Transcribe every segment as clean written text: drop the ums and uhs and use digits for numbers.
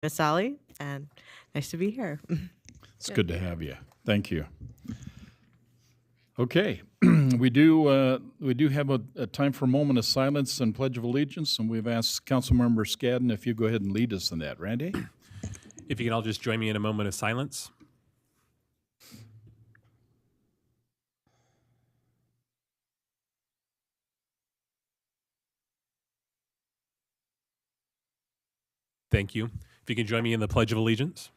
Miss Sally, and nice to be here. It's good to have you. Thank you. Okay, we do have a time for a moment of silence and Pledge of Allegiance, and we've asked Councilmember Scadden if you go ahead and lead us in that. Randy? If you can all just join me in a moment of silence. Thank you. If you can join me in the Pledge of Allegiance.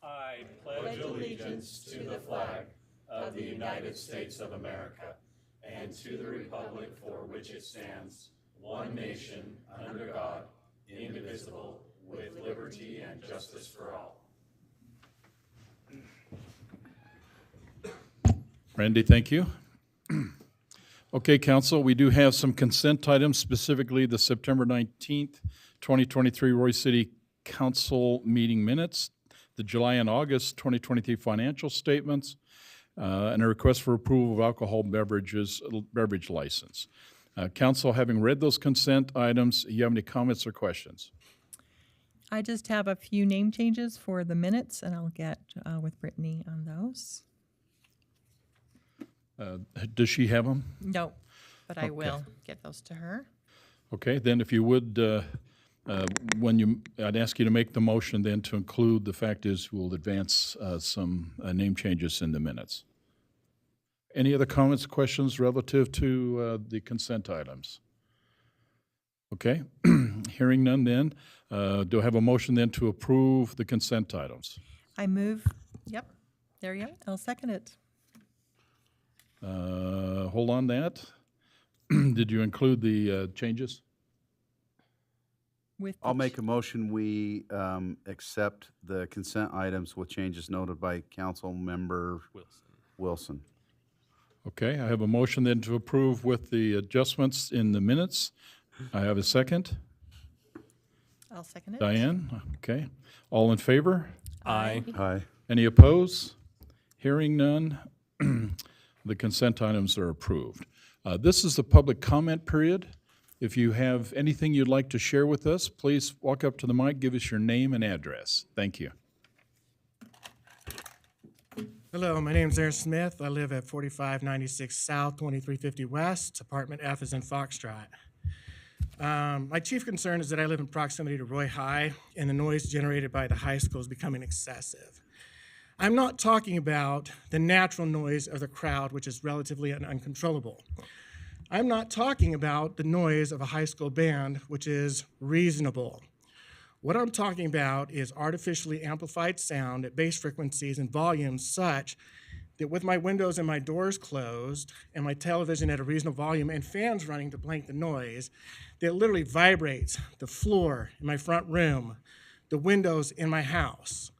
I pledge allegiance to the flag of the United States of America and to the republic for which it stands, one nation, under God, indivisible, with liberty and justice for all. Randy, thank you. Okay, Council, we do have some consent items, specifically the September 19th, 2023 Roy City Council meeting minutes, the July and August 2023 financial statements, and a request for approval of alcohol beverage license. Council, having read those consent items, you have any comments or questions? I just have a few name changes for the minutes, and I'll get with Brittany on those. Does she have them? No, but I Okay. will get those to her. Okay, then if you would, I'd ask you to make the motion then to include, the fact is we'll advance some name changes in the minutes. Any other comments, questions relative to the consent items? Okay, hearing none then, do I have a motion then to approve the consent items? I move, yep, there you go. I'll second it. Hold on that. Did you include the changes? With I'll the make a motion, we accept the consent items with changes noted by Council Member Wilson. Okay, I have a motion then to approve with the adjustments in the minutes. I have a second. I'll second it. Diane, okay. All in favor? Aye. Aye. Any opposed? Hearing none, the consent items are approved. This is the public comment period. If you have anything you'd like to share with us, please walk up to the mic, give us your name and address. Thank you. Hello, my name is Aaron Smith. I live at 4596 South, 2350 West. Apartment F is in Foxtrot. My chief concern is that I live in proximity to Roy High, and the noise generated by the high school is becoming excessive. I'm not talking about the natural noise of the crowd, which is relatively uncontrollable. I'm not talking about the noise of a high school band, which is reasonable. What I'm talking about is artificially amplified sound at bass frequencies and volumes such that with my windows and my doors closed and my television at a reasonable volume and fans running to blank the noise, that literally vibrates the floor in my front room, the windows in my house.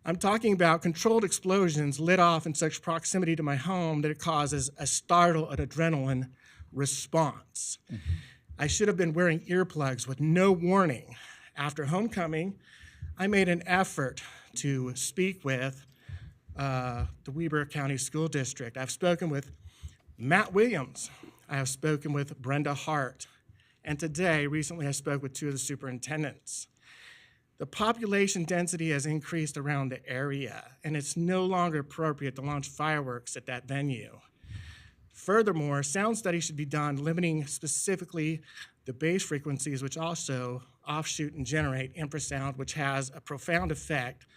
I'm talking about controlled explosions lit off in such proximity to my home that it causes a startle and adrenaline response. I should have been wearing earplugs with no warning. After homecoming, I made an effort to speak with the Weber County School District. I've spoken with Matt Williams. I have spoken with Brenda Hart. And today, recently, I spoke with two of the superintendents. The population density has increased around the area, and it's no longer appropriate to launch fireworks at that venue. Furthermore, sound studies should be done limiting specifically the bass frequencies, which also offshoot and generate infrasound, which has a profound effect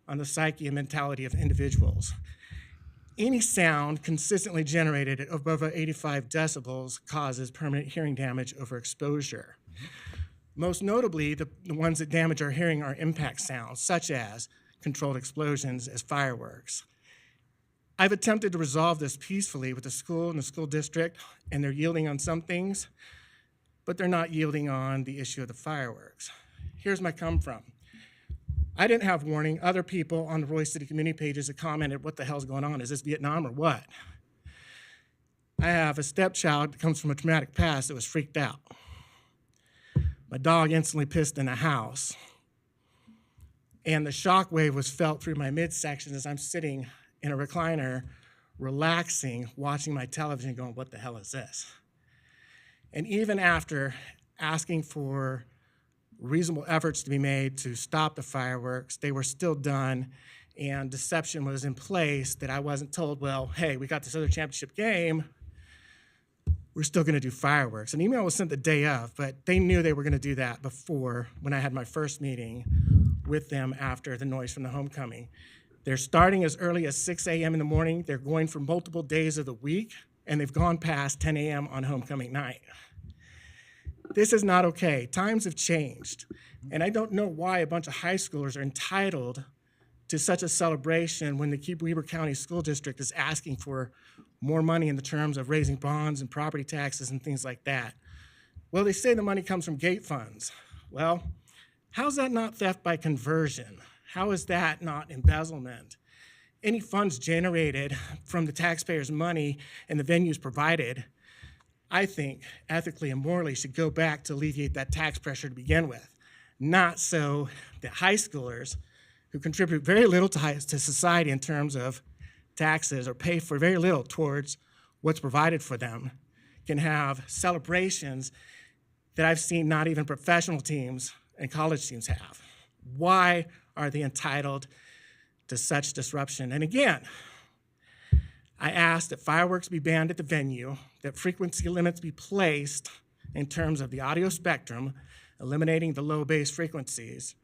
on the psyche and mentality of individuals. Any sound consistently generated at above 85 decibels causes permanent hearing damage over exposure. Most notably, the ones that damage our hearing are impact sounds, such as controlled explosions as fireworks. I've attempted to resolve this peacefully with the school and the school district, and they're yielding on some things, but they're not yielding on the issue of the fireworks. Here's my come from. I didn't have warning. Other people on the Roy City community pages have commented, what the hell's going on? Is this Vietnam or what? I have a stepchild that comes from a traumatic past that was freaked out. My dog instantly pissed in the house. And the shock wave was felt through my midsection as I'm sitting in a recliner, relaxing, watching my television going, what the hell is this? And even after asking for reasonable efforts to be made to stop the fireworks. They were still done, and deception was in place that I wasn't told, well, hey, we got this other championship game, we're still gonna do fireworks. An email was sent the day of, but they knew they were gonna do that before, when I had my first meeting with them after the noise from the homecoming. They're starting as early as 6 a.m. in the morning. They're going for multiple days of the week, and they've gone past 10 a.m. on homecoming night. This is not okay. Times have changed, and I don't know why a bunch of high schoolers are entitled to such a celebration when the Weber County School District is asking for more money in the terms of raising bonds and property taxes and things like that. Well, they say the money comes from gate funds. Well, how's that not theft by conversion? How is that not embezzlement? Any funds generated from the taxpayers' money and the venues provided, I think, ethically and morally should go back to alleviate that tax pressure to begin with. Not so that high schoolers who contribute very little to society in terms of taxes or pay for very little towards what's provided for them can have celebrations that I've seen not even professional teams and college teams have. Why are they entitled to such disruption? And again, I asked that fireworks be banned at the venue, that frequency limits be placed in terms of the audio spectrum, eliminating the low bass frequencies,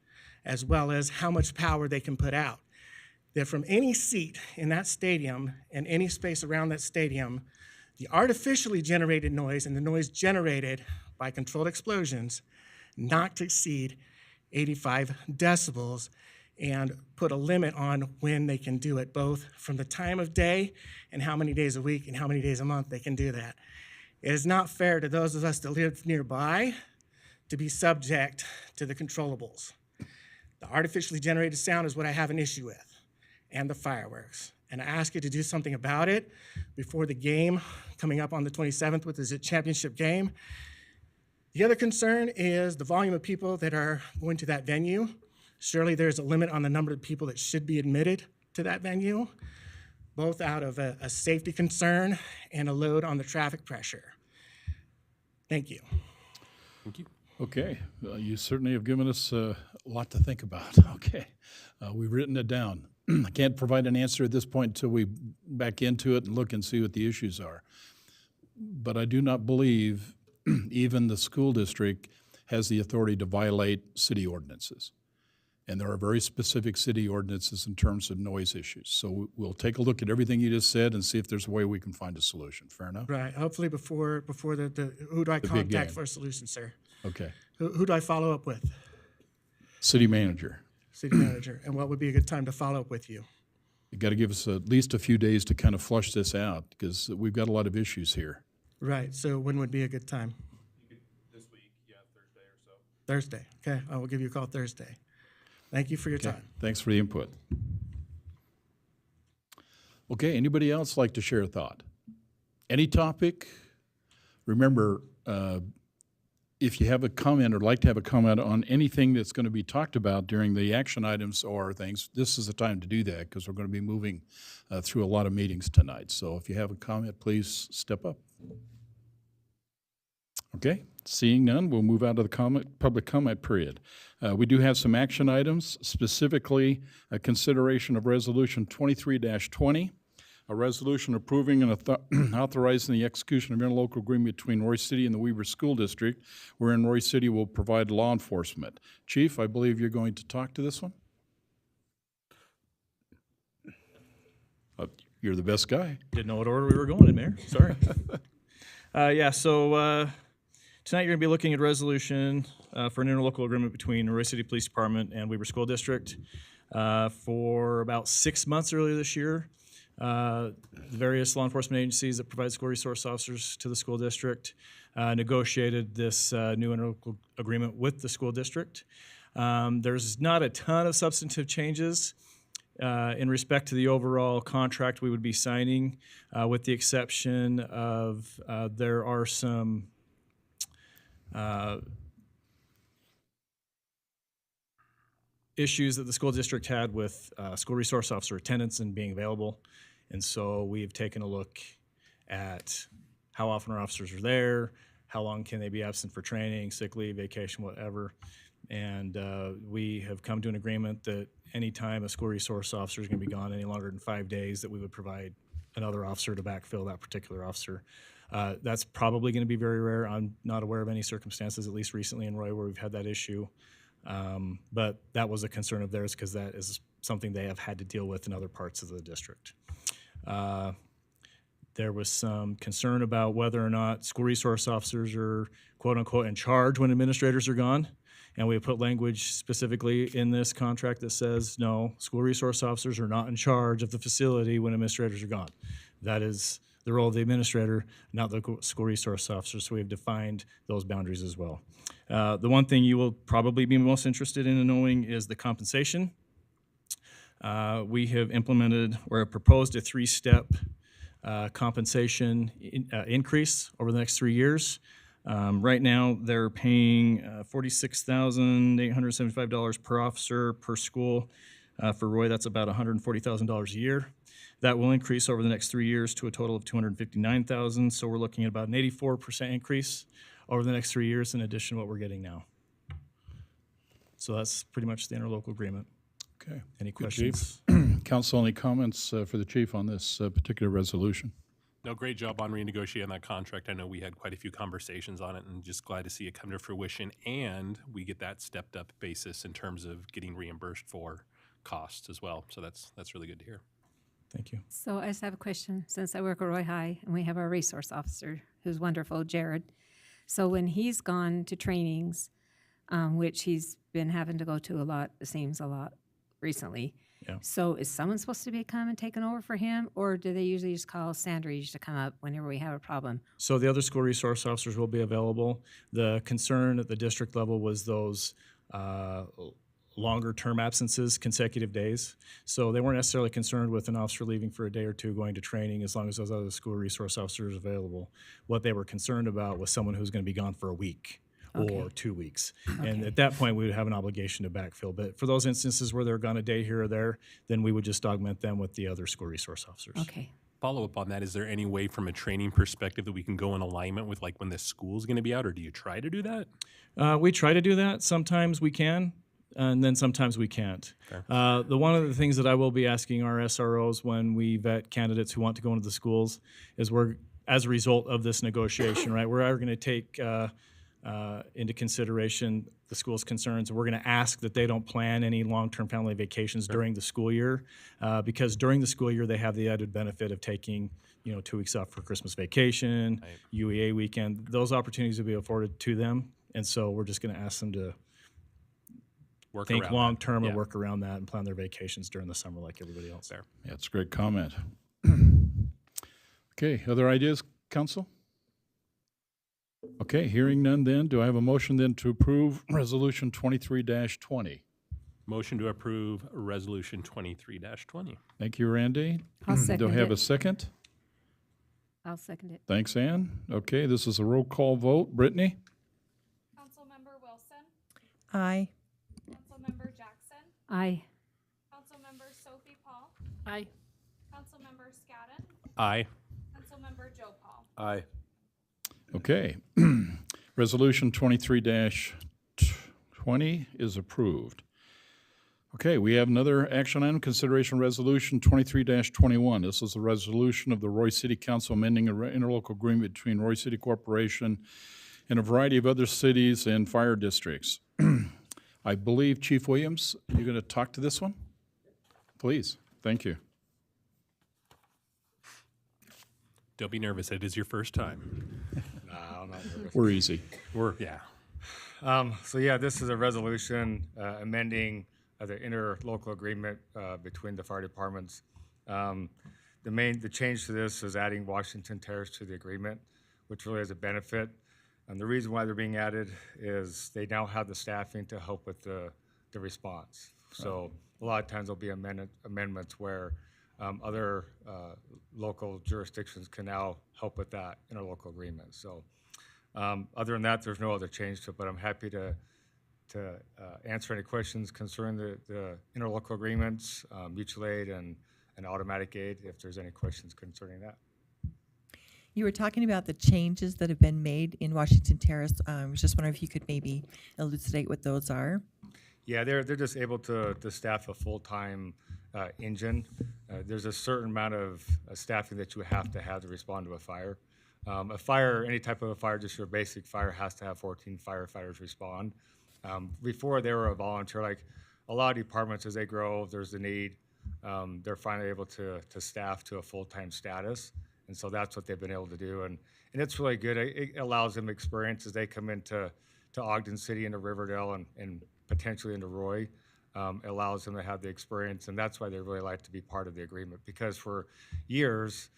as well as how much power they can put out. That from any seat in that stadium and any space around that stadium, the artificially generated noise and the noise generated by controlled explosions not to exceed 85 decibels, and put a limit on when they can do it, both from the time of day and how many days a week and how many days a month they can do that. It is not fair to those of us that live nearby to be subject to the controllables. The artificially generated sound is what I have an issue with, and the fireworks. And I ask you to do something about it before the game coming up on the 27th, which is a championship game. The other concern is the volume of people that are going to that venue. Surely there's a limit on the number of people that should be admitted to that venue, both out of a safety concern and a load on the traffic pressure. Thank you. Okay, you certainly have given us a lot to think about. Okay, we've written it down. I can't provide an answer at this point until we back into it and look and see what the issues are. But I do not believe even the school district has the authority to violate city ordinances. And there are very specific city ordinances in terms of noise issues. So we'll take a look at everything you just said and see if there's a way we can find a solution. Fair enough? Right, hopefully before the who do I big contact game. for a solution, sir? Okay. Who do I follow up with? City manager, City manager, and what would be a good time to follow up with you? you got to give us at least a few days to kind of flush this out because we've got a lot of issues here. Right, so when would be a good time? This week, yeah, Thursday or so. Thursday, okay, I will give you a call Thursday. Thank you for your Okay, time. thanks for the input. Okay, anybody else like to share a thought? Any topic? Remember, if you have a comment or like to have a comment on anything that's going to be talked about during the action items or things, this is the time to do that because we're going to be moving through a lot of meetings tonight. So if you have a comment, please step up. Okay, seeing none, we'll move out of the public comment period. We do have some action items, specifically a consideration of Resolution 23-20, a resolution approving and authorizing the execution of interlocal agreement between Roy City and the Weber School District, wherein Roy City will provide law enforcement. Chief, I believe you're going to talk to this one? You're the best guy. Didn't know what order we were going in, Mayor. Sorry. So tonight you're going to be looking at resolution for an interlocal agreement between Roy City Police Department and Weber School District. For about 6 months earlier this year, the various law enforcement agencies that provide school resource officers to the school district negotiated this new interlocal agreement with the school district. There's not a ton of substantive changes in respect to the overall contract we would be signing, with the exception of there are some issues that the school district had with school resource officer attendance and being available. And so we've taken a look at how often our officers are there, how long can they be absent for training, sick leave, vacation, whatever. And we have come to an agreement that anytime a school resource officer is going to be gone any longer than 5 days, that we would provide another officer to backfill that particular officer. That's probably going to be very rare. I'm not aware of any circumstances, at least recently in Roy, where we've had that issue. But that was a concern of theirs because that is something they have had to deal with in other parts of the district. There was some concern about whether or not school resource officers are quote unquote in charge when administrators are gone. And we have put language specifically in this contract that says, no, school resource officers are not in charge of the facility when administrators are gone. That is the role of the administrator, not the school resource officer. So we have defined those boundaries as well. The one thing you will probably be most interested in knowing is the compensation. We have implemented or proposed a 3-step compensation increase over the next 3 years. Right now, they're paying $46,875 per officer per school. For Roy, that's about $140,000 a year. That will increase over the next 3 years to a total of $259,000. So we're looking at about an 84% increase over the next 3 years in addition to what we're getting now. So that's pretty much the interlocal agreement. Okay. Any Good, Chief. questions? Council, any comments for the chief on this particular resolution? No, great job on renegotiating that contract. I know we had quite a few conversations on it, and just glad to see it come to fruition. And we get that stepped up basis in terms of getting reimbursed for costs as well. So that's really good to hear. Thank you. So I just have a question. Since I work at Roy High and we have our resource officer who's wonderful, Jared. So when he's gone to trainings, which he's been having to go to a lot, it seems a lot recently. Yeah. So is someone supposed to be coming and taking over for him, or do they usually just call Sandridge to come up whenever we have a problem? So the other school resource officers will be available. The concern at the district level was those longer-term absences, consecutive days. So they weren't necessarily concerned with an officer leaving for a day or two going to training as long as those other school resource officers are available. What they were concerned about was someone who's going to be gone for a week or 2 weeks. And at that point, we would have an obligation to backfill. But for those instances where they're gone a day here or there, then we would just augment them with the other school resource officers. Okay. Follow up on that, is there any way from a training perspective that we can go in alignment with like when the school's going to be out, or do you try to do that? We try to do that. Sometimes we can, and then sometimes we can't. The one of the things that I will be asking our SROs when we vet candidates who want to go into the schools is as a result of this negotiation, right, we're going to take into consideration the school's concerns. We're going to ask that they don't plan any long-term family vacations during the school year, because during the school year they have the added benefit of taking 2 weeks off for Christmas vacation, UEA weekend. Those opportunities will be afforded to them, and so we're just going to ask them to think long-term and work around that and plan their vacations during the summer like everybody else. There. Yeah, it's a great comment. Okay, other ideas, council? Okay, hearing none then, do I have a motion then to approve Resolution 23-20? Motion to approve Resolution 23-20. Thank you, Randy. I'll second Do I have it. a second? I'll second it. Thanks, Ann. Okay, this is a roll call vote. Brittany? Councilmember Wilson, Aye. Councilmember Jackson, Aye. Councilmember Sophie Paul, Aye. Councilmember Scadden, Aye. Councilmember Joe Paul. Aye. Okay. Resolution 23-20 is approved. Okay, we have another action item, consideration resolution 23-21. This is a resolution of the Roy City Council amending an interlocal agreement between Roy City Corporation and a variety of other cities and fire districts. I believe, Chief Williams, you're going to talk to this one? Please, thank you. Don't be nervous. It is your first time. No, I'm not nervous. We're easy. So yeah, this is a resolution amending the interlocal agreement between the fire departments. The change to this is adding Washington Terrace to the agreement, which really is a benefit. And the reason why they're being added is they now have the staffing to help with the response. So a lot of times there'll be amendments where other local jurisdictions can now help with that interlocal agreement. So other than that, there's no other change to it, but I'm happy to answer any questions concerning the interlocal agreements, mutual aid and automatic aid, if there's any questions concerning that. You were talking about the changes that have been made in Washington Terrace. I was just wondering if you could maybe elucidate what those are. Yeah, they're just able to staff a full-time engine. There's a certain amount of staffing that you have to respond to a fire. A fire, any type of a fire, just your basic fire, has to have 14 firefighters respond. Before they were a volunteer, like a lot of departments, as they grow, there's the need. They're finally able to staff to a full-time status. And so that's what they've been able to do. And it's really good. It allows them experience as they come into Ogden City, into Riverdale, and potentially into Roy. It allows them to have the experience. And that's why they really like to be part of the agreement, because for years,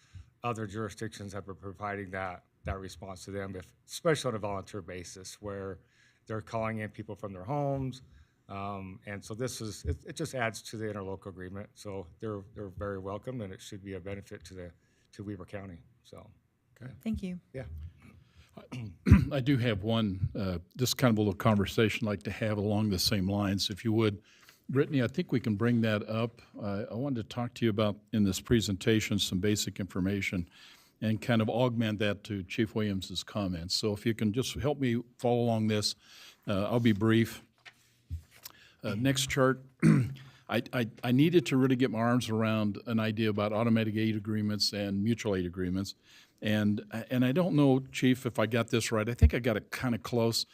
other jurisdictions have been providing that response to them, especially on a volunteer basis, where they're calling in people from their homes. And so it just adds to the interlocal agreement. So they're very welcome, and it should be a benefit to Weber County. So, okay. Thank you. Yeah. I do have one, just kind of a little conversation I'd like to have along the same lines, if you would. Brittany, I think we can bring that up. I wanted to talk to you about, in this presentation, some basic information and kind of augment that to Chief Williams's comments. So if you can just help me follow along this, I'll be brief. Next chart. I needed to really get my arms around an idea about automatic aid agreements and mutual aid agreements. And I don't know, Chief, if I got this right. I think I got it kind of close.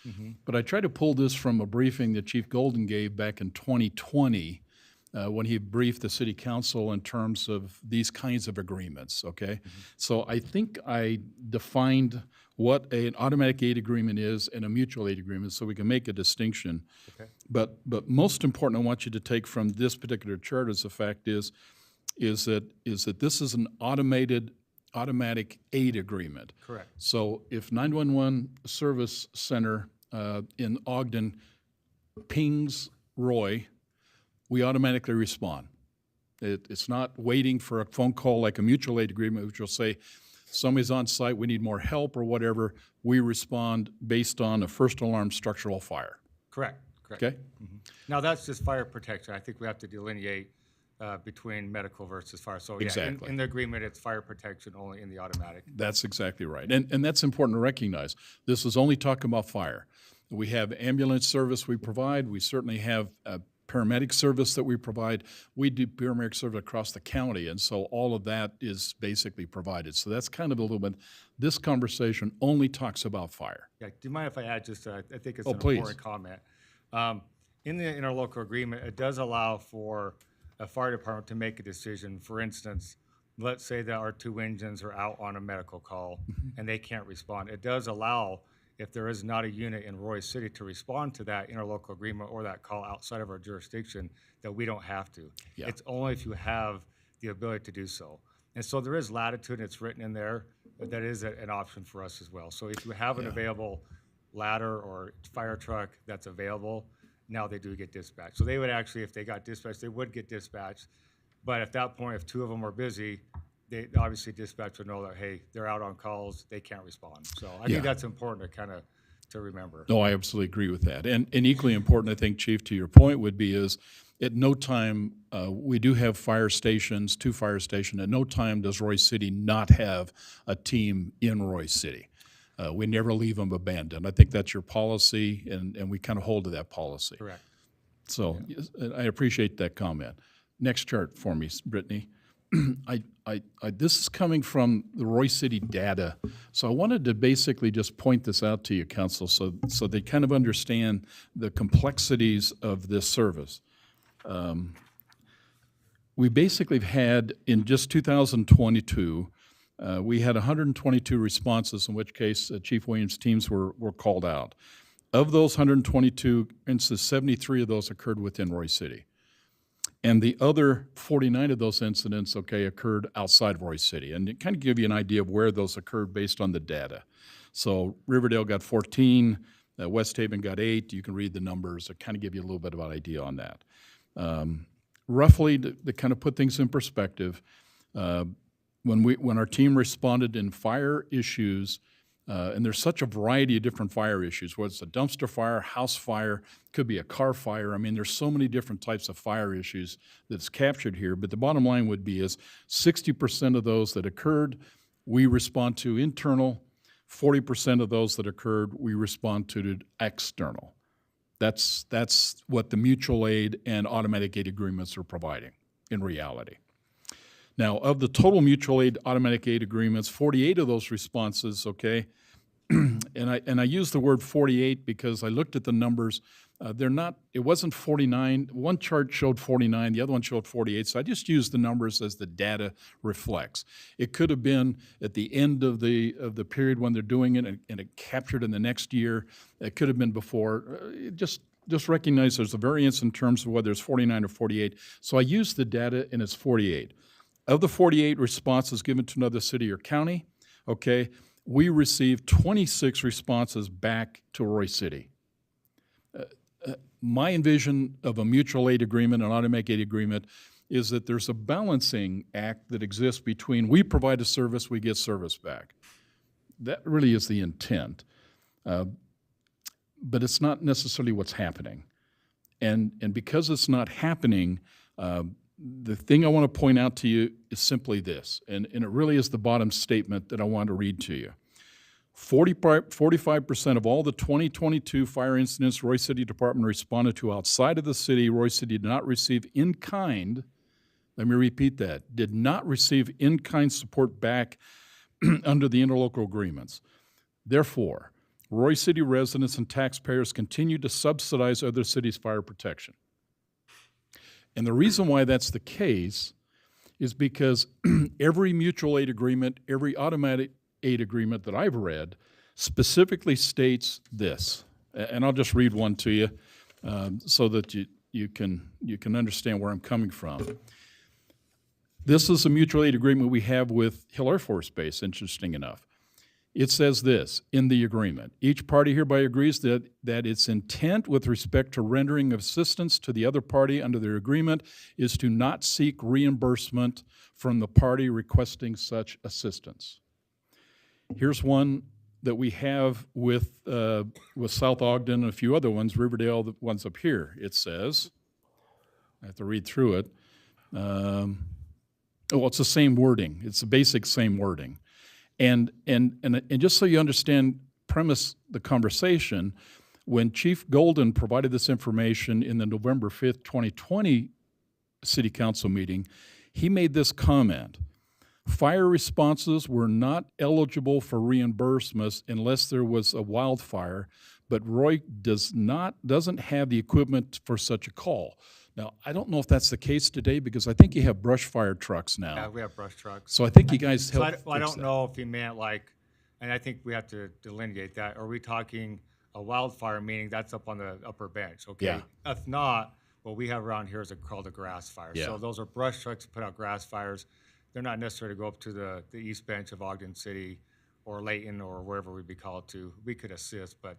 But I tried to pull this from a briefing that Chief Golden gave back in 2020 when he briefed the City Council in terms of these kinds of agreements, okay? So I think I defined what an automatic aid agreement is and a mutual aid agreement so we can make a distinction. Okay. But most important, I want you to take from this particular chart as the fact is that this is an automatic aid agreement. Correct. So if 911 Service Center in Ogden pings Roy, we automatically respond. It's not waiting for a phone call like a mutual aid agreement, which will say, somebody's on site, we need more help or whatever. We respond based on a first alarm structural fire. Correct. Okay? Now, that's just fire protection. I think we have to delineate between medical versus fire. So yeah, Exactly. in the agreement, it's fire protection only in the automatic. That's exactly right. And that's important to recognize. This is only talking about fire. We have ambulance service we provide. We certainly have paramedic service that we provide. We do paramedic service across the county, and so all of that is basically provided. So that's kind of a little bit, this conversation only talks about fire. Yeah, do you mind if I add just, I think it's Oh, an please. important comment. In the interlocal agreement, it does allow for a fire department to make a decision. For instance, let's say that our 2 engines are out on a medical call and they can't respond. It does allow, if there is not a unit in Roy City, to respond to that interlocal agreement or that call outside of our jurisdiction, that we don't have to. Yeah. It's only if you have the ability to do so. And so there is latitude, and it's written in there, but that is an option for us as well. So if you have an available ladder or fire truck that's available, now they do get dispatched. So they would actually, if they got dispatched, they would get dispatched. But at that point, if 2 of them are busy, they obviously dispatch would know that, hey, they're out on calls, they can't respond. So I Yeah. think that's important to kind of to remember. No, I absolutely agree with that. And equally important, I think, Chief, to your point would be is at no time, we do have fire stations, 2 fire stations. At no time does Roy City not have a team in Roy City. We never leave them abandoned. I think that's your policy, and we kind of hold to that policy. Correct. So yes, I appreciate that comment. Next chart for me, Brittany. This is coming from the Roy City data. So I wanted to basically just point this out to you, Council, so they kind of understand the complexities of this service. We basically had, in just 2022, we had 122 responses, in which case Chief Williams' teams were called out. Of those 122 instances, 73 of those occurred within Roy City. And the other 49 of those incidents, occurred outside of Roy City. And it kind of give you an idea of where those occurred based on the data. So Riverdale got 14, West Haven got 8. You can read the numbers to kind of give you a little bit of an idea on that. Roughly, to kind of put things in perspective, when our team responded in fire issues, and there's such a variety of different fire issues, whether it's a dumpster fire, house fire, could be a car fire. I mean, there's so many different types of fire issues that's captured here. But the bottom line would be is 60% of those that occurred we respond to internal. 40% of those that occurred, we respond to external. That's what the mutual aid and automatic aid agreements are providing in reality. Now, of the total mutual aid automatic aid agreements, 48 of those responses, okay, and I use the word 48 because I looked at the numbers. They're not, it wasn't 49. One chart showed 49, the other one showed 48. So I just used the numbers as the data reflects. It could have been at the end of the period when they're doing it and it captured in the next year. It could have been before. Just recognize there's a variance in terms of whether it's 49 or 48. So I used the data and it's 48. Of the 48 responses given to another city or county, okay, we received 26 responses back to Roy City. My envision of a mutual aid agreement, an automatic aid agreement, is that there's a balancing act that exists between we provide a service, we get service back. That really is the intent. But it's not necessarily what's happening. And because it's not happening, the thing I want to point out to you is simply this, and it really is the bottom statement that I want to read to you. 45% of all the 2022 fire incidents Roy City Department responded to outside of the city, Roy City did not receive in-kind, let me repeat that, did not receive in-kind support back under the interlocal agreements. Therefore, Roy City residents and taxpayers continue to subsidize other cities' fire protection. And the reason why that's the case is because every mutual aid agreement, every automatic aid agreement that I've read specifically states this. And I'll just read one to you so that you can understand where I'm coming from. This is a mutual aid agreement we have with Hill Air Force Base, interesting enough. It says this in the agreement. Each party hereby agrees that its intent with respect to rendering of assistance to the other party under their agreement is to not seek reimbursement from the party requesting such assistance. Here's one that we have with South Ogden and a few other ones, Riverdale, the ones up here. It says, I have to read through it. It's the same wording. It's the basic same wording. And just so you understand, premise the conversation, when Chief Golden provided this information in the November 5th, 2020 City Council meeting, he made this comment: fire responses were not eligible for reimbursements unless there was a wildfire, but Roy doesn't have the equipment for such a call. Now, I don't know if that's the case today because I think you have brush fire trucks now. Yeah, we have brush trucks. So I think you guys So help. I don't know if he meant like, and I think we have to delineate that. Are we talking a wildfire, meaning that's up on the upper bench? Okay. Yeah. If not, what we have around here is called a grass fire. Yeah. So those are brush trucks that put out grass fires. They're not necessary to go up to the east bench of Ogden City or Layton or wherever we'd be called to. We could assist, but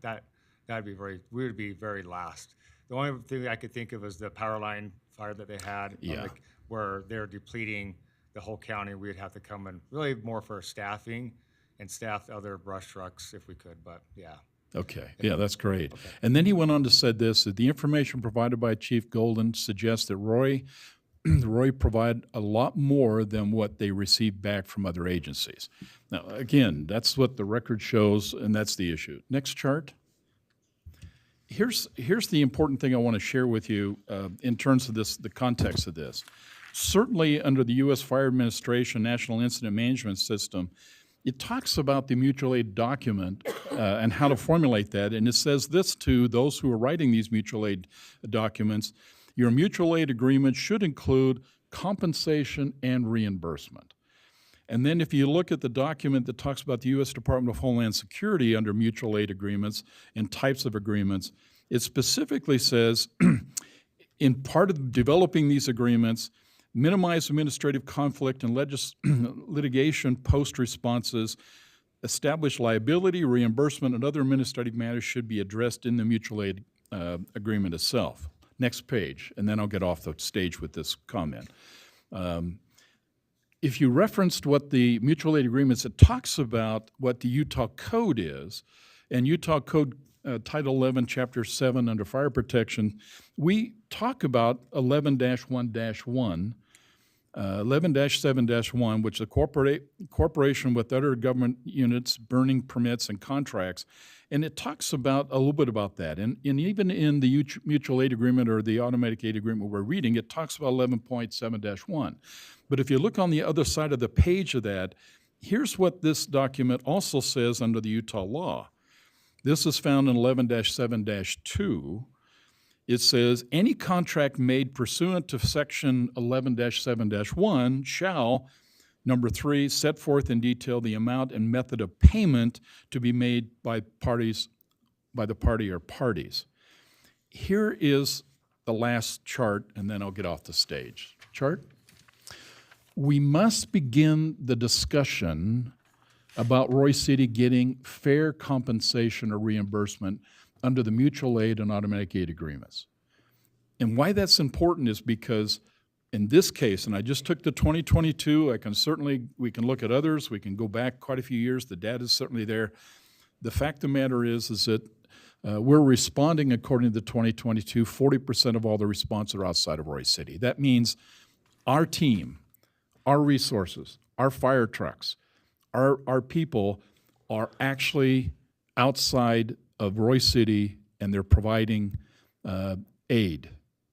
we would be very last. The only thing I could think of is the power line fire that they had, Yeah. where they're depleting the whole county. We'd have to come in really more for staffing and staff other brush trucks if we could, but yeah. Okay, yeah, that's great. Okay. And then he went on to say this, that the information provided by Chief Golden suggests that Roy provide a lot more than what they received back from other agencies. Now, again, that's what the record shows, and that's the issue. Next chart. Here's the important thing I want to share with you in terms of this, the context of this. Certainly under the U.S. Fire Administration National Incident Management System, it talks about the mutual aid document and how to formulate that, and it says this to those who are writing these mutual aid documents: your mutual aid agreement should include compensation and reimbursement. And then if you look at the document that talks about the U.S. Department of Homeland Security under mutual aid agreements and types of agreements, it specifically says, in part of developing these agreements, minimize administrative conflict and litigation post-responses, establish liability, reimbursement, and other administrative matters should be addressed in the mutual aid agreement itself. Next page, and then I'll get off the stage with this comment. If you referenced what the mutual aid agreements, it talks about what the Utah Code is, and Utah Code Title 11, Chapter 7 under fire protection, we talk about 11-1-1 11-7-1, which the corporation with other government units, burning permits and contracts. And it talks about a little bit about that. And even in the mutual aid agreement or the automatic aid agreement we're reading, it talks about 11.7-1. But if you look on the other side of the page of that, here's what this document also says under the Utah law. This is found in 11-7-2. It says, any contract made pursuant to section 11-7-1 shall, number 3, set forth in detail the amount and method of payment to be made by the party or parties. Here is the last chart, and then I'll get off the stage. Chart? We must begin the discussion about Roy City getting fair compensation or reimbursement under the mutual aid and automatic aid agreements. And why that's important is because in this case, and I just took the 2022, we can look at others, we can go back quite a few years, the data is certainly there. The fact of the matter is that we're responding according to the 2022, 40% of all the responses are outside of Roy City. That means our team, our resources, our fire trucks, our people are actually outside of Roy City, and they're providing aid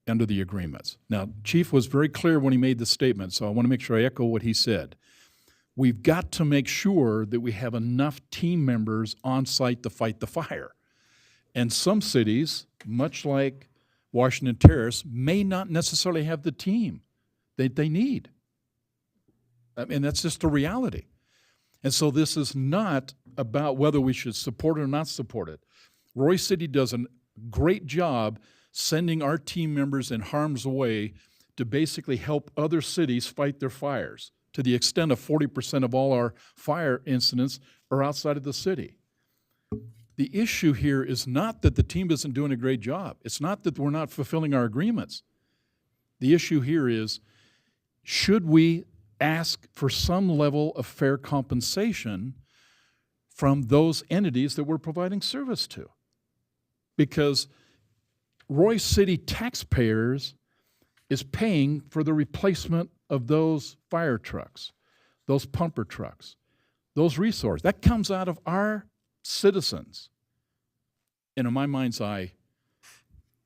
under the agreements. Now, Chief was very clear when he made the statement, so I want to make sure I echo what he said. We've got to make sure that we have enough team members on site to fight the fire. And some cities, much like Washington Terrace, may not necessarily have the team that they need. I mean, that's just a reality. And so this is not about whether we should support it or not support it. Roy City does a great job sending our team members in harm's way to basically help other cities fight their fires, to the extent of 40% of all our fire incidents are outside of the city. The issue here is not that the team isn't doing a great job. It's not that we're not fulfilling our agreements. The issue here is, should we ask for some level of fair compensation from those entities that we're providing service to? Because Roy City taxpayers is paying for the replacement of those fire trucks, those pumper trucks, those resources. That comes out of our citizens. And in my mind's eye,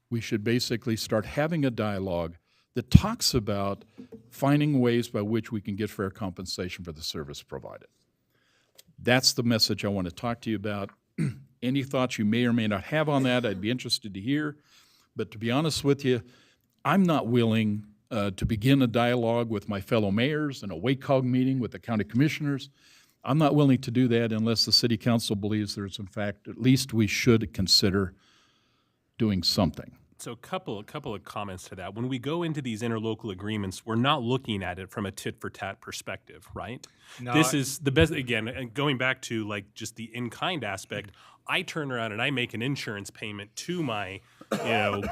we should basically start having a dialogue that talks about finding ways by which we can get fair compensation for the service provided. That's the message I want to talk to you about. Any thoughts you may or may not have on that, I'd be interested to hear. But to be honest with you, I'm not willing to begin a dialogue with my fellow mayors and a WACOG meeting with the county commissioners. I'm not willing to do that unless the city council believes there's, in fact, at least we should consider doing something. So a couple of comments to that. When we go into these interlocal agreements, we're not looking at it from a tit-for-tat perspective, right? No, This is the best, again, and going back to like just the in-kind aspect, I turn around and I make an insurance payment to my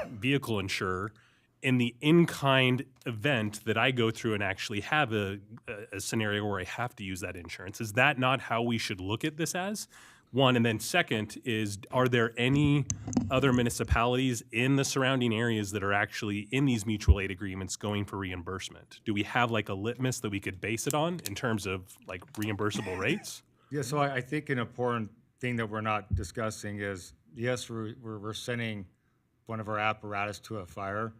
vehicle insurer. In the in-kind event that I go through and actually have a scenario where I have to use that insurance, is that not how we should look at this as? One, and then second is, are there any other municipalities in the surrounding areas that are actually in these mutual aid agreements going for reimbursement? Do we have like a litmus that we could base it on in terms of like reimbursable rates? Yeah, so I think an important thing that we're not discussing is, yes, we're sending one of our apparatus to a fire,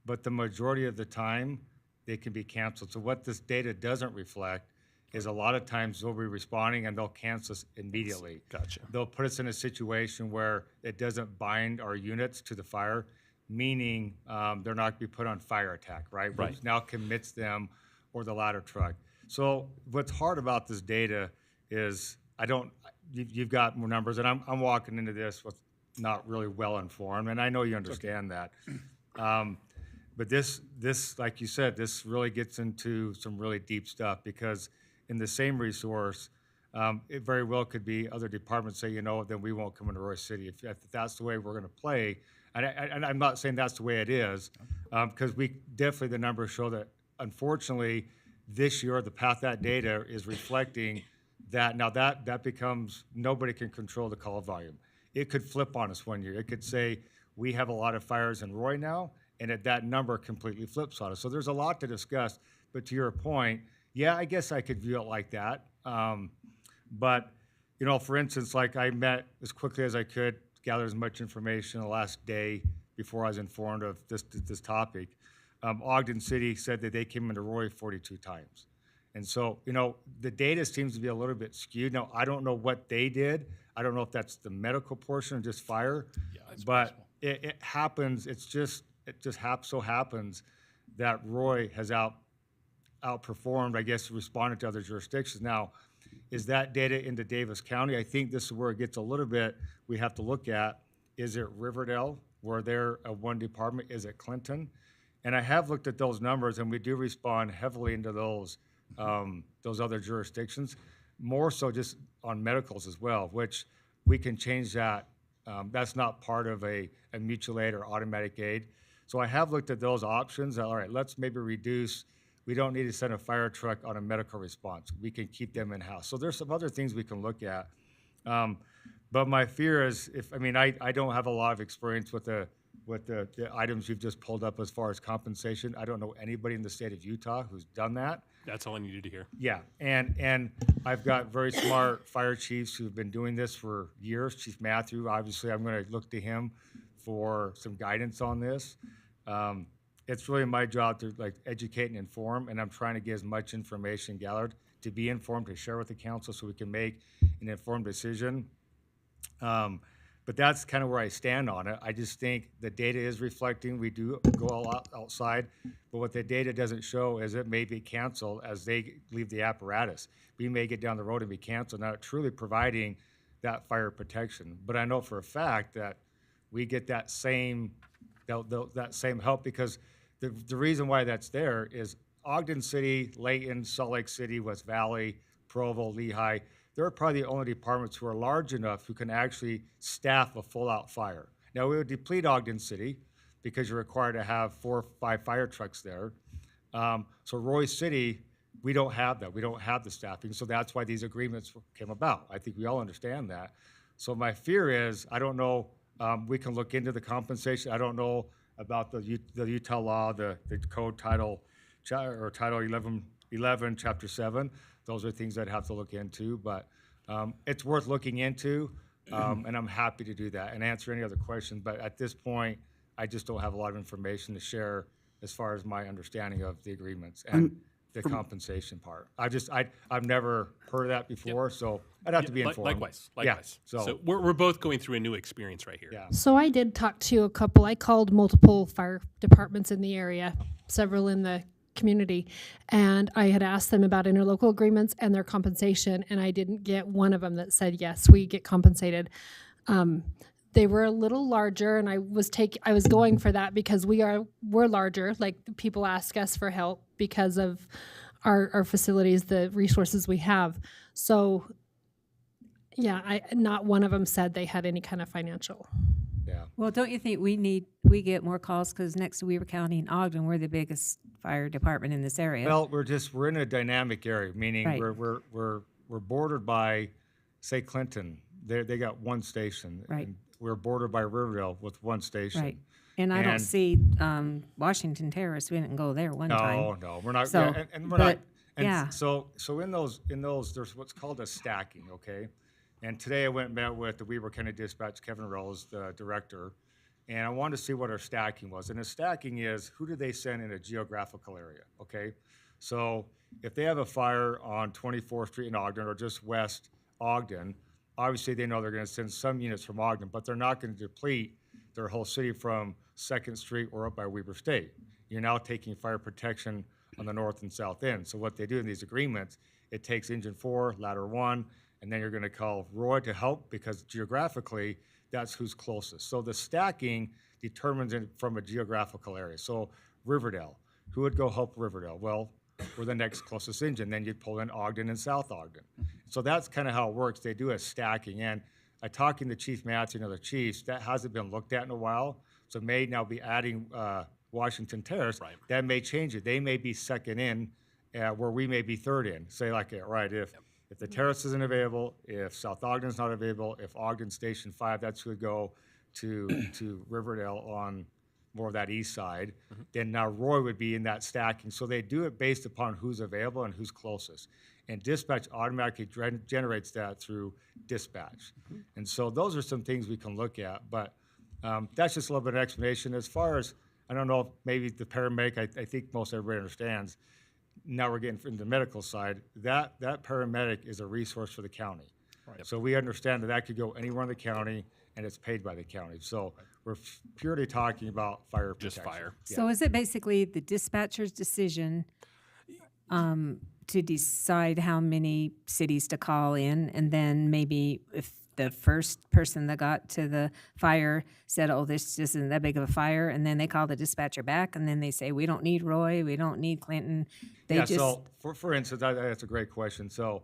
but the majority of the time, they can be canceled. So what this data doesn't reflect is a lot of times they'll be responding and they'll cancel us immediately. Gotcha. They'll put us in a situation where it doesn't bind our units to the fire, meaning they're not going to be put on fire attack, right? Right. Which now commits them or the ladder truck. So what's hard about this data is you've got more numbers, and I'm walking into this with not really well informed, and I know you understand that. But this, like you said, this really gets into some really deep stuff, because in the same resource, it very well could be other departments say, then we won't come into Roy City. If that's the way we're going to play, and I'm not saying that's the way it is, because the numbers show that, unfortunately, this year, the path that data is reflecting that. Now that becomes, nobody can control the call volume. It could flip on us one year. It could say, we have a lot of fires in Roy now, and that number completely flips on us. So there's a lot to discuss. But to your point, yeah, I guess I could view it like that. But, you know, for instance, like I met as quickly as I could, gather as much information the last day before I was informed of this topic. Ogden City said that they came into Roy 42 times. And so, you know, the data seems to be a little bit skewed. Now, I don't know what they did. I don't know if that's the medical portion or just fire. Yeah, it's but possible. it happens. It just so happens that Roy has outperformed, I guess, responded to other jurisdictions. Now, is that data into Davis County? I think this is where it gets a little bit, we have to look at, is it Riverdale, where they're a one department? Is it Clinton? And I have looked at those numbers, and we do respond heavily into those other jurisdictions, more so just on medicals as well, which we can change that. That's not part of a mutual aid or automatic aid. So I have looked at those options. All right, let's maybe reduce. We don't need to send a fire truck on a medical response. We can keep them in-house. So there's some other things we can look at. But my fear is, I don't have a lot of experience with the items you've just pulled up as far as compensation. I don't know anybody in the state of Utah who's done that. That's all I needed to hear. Yeah, and I've got very smart fire chiefs who've been doing this for years. Chief Matthew, obviously, I'm going to look to him for some guidance on this. It's really my job to educate and inform, and I'm trying to get as much information gathered to be informed, to share with the council so we can make an informed decision. But that's kind of where I stand on it. I just think the data is reflecting. We do go a lot outside, but what the data doesn't show is it may be canceled as they leave the apparatus. We may get down the road and be canceled, not truly providing that fire protection. But I know for a fact that we get that same help, because the reason why that's there is Ogden City, Layton, Salt Lake City, West Valley, Provo, Lehigh, they're probably the only departments who are large enough who can actually staff a full-out fire. Now, we would deplete Ogden City because you're required to have 4 or 5 fire trucks there. So Roy City, we don't have that. We don't have the staffing, so that's why these agreements came about. I think we all understand that. So my fear is, I don't know, we can look into the compensation. I don't know about the Utah law, the code title 11, Chapter 7. Those are things I'd have to look into, but it's worth looking into, and I'm happy to do that and answer any other questions. But at this point, I just don't have a lot of information to share as far as my understanding of the agreements and the compensation part. I've never heard of that before, so I'd have to be informed. Likewise. Yeah, So we're both going through a new experience right here. yeah. So I did talk to a couple. I called multiple fire departments in the area, several in the community, and I had asked them about interlocal agreements and their compensation, and I didn't get one of them that said, yes, we get compensated. They were a little larger, and I was going for that because we're larger. Like, people ask us for help because of our facilities, the resources we have. So yeah, not one of them said they had any kind of financial. Yeah. Well, don't you think we get more calls because next to Weaver County and Ogden, we're the biggest fire department in this area? Well, we're in a dynamic area, meaning Right. we're bordered by, say, Clinton. They got one station. Right. And we're bordered by Riverdale with one station. Right. And I don't And- see Washington Terrace. We didn't go there one time. No, we're not. So, yeah, and we're but, not. And yeah. So in those, there's what's called a stacking. Okay. And today I went and met with the Weaver County Dispatch, Kevin Rose, the director, and I wanted to see what our stacking was. And the stacking is, who do they send in a geographical area? Okay. So if they have a fire on 24th Street in Ogden or just West Ogden, obviously they know they're going to send some units from Ogden, but they're not going to deplete their whole city from 2nd Street or up by Weber State. You're now taking fire protection on the north and south end. So what they do in these agreements, it takes engine 4, ladder 1, and then you're going to call Roy to help because geographically, that's who's closest. So the stacking determines it from a geographical area. So Riverdale, who would go help Riverdale? Well, we're the next closest engine. Then you'd pull in Ogden and South Ogden. So that's kind of how it works. They do a stacking. And I talking to Chief Matthew and other chiefs, that hasn't been looked at in a while. So may now be adding Washington Terrace. Right. That may change it. They may be second in where we may be third in. Say like, right, if the Terrace isn't available, if South Ogden's not available, if Ogden Station 5, that's who would go to Riverdale on more of that east side, then now Roy would be in that stacking. So they do it based upon who's available and who's closest. And dispatch automatically generates that through dispatch. And so those are some things we can look at, but that's just a little bit of explanation. As far as, I don't know, maybe the paramedic, I think most everybody understands. Now we're getting from the medical side, that paramedic is a resource for the county. Right. So we understand that that could go anywhere in the county and it's paid by the county. So we're purely talking about fire protection. Just fire. So is it basically the dispatcher's decision to decide how many cities to call in, and then maybe if the first person that got to the fire said, oh, this isn't that big of a fire, and then they call the dispatcher back, and then they say, we don't need Roy, we don't need Clinton. So for instance, that's a great question. So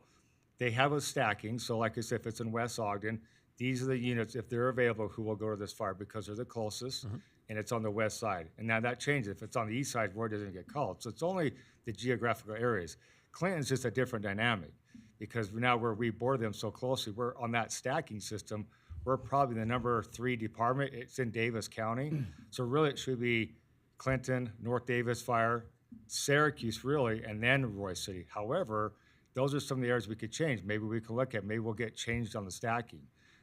they have a stacking. So like I said, if it's in West Ogden, these are the units, if they're available, who will go to this fire because they're the closest, and it's on the west side. And now that changes. If it's on the east side, Roy doesn't get called. So it's only the geographical areas. Clinton's just a different dynamic because now where we board them so closely, we're on that stacking system. We're probably the number 3 department. It's in Davis County. So really it should be Clinton, North Davis Fire, Syracuse really, and then Roy City. However, those are some of the areas we could change. Maybe we can look at, maybe we'll get changed on the stacking.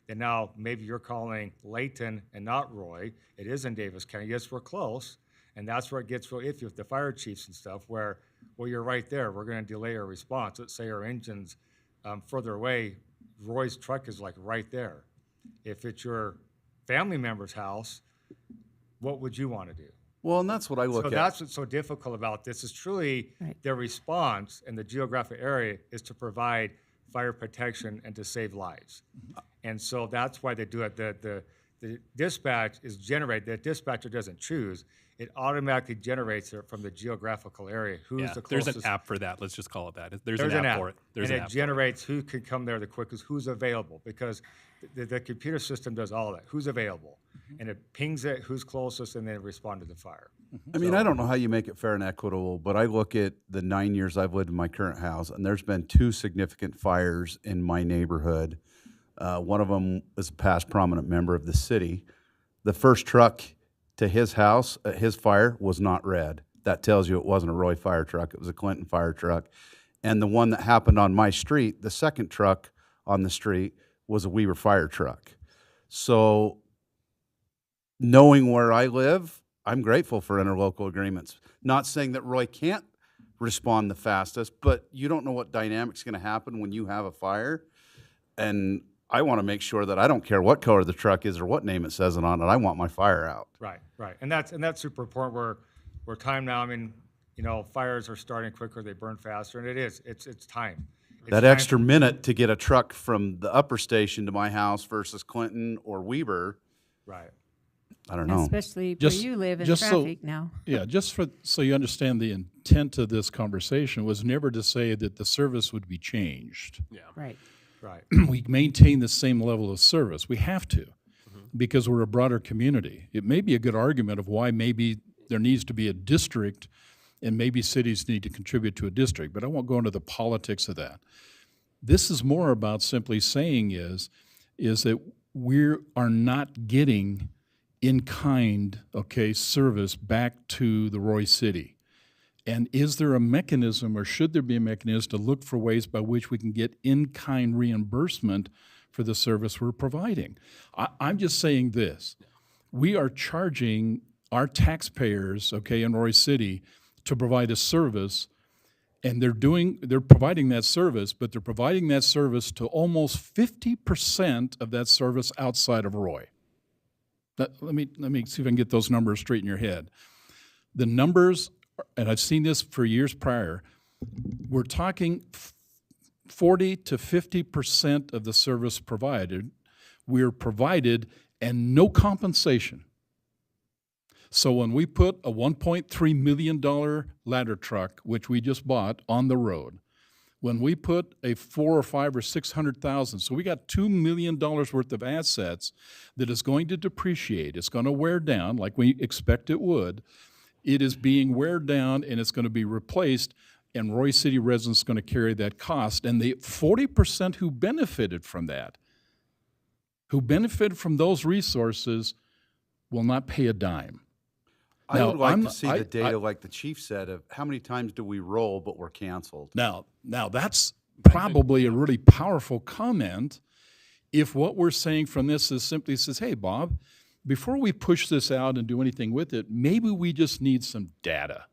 And now maybe you're calling Layton and not Roy. It is in Davis County. Yes, we're close. And that's where it gets real iffy with the fire chiefs and stuff where, well, you're right there. We're going to delay our response. Let's say our engine's further away. Roy's truck is like right there. If it's your family member's house, what would you want to do? Well, and that's what I look So at. that's what's so difficult about this is truly their response in the geographic area is to provide fire protection and to save lives. And so that's why they do it. The dispatch is generated. The dispatcher doesn't choose. It automatically generates it from the geographical area. Who's the there's closest? an app for that. Let's just call it that. There's an app for it. There's and an it app generates who could come there the quickest, who's available, because the computer system does all that. Who's available, and it pings it, who's closest, and then respond to the fire. I mean, I don't know how you make it fair and equitable, but I look at the 9 years I've lived in my current house, and there's been 2 significant fires in my neighborhood. One of them is a past prominent member of the city. The first truck to his house, his fire, was not red. That tells you it wasn't a Roy fire truck. It was a Clinton fire truck. And the one that happened on my street, the second truck on the street, was a Weber fire truck. So knowing where I live, I'm grateful for interlocal agreements. Not saying that Roy can't respond the fastest, but you don't know what dynamic's going to happen when you have a fire. And I want to make sure that I don't care what color the truck is or what name it says it on it. I want my fire out. Right. And that's super important. We're time now. I mean, fires are starting quicker, they burn faster, and it's time. It's That time. extra minute to get a truck from the upper station to my house versus Clinton or Weber, Right. I don't know. Especially Just- where you live in just so- traffic now. Yeah, just so you understand the intent of this conversation was never to say that the service would be changed. Right. Right. We maintain the same level of service. We have to, because we're a broader community. It may be a good argument of why maybe there needs to be a district and maybe cities need to contribute to a district, but I won't go into the politics of that. This is more about simply saying is that we are not getting in-kind, service back to the Roy City. And is there a mechanism, or should there be a mechanism to look for ways by which we can get in-kind reimbursement for the service we're providing? I'm just saying this. We are charging our taxpayers, in Roy City to provide a service, and they're providing that service, but they're providing that service to almost 50% of that service outside of Roy. Let me see if I can get those numbers straight in your head. The numbers, and I've seen this for years prior, we're talking 40 to 50% of the service provided, we're provided and no compensation. So when we put a $1.3 million ladder truck, which we just bought, on the road, when we put a $400,000 or $500,000 or $600,000, so we got $2 million worth of assets that is going to depreciate. It's going to wear down like we expect it would. It is being wear down and it's going to be replaced, and Roy City residents are going to carry that cost. And the 40% who benefited from that, who benefited from those resources, will not pay a dime. I Now, would like I'm- to see the data, like the chief said, of how many times do we roll but we're canceled? Now that's probably a really powerful comment if what we're saying from this is simply says, hey, Bob, before we push this out and do anything with it, maybe we just need some data.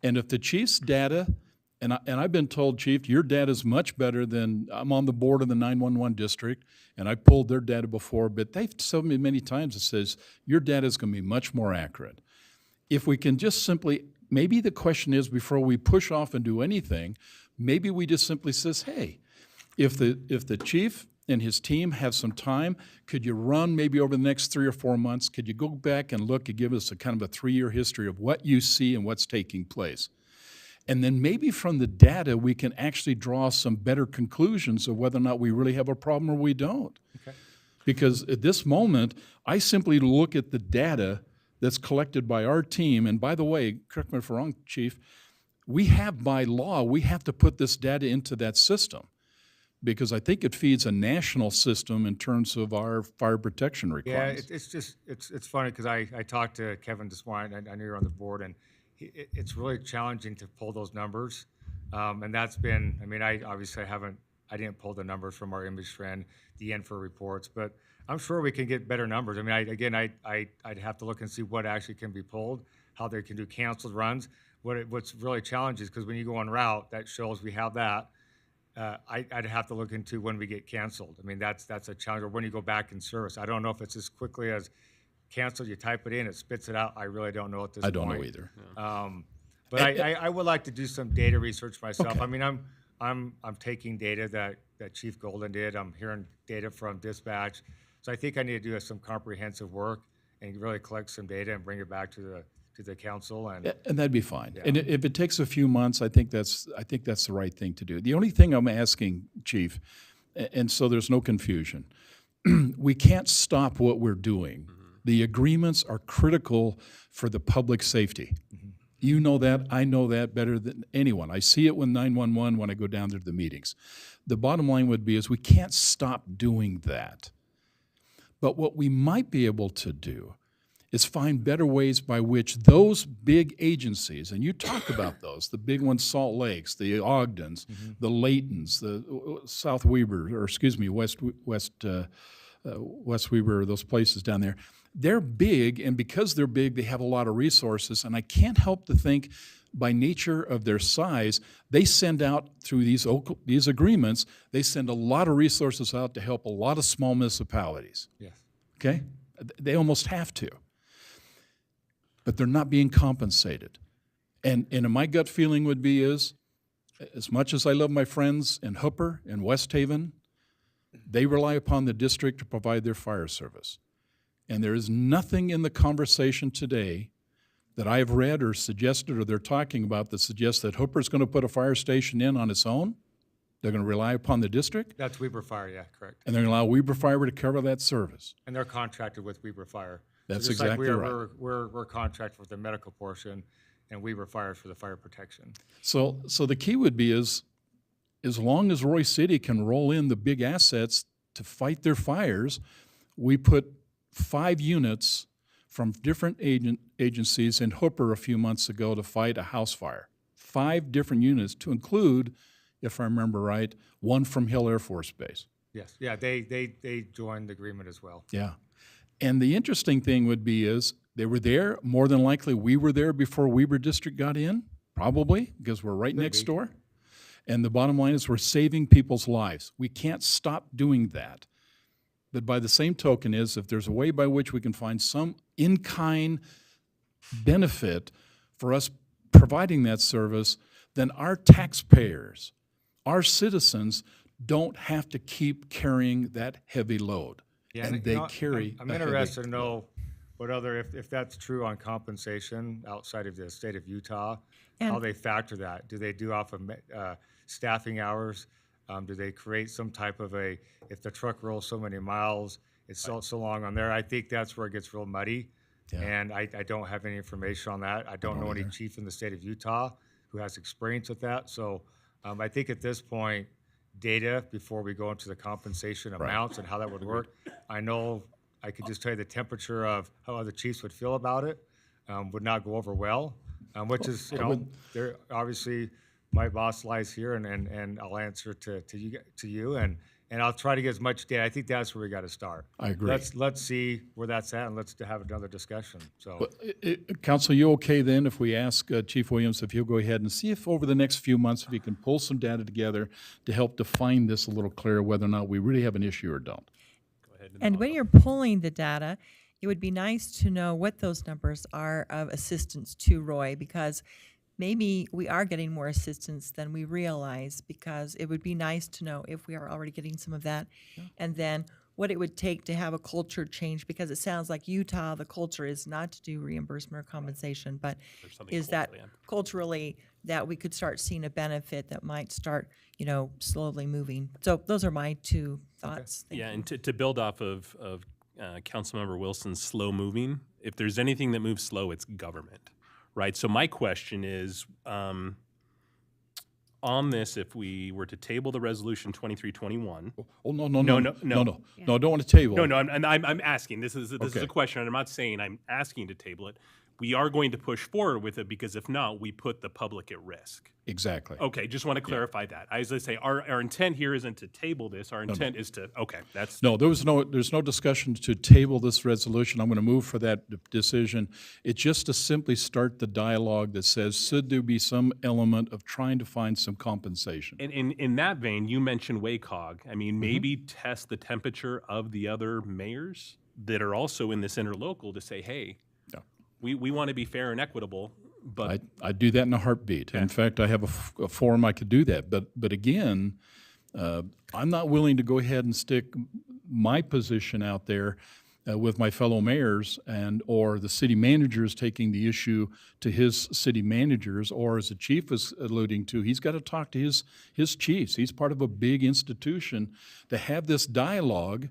And if the chief's data, and I've been told, Chief, your data is much better than, I'm on the board of the 911 district, and I pulled their data before, but they've told me many times, it says, your data is going to be much more accurate. If we can just simply, maybe the question is, before we push off and do anything, maybe we just simply says, hey, if the chief and his team have some time, could you run maybe over the next 3 or 4 months, could you go back and look and give us a kind of a 3-year history of what you see and what's taking place? And then maybe from the data, we can actually draw some better conclusions of whether or not we really have a problem or we don't. Okay. Because at this moment, I simply look at the data that's collected by our team. And by the way, correct me if I'm wrong, Chief, we have by law, we have to put this data into that system because I think it feeds a national system in terms of our fire protection Yeah, requirements. it's just, it's funny because I talked to Kevin this morning, I know you're on the board, and it's really challenging to pull those numbers. And that's been, I mean, I didn't pull the numbers from our image trend, the Enfer reports, but I'm sure we can get better numbers. I mean, I'd have to look and see what actually can be pulled, how they can do canceled runs. What's really challenging is because when you go on route, that shows we have that. I'd have to look into when we get canceled. I mean, that's a challenge, or when you go back in service. I don't know if it's as quickly as canceled, you type it in, it spits it out. I really don't know at this point. I don't know either. But I would like to do some data research myself. Okay. I mean, I'm taking data that Chief Golden did. I'm hearing data from dispatch. So I think I need to do some comprehensive work and really collect some data and bring it back to the council. And that'd be fine. Yeah. And if it takes a few months, I think that's the right thing to do. The only thing I'm asking, Chief, and so there's no confusion, we can't stop what we're doing. The agreements are critical for the public safety. You know that, I know that better than anyone. I see it with 911 when I go down there to the meetings. The bottom line would be is we can't stop doing that. But what we might be able to do is find better ways by which those big agencies, and you talk about those, the big ones, Salt Lakes, the Ogdens, the Laytons, the South Weber, or excuse me, West Weber, those places down there, they're big, and because they're big, they have a lot of resources, and I can't help to think by nature of their size, they send out through these agreements, they send a lot of resources out to help a lot of small municipalities. yes. Okay? They almost have to. But they're not being compensated. And my gut feeling would be is, as much as I love my friends in Hooper and West Haven, they rely upon the district to provide their fire service. And there is nothing in the conversation today that I have read or suggested or they're talking about that suggests that Hooper's going to put a fire station in on its own. They're going to rely upon the district, That's Weber Fire, yeah, correct. and they're going to allow Weber Fire to cover that service. And they're contracted with Weber Fire. So That's just like exactly right. We're contracted with the medical portion, and Weber Fire for the fire protection. So the key would be is, as long as Roy City can roll in the big assets to fight their fires, we put 5 units from different agencies in Hooper a few months ago to fight a house fire. 5 different units to include, if I remember right, 1 from Hill Air Force Base. Yes, yeah, they joined the agreement as well. Yeah. And the interesting thing would be is they were there, more than likely we were there before Weber District got in, probably, because we're right next door. And the bottom line is we're saving people's lives. We can't stop doing that. But by the same token is if there's a way by which we can find some in-kind benefit for us providing that service, then our taxpayers, our citizens, don't have to keep carrying that heavy load. Yeah, And you they know, carry I'm a heavy interested to know what other, if that's true on compensation outside of the state of Utah, how And- they factor that. Do they do off of staffing hours? Do they create some type of if the truck rolls so many miles, it's so long on there? I think that's where it gets real muddy. Yeah. And I don't have any information on that. I don't know any chief in the state of Utah who has experience with that. So I think at this point, data before we go into the compensation amounts and how that would work. I know I could just tell you the temperature of how other chiefs would feel about it. would not go over well, which is, they're obviously, my boss lies here, and I'll answer to you, and I'll try to get as much data. I think that's where we got to start. I agree. Let's see where that's at, and let's have another discussion. So, Council, you okay then if we ask Chief Williams if he'll go ahead and see if over the next few months, if he can pull some data together to help define this a little clearer, whether or not we really have an issue or don't? Go ahead And when you're pulling the data, it would be nice to know what those numbers are of assistance to Roy, because maybe we are getting more assistance than we realize, because it would be nice to know if we are already getting some of that. And then what it would take to have a culture change, because it sounds like Utah, the culture is not to do reimbursement or compensation, but There's something is that culturally, culturally that we could start seeing a benefit that might start, slowly moving. So those are my two thoughts. Thank Yeah, you. and to build off of Councilmember Wilson's slow moving, if there's anything that moves slow, it's government, right? So my question is, on this, if we were to table the resolution 2321. Oh, no, No. I don't want to table. No, I'm asking. This is Okay. a question, and I'm not saying I'm asking to table it. We are going to push forward with it, because if not, we put the public at risk. Exactly. Okay, just want to clarify that. As I say, our intent here isn't to table this. Our intent is to, okay, that's. No, there's no discussion to table this resolution. I'm going to move for that decision. It's just to simply start the dialogue that says, should there be some element of trying to find some compensation? And in that vein, you mentioned WACOG. I mean, maybe test the temperature of the other mayors that are also in this interlocal to say, hey, we want to be fair and equitable, but I'd do that in a heartbeat. In fact, I have a forum I could do that. But again, I'm not willing to go ahead and stick my position out there with my fellow mayors or the city managers taking the issue to his city managers, or as the chief is alluding to, he's got to talk to his chiefs. He's part of a big institution to have this dialogue,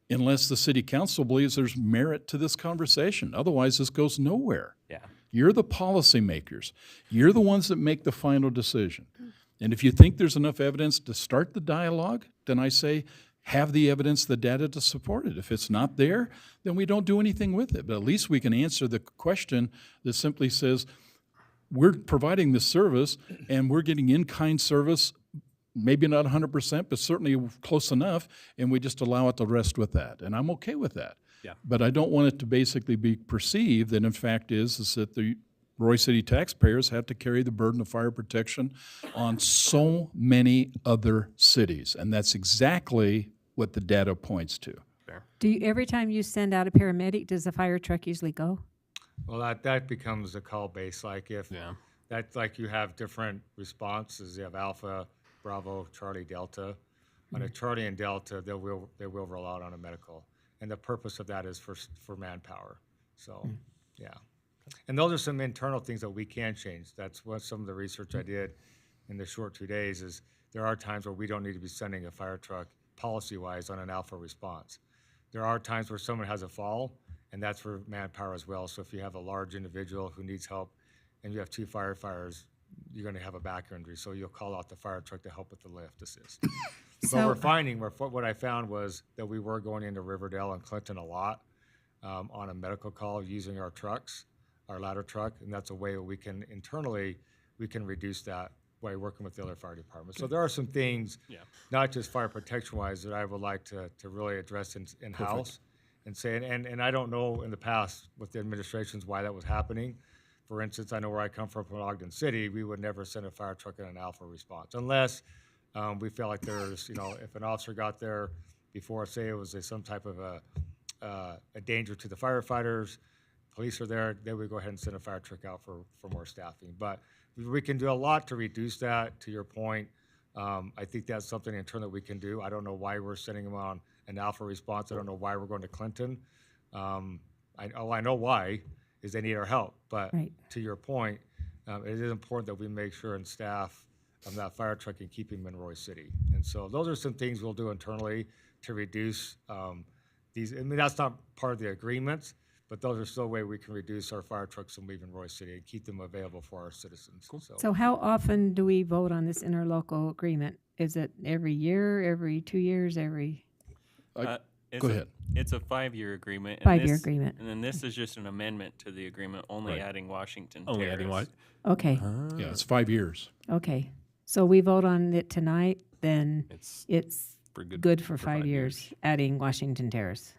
unless the city council believes there's merit to this conversation. Otherwise, this goes nowhere. yeah. You're the policymakers. You're the ones that make the final decision. And if you think there's enough evidence to start the dialogue, then I say have the evidence, the data to support it. If it's not there, then we don't do anything with it. But at least we can answer the question that simply says, we're providing this service and we're getting in-kind service, maybe not 100%, but certainly close enough, and we just allow it to rest with that. And I'm okay with that. Yeah. But I don't want it to basically be perceived that in fact is that the Roy City taxpayers have to carry the burden of fire protection on so many other cities. And that's exactly what the data points to. Every time you send out a paramedic, does the fire truck usually go? well, that becomes a call base. Like if Yeah. that's like you have different responses. You have Alpha, Bravo, Charlie, Delta. On a Charlie and Delta, they will roll out on a medical, and the purpose of that is for manpower. So, yeah. And those are some internal things that we can change. That's what some of the research I did in the short 2 days is there are times where we don't need to be sending a fire truck policy-wise on an Alpha response. There are times where someone has a fall, and that's for manpower as well. So if you have a large individual who needs help and you have 2 firefighters, you're going to have a back injury. So you'll call out the fire truck to help with the lift assist. But we're finding, what I found was that we were going into Riverdale and Clinton a lot on a medical call using our trucks, our ladder truck, and that's a way that we can internally, we can reduce that by working with the other fire departments. So there are some things, not just fire protection-wise, that I would like to really address in-house and say, and I don't know in the past with the administrations why that was happening. For instance, I know where I come from Ogden City, we would never send a fire truck in an Alpha response unless we felt like there's, if an officer got there before, say it was some type of a danger to the firefighters, police are there, then we go ahead and send a fire truck out for more staffing. But we can do a lot to reduce that, to your point. I think that's something internal that we can do. I don't know why we're sending them on an Alpha response. I don't know why we're going to Clinton. I know why, is they need our help. But to your point, it is important that we make sure and staff that fire truck and keep him in Roy City. And so those are some things we'll do internally to reduce these. I mean, that's not part of the agreements, but those are still a way we can reduce our fire trucks from leaving Roy City and keep them available for our citizens. Cool. So how often do we vote on this interlocal agreement? Is it every year, every 2 years, every? Go ahead. It's a 5-year agreement. and 5-year this- agreement. And then this is just an amendment to the agreement, only Right. adding Washington Only Terrace. adding what? Okay, Yeah, it's 5 years. okay. So we vote on it tonight, then it's For good for 5 years, adding Washington Terrace.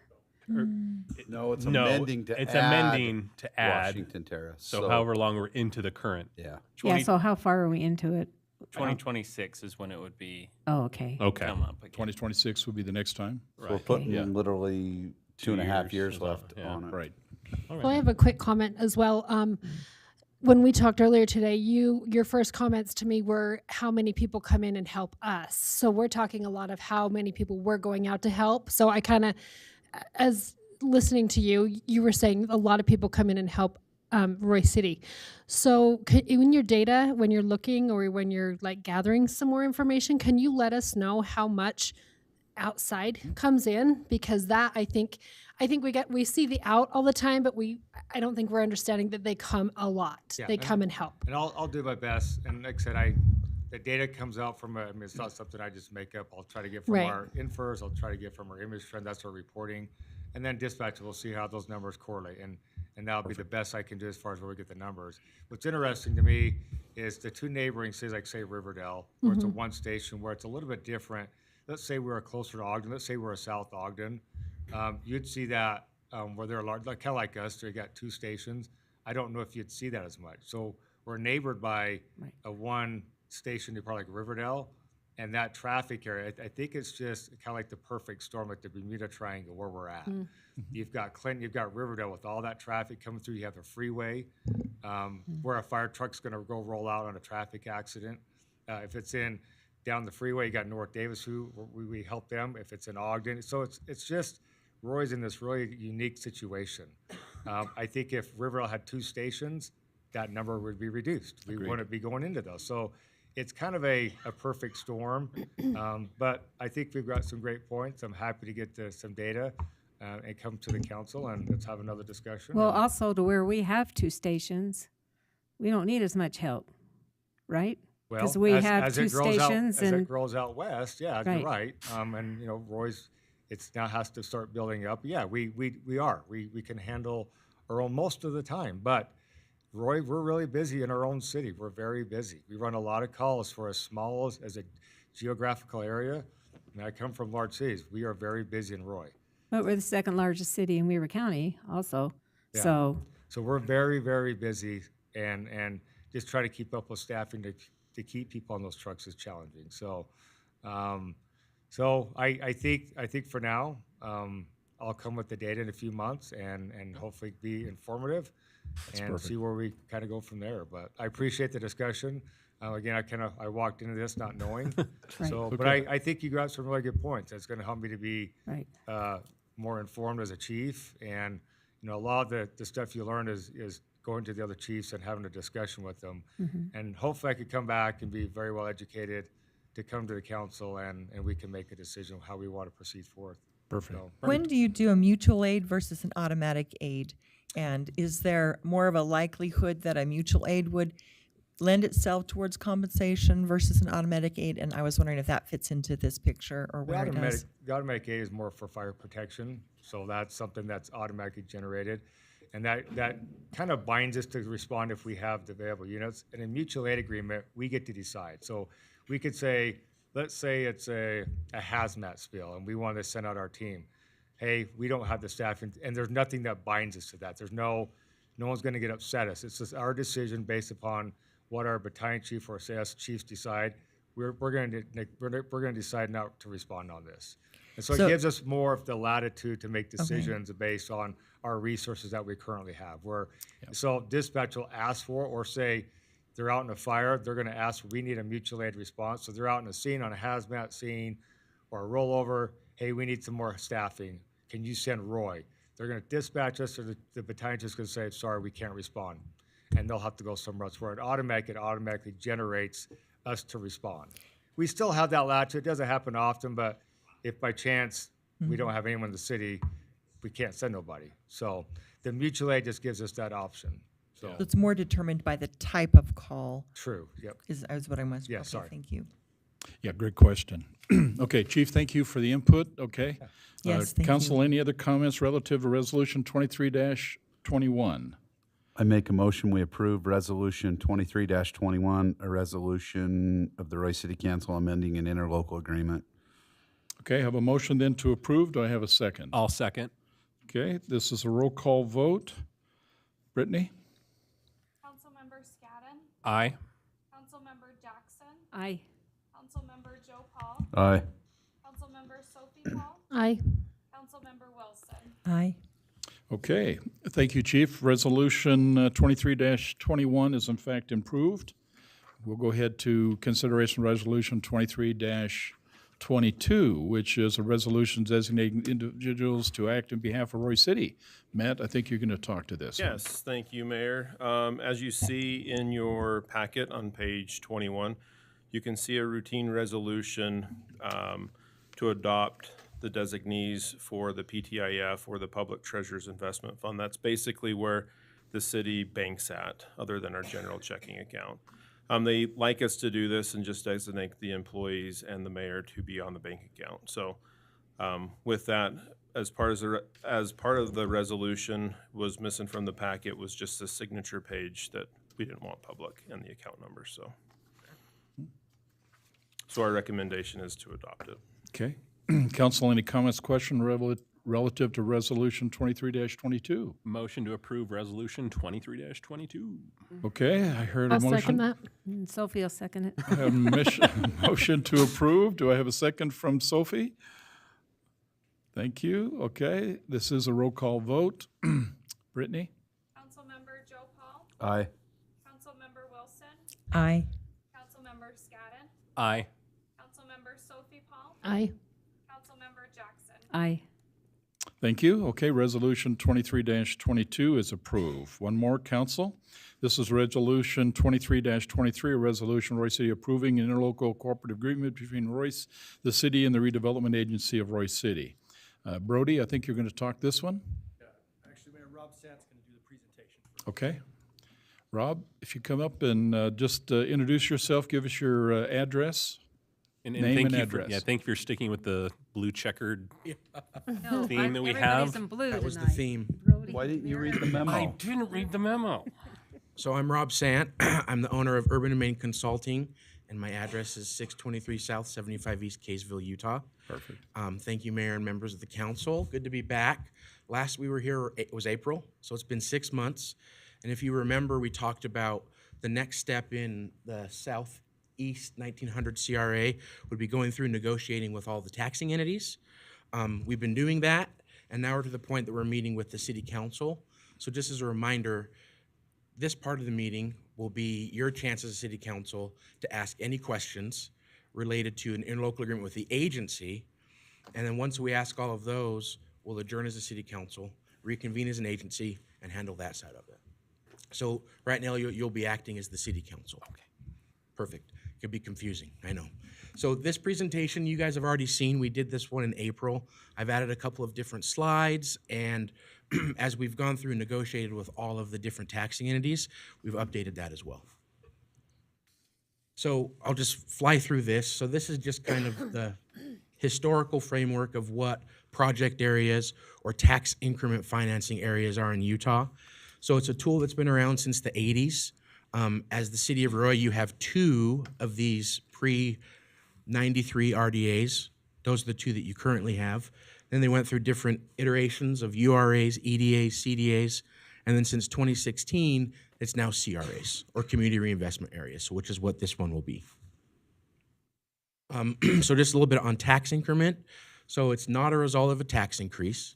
No, it's No, amending to it's add amending to add. Washington Terrace. So however long we're into the current. Yeah. Yeah, so how far are we into it? 2026 is when it would be Oh, okay. Okay. come up again. 2026 would be the next time. So we're putting Yeah. literally 2.5 years is left all, yeah. on it. Right. Well, I have a quick comment as well. When we talked earlier today, your first comments to me were how many people come in and help us. So we're talking a lot of how many people we're going out to help. So I kind of, as listening to you, you were saying a lot of people come in and help Roy City. So in your data, when you're looking or when you're like gathering some more information, can you let us know how much outside comes in? Because that I think we see the out all the time, but I don't think we're understanding that they come a lot. Yeah, They and- come and help. And I'll do my best. And like I said, the data comes out from, I mean, it's not something I just make up. I'll try to get from Right. our infers. I'll try to get from our image trend. That's our reporting. And then dispatch, we'll see how those numbers correlate. And that'll be the best I can do as far as where we get the numbers. What's interesting to me is the two neighboring cities, like say Riverdale, where it's a one station, where it's a little bit different. Let's say we're closer to Ogden. Let's say we're a South Ogden. You'd see that where they're large, like kind of like us. They got two stations. I don't know if you'd see that as much. So we're neighbored by a one station, probably like Riverdale, and that traffic area. I think it's just kind of like the perfect storm, like the Bermuda Triangle, where we're at. You've got Clinton, you've got Riverdale with all that traffic coming through. You have the freeway, where a fire truck's going to go roll out on a traffic accident. If it's in down the freeway, you got North Davis, who we help them. If it's in Ogden, so it's just Roy's in this really unique situation. I think if Riverdale had two stations, that number would be reduced. We wouldn't be going into those. So it's kind of a perfect storm. But I think we've got some great points. I'm happy to get some data and come to the council and let's have another discussion. Well, And- also to where we have two stations, we don't need as much help, right? Well, 'Cause we have as two it grows stations out, as and- it grows out west, yeah, Right. you're right. And Roy's, it's now has to start building up. Yeah, we can handle our own most of the time, but Roy, we're really busy in our own city. We're very busy. We run a lot of calls for as small as a geographical area. And I come from large cities. We are very busy in Roy. But we're the second largest city in Weaver County also. Yeah. So, So we're very, very busy and just try to keep up with staffing to keep people on those trucks is challenging. So, I think for now, I'll come with the data in a few months and hopefully be informative and see where we kind of go from there. But I appreciate the discussion. Again, I walked into this not knowing. Right. So, but I think you got some really good points. It's going to help me to be right. more informed as a chief. And, a lot of the stuff you learn is going to the other chiefs and having a discussion with them. And hopefully I could come back and be very well educated to come to the council and we can make a decision of how we want to proceed forth. Perfect. So, When do you do a mutual aid versus an automatic aid? And is there more of a likelihood that a mutual aid would lend itself towards compensation versus an automatic aid? And I was wondering if that fits into this picture or The where it does. the automatic aid is more for fire protection, so that's something that's automatically generated. And that kind of binds us to respond if we have the available units. In a mutual aid agreement, we get to decide. So we could say, let's say it's a hazmat spill and we want to send out our team. Hey, we don't have the staffing, and there's nothing that binds us to that. There's no one's going to get upset us. It's just our decision based upon what our battalion chief or say us chiefs decide. We're going to decide not to respond on this. And so it gives us more of the latitude to make decisions based on our resources that we currently have. So dispatch will ask for, or say they're out in a fire, they're going to ask, we need a mutual aid response. So they're out in a scene, on a hazmat scene or a rollover. Hey, we need some more staffing. Can you send Roy? They're going to dispatch us, or the battalion just going to say, sorry, we can't respond. And they'll have to go somewhere else. Where it automatically generates us to respond. We still have that latitude. It doesn't happen often, but if by chance we don't have anyone in the city, we can't send nobody. So the mutual aid just gives us that option. So So it's more determined by the type of call true. Yep. is what I was. Yeah, okay, sorry. Thank you. Yeah, great question. Okay, Chief, thank you for the input, okay? Yes, thank Council, any other comments relative to Resolution 23-21? I make a motion, we approve Resolution 23-21, a resolution of the Roy City Council amending an interlocal agreement. Okay, I have a motion then to approve. Do I have a second? I'll second. Okay, this is a roll call vote. Brittany? Councilmember Scadden. Aye. Councilmember Jackson. Aye. Councilmember Joe Paul. Aye. Councilmember Sophie Paul. Aye. Councilmember Wilson. Aye. Okay, thank you, Chief. Resolution 23-21 is in fact improved. We'll go ahead to consideration Resolution 23-22, which is a resolution designating individuals to act on behalf of Roy City. Matt, I think you're going to talk to this. Yes, thank you, Mayor. As you see in your packet on page 21, you can see a routine resolution to adopt the designees for the PTIF or the Public Treasurer's Investment Fund. That's basically where the city banks at, other than our general checking account. They like us to do this and just designate the employees and the mayor to be on the bank account. So with that, as part of the resolution was missing from the packet was just the signature page that we didn't want public and the account number. So our recommendation is to adopt it. Okay. Council, any comments, question relative to Resolution 23-22? Motion to approve Resolution 23-22. Okay, I heard a I'll motion. second that. And Sophie will second it. I have a motion to approve. Do I have a second from Sophie? Thank you. Okay, this is a roll call vote. Brittany? Councilmember Joe Paul. Aye. Councilmember Wilson. Aye. Councilmember Scadden. Aye. Councilmember Sophie Paul. Aye. Councilmember Jackson. Aye. Thank you. Okay, Resolution 23-22 is approved. One more, Council. This is Resolution 23-23, a resolution Roy City approving an interlocal cooperative agreement between Royce, the city, and the redevelopment agency of Roy City. Brody, I think you're going to talk this one? Actually, Mayor Rob Sant's going to do the presentation. Okay. Rob, if you come up and just introduce yourself, give us your address. And Name thank and you address. thank you for sticking with the blue checkered No, theme that we everybody's have. in blue That was the tonight. theme. Brody, Why didn't you you're- read the memo? I didn't read the memo. So I'm Rob Sant. I'm the owner of Urban and Main Consulting, and my address is 623 South 75 East, Kaysville, Utah. Perfect. Thank you, Mayor and members of the council. Good to be back. Last we were here, it was April, so it's been 6 months. And if you remember, we talked about the next step in the Southeast 1900 CRA would be going through negotiating with all the taxing entities. We've been doing that, and now we're to the point that we're meeting with the city council. So just as a reminder, this part of the meeting will be your chance as a city council to ask any questions related to an interlocal agreement with the agency. And then once we ask all of those, we'll adjourn as a city council, reconvene as an agency, and handle that side of it. So right now, you'll be acting as the city council. Okay. Perfect. Could be confusing, I know. So this presentation you guys have already seen. We did this one in April. I've added a couple of different slides, and as we've gone through and negotiated with all of the different taxing entities, we've updated that as well. So I'll just fly through this. So this is just kind of the historical framework of what project areas or tax increment financing areas are in Utah. So it's a tool that's been around since the 80s. As the city of Roy, you have two of these pre-93 RDAs. Those are the two that you currently have. Then they went through different iterations of URAs, EDAs, CDAs, and then since 2016, it's now CRAs, or Community Reinvestment Areas, which is what this one will be. So just a little bit on tax increment. So it's not a result of a tax increase.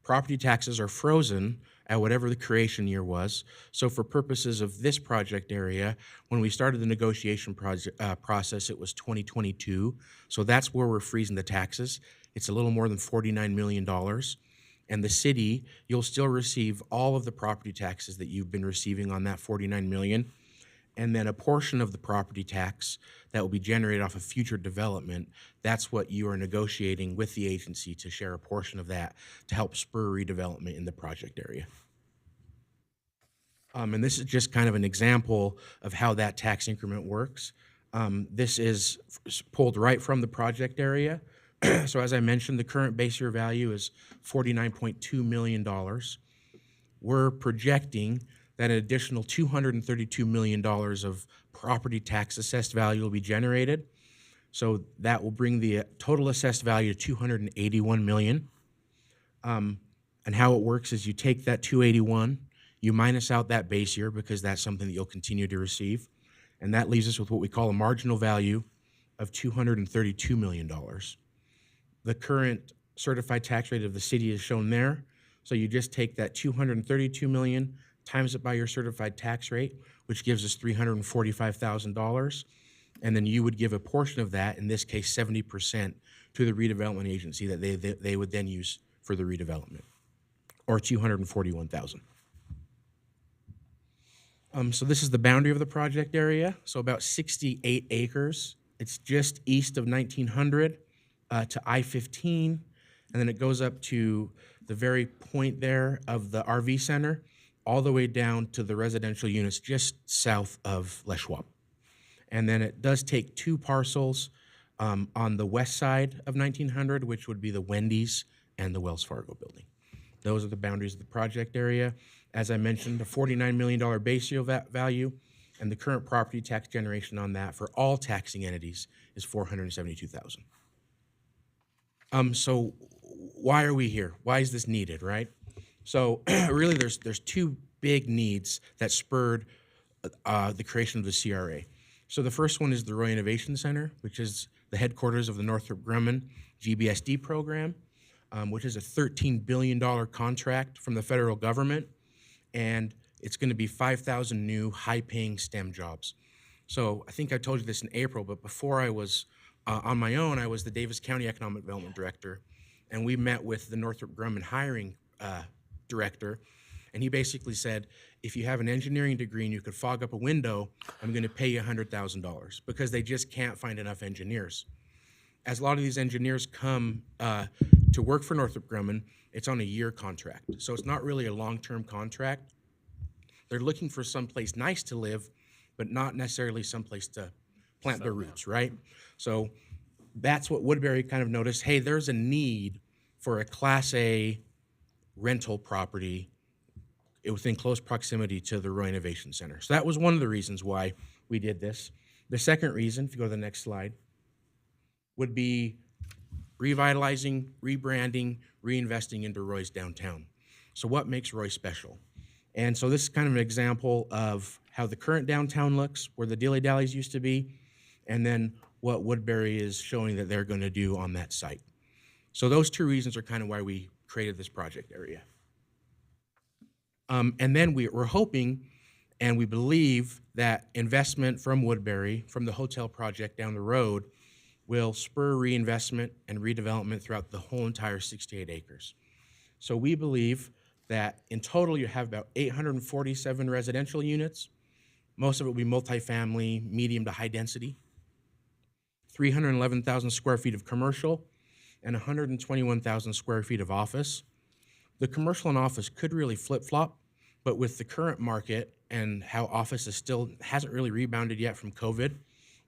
Property taxes are frozen at whatever the creation year was. So for purposes of this project area, when we started the negotiation process, it was 2022. So that's where we're freezing the taxes. It's a little more than $49 million. And the city, you'll still receive all of the property taxes that you've been receiving on that $49 million. And then a portion of the property tax that will be generated off of future development, that's what you are negotiating with the agency to share a portion of that to help spur redevelopment in the project area. And this is just kind of an example of how that tax increment works. This is pulled right from the project area. So as I mentioned, the current base year value is $49.2 million. We're projecting that an additional $232 million of property tax assessed value will be generated. So that will bring the total assessed value to $281 million. And how it works is you take that 281, you minus out that base year because that's something that you'll continue to receive. And that leaves us with what we call a marginal value of $232 million. The current certified tax rate of the city is shown there. So you just take that $232 million, times it by your certified tax rate, which gives us $345,000. And then you would give a portion of that, in this case 70%, to the redevelopment agency that they would then use for the redevelopment, or $241,000. So this is the boundary of the project area, so about 68 acres. It's just east of 1900 to I-15, and then it goes up to the very point there of the RV center, all the way down to the residential units just south of Les Schwab. And then it does take two parcels on the west side of 1900, which would be the Wendy's and the Wells Fargo building. Those are the boundaries of the project area. As I mentioned, a $49 million base year value, and the current property tax generation on that for all taxing entities is $472,000. So why are we here? Why is this needed, right? So really there's two big needs that spurred the creation of the CRA. So the first one is the Roy Innovation Center, which is the headquarters of the Northrop Grumman GBSD program, which is a $13 billion contract from the federal government, and it's going to be 5,000 new high-paying STEM jobs. So I think I told you this in April, but before I was on my own, I was the Davis County Economic Development Director, and we met with the Northrop Grumman hiring director, and he basically said, if you have an engineering degree and you could fog up a window, I'm going to pay you $100,000, because they just can't find enough engineers. As a lot of these engineers come to work for Northrop Grumman, it's on a year contract. So it's not really a long-term contract. They're looking for someplace nice to live, but not necessarily someplace to plant their roots, right? So that's what Woodbury kind of noticed. Hey, there's a need for a Class A rental property within close proximity to the Roy Innovation Center. So that was one of the reasons why we did this. The second reason, if you go to the next slide, would be revitalizing, rebranding, reinvesting into Roy's downtown. So what makes Roy special? And so this is kind of an example of how the current downtown looks, where the Dilly Dallies used to be, and then what Woodbury is showing that they're going to do on that site. So those two reasons are kind of why we created this project area. And then we're hoping and we believe that investment from Woodbury, from the hotel project down the road, will spur reinvestment and redevelopment throughout the whole entire 68 acres. So we believe that in total you have about 847 residential units. Most of it will be multifamily, medium to high density, 311,000 square feet of commercial, and 121,000 square feet of office. The commercial and office could really flip-flop, but with the current market and how office is still hasn't really rebounded yet from COVID,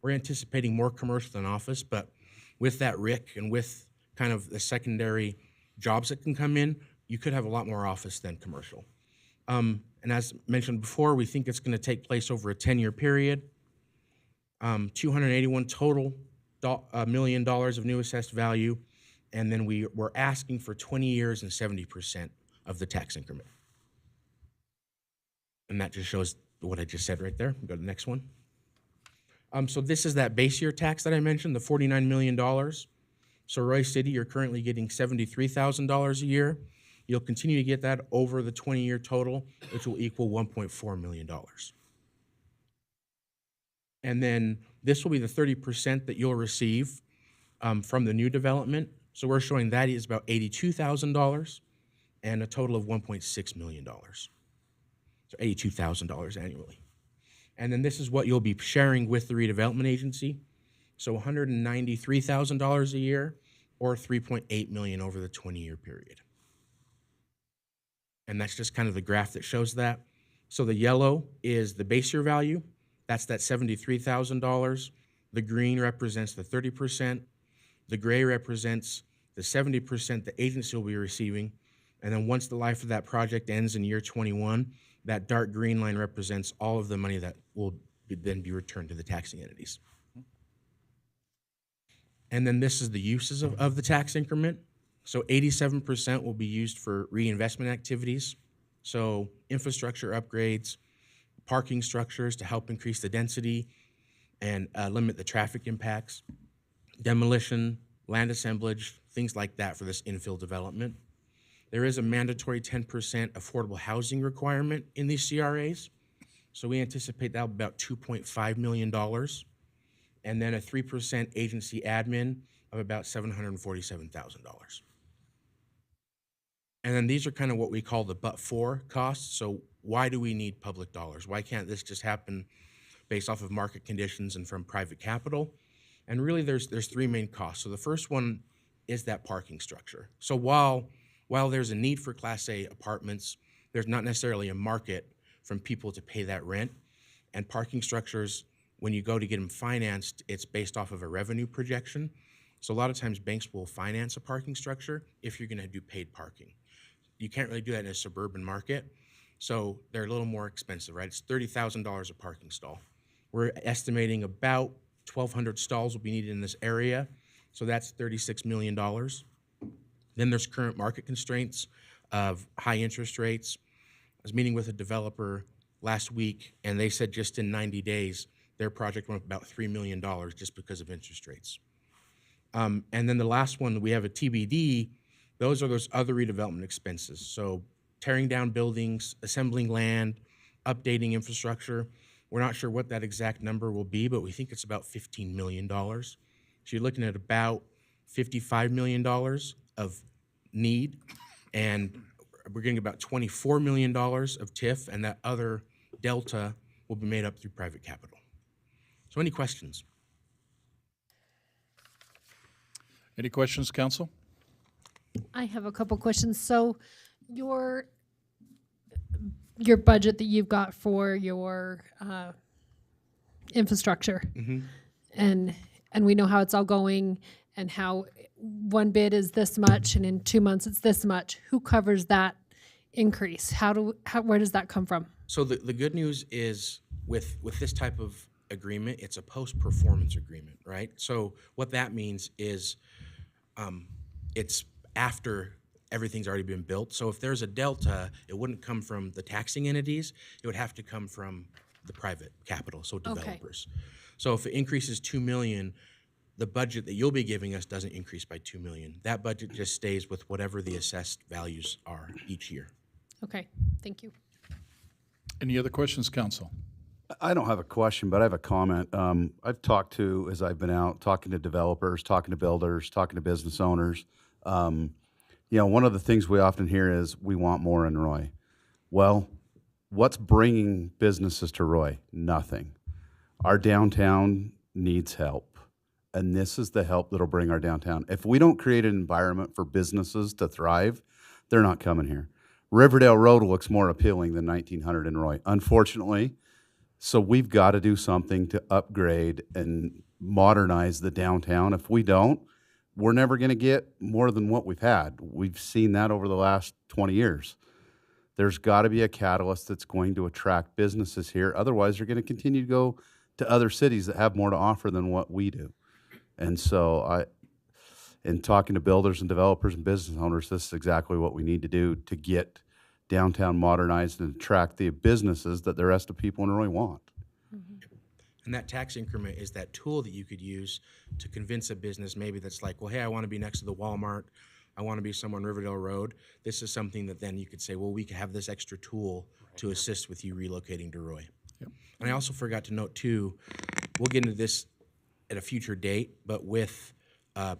we're anticipating more commercial than office, but with that RIC and with kind of the secondary jobs that can come in, you could have a lot more office than commercial. And as mentioned before, we think it's going to take place over a 10-year period. $281 total million of new assessed value, and then we're asking for 20 years and 70% of the tax increment. And that just shows what I just said right there. Go to the next one. So this is that base year tax that I mentioned, the $49 million. So Roy City, you're currently getting $73,000 a year. You'll continue to get that over the 20-year total, which will equal $1.4 million. And then this will be the 30% that you'll receive from the new development. So we're showing that is about $82,000 and a total of $1.6 million. So $82,000 annually. And then this is what you'll be sharing with the redevelopment agency. So $193,000 a year, or $3.8 million over the 20-year period. And that's just kind of the graph that shows that. So the yellow is the base year value. That's that $73,000. The green represents the 30%. The gray represents the 70% the agency will be receiving. And then once the life of that project ends in year 21, that dark green line represents all of the money that will then be returned to the taxing entities. And then this is the uses of the tax increment. So 87% will be used for reinvestment activities. So infrastructure upgrades, parking structures to help increase the density and limit the traffic impacts, demolition, land assemblage, things like that for this infill development. There is a mandatory 10% affordable housing requirement in these CRAs. So we anticipate that'll be about $2.5 million. And then a 3% agency admin of about $747,000. And then these are kind of what we call the but-for costs. So why do we need public dollars? Why can't this just happen based off of market conditions and from private capital? And really there's three main costs. So the first one is that parking structure. So while there's a need for Class A apartments, there's not necessarily a market from people to pay that rent. And parking structures, when you go to get them financed, it's based off of a revenue projection. So a lot of times banks will finance a parking structure if you're gonna do paid parking. You can't really do that in a suburban market. So they're a little more expensive, right? It's $30,000 a parking stall. We're estimating about 1,200 stalls will be needed in this area. So that's $36 million. Then there's current market constraints of high interest rates. I was meeting with a developer last week, and they said just in 90 days, their project went up about $3 million just because of interest rates. And then the last one, we have a TBD. Those are those other redevelopment expenses. So tearing down buildings, assembling land, updating infrastructure. We're not sure what that exact number will be, but we think it's about $15 million. So you're looking at about $55 million of need, and we're getting about $24 million of TIF, and that other delta will be made up through private capital. So any questions? Any questions, council? I have a couple questions. So your budget that you've got for your infrastructure, and we know how it's all going, and how one bid is this much, and in 2 months it's this much. Who covers that increase? Where does that come from? So the good news is with this type of agreement, it's a post-performance agreement, right? So what that means is it's after everything's already been built. So if there's a delta, it wouldn't come from the taxing entities. It would have to come from the private capital, so developers. Okay. So if it increases $2 million, the budget that you'll be giving us doesn't increase by $2 million. That budget just stays with whatever the assessed values are each year. Okay, thank you. Any other questions, council? I don't have a question, but I have a comment. I've talked to, as I've been out, talking to developers, talking to builders, talking to business owners. You know, one of the things we often hear is we want more in Roy. Well, what's bringing businesses to Roy? Nothing. Our downtown needs help, and this is the help that'll bring our downtown. If we don't create an environment for businesses to thrive, they're not coming here. Riverdale Road looks more appealing than 1900 in Roy, unfortunately. So we've got to do something to upgrade and modernize the downtown. If we don't, we're never going to get more than what we've had. We've seen that over the last 20 years. There's got to be a catalyst that's going to attract businesses here. Otherwise, they're going to continue to go to other cities that have more to offer than what we do. And so in talking to builders and developers and business owners, this is exactly what we need to do to get downtown modernized and attract the businesses that the rest of people in Roy want. And that tax increment is that tool that you could use to convince a business maybe that's like, well, hey, I want to be next to the Walmart. I want to be somewhere on Riverdale Road. This is something that then you could say, well, we could have this extra tool to assist with you relocating to Roy. Yep. And I also forgot to note too, we'll get into this at a future date, but with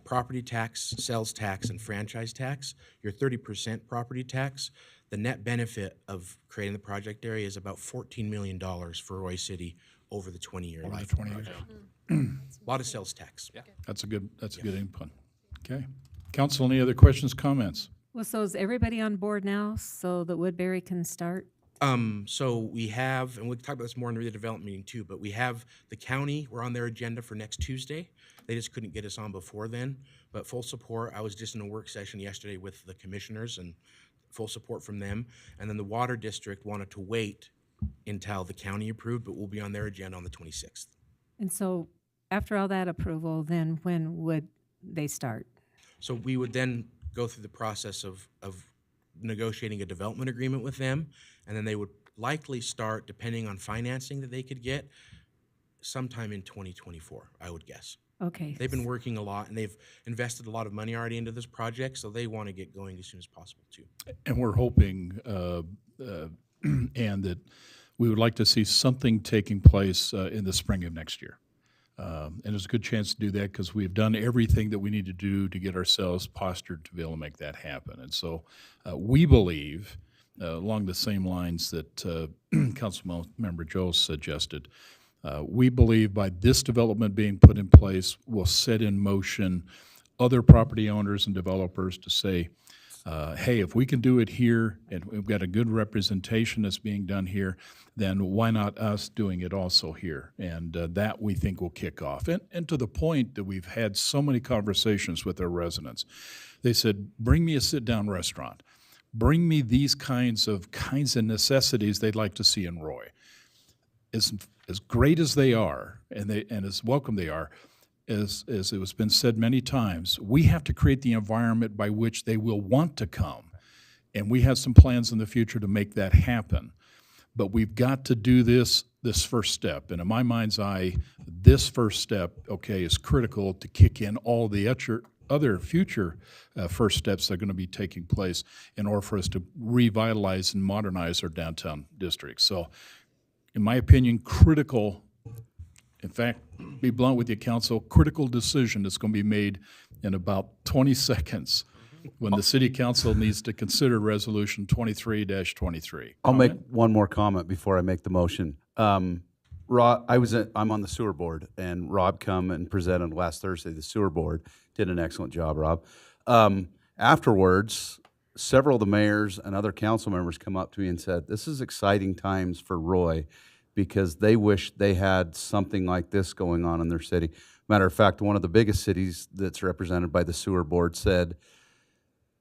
property tax, sales tax, and franchise tax, your 30% property tax, the net benefit of creating the project area is about $14 million for Roy City over the 20-year life. 20 years. A lot of sales tax. Yeah. That's a good input. Okay. Council, any other questions, comments? Well, so is everybody on board now so that Woodbury can start So we have, and we'll talk about this more in the redevelopment meeting too, but we have the county, we're on their agenda for next Tuesday. They just couldn't get us on before then, but full support. I was just in a work session yesterday with the commissioners and full support from them. And then the water district wanted to wait until the county approved, but we'll be on their agenda on the 26th. And so after all that approval, then when would they start? So we would then go through the process of negotiating a development agreement with them, and then they would likely start, depending on financing that they could get, sometime in 2024, I would guess. Okay. They've been working a lot, and they've invested a lot of money already into this project, so they want to get going as soon as possible, too. And we're hoping, and that we would like to see something taking place in the spring of next year. And there's a good chance to do that because we've done everything that we need to do to get ourselves postured to be able to make that happen. And so we believe, along the same lines that Councilmember Joe suggested, we believe by this development being put in place will set in motion other property owners and developers to say, hey, if we can do it here and we've got a good representation that's being done here, then why not us doing it also here? And that we think will kick off. And to the point that we've had so many conversations with our residents. They said, bring me a sit-down restaurant. Bring me these kinds of necessities they'd like to see in Roy. As great as they are, and as welcome they are, as it has been said many times, we have to create the environment by which they will want to come. And we have some plans in the future to make that happen. But we've got to do this first step. And in my mind's eye, this first step, okay, is critical to kick in all the other future first steps that are going to be taking place in order for us to revitalize and modernize our downtown district. So, in my opinion, critical, in fact, be blunt with you, Council, critical decision that's going to be made in about 20 seconds when the City Council needs to consider Resolution 23-23. I'll make one more comment before I make the motion. Rob, I'm on the sewer board, and Rob come and presented last Thursday. The sewer board did an excellent job, Rob. Afterwards, several of the mayors and other council members come up to me and said, this is exciting times for Roy because they wish they had something like this going on in their city. Matter of fact, one of the biggest cities that's represented by the sewer board said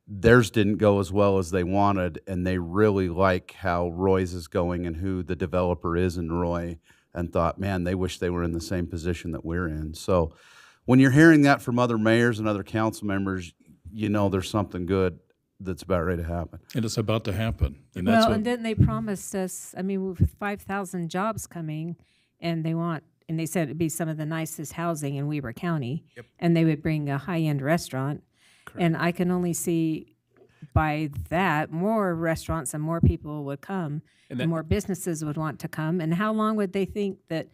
theirs didn't go as well as they wanted, and they really like how Roy's is going and who the developer is in Roy, and thought, man, they wish they were in the same position that we're in. So when you're hearing that from other mayors and other council members, you know there's something good that's about ready to happen. And it's about to happen. And that's Well, and then they promised us, I mean, with 5,000 jobs coming, and they said it'd be some of the nicest housing in Weber County, and they would bring a high-end restaurant. And I can only see by that, more restaurants and more people would come, and more businesses would want to come. And how long would they think that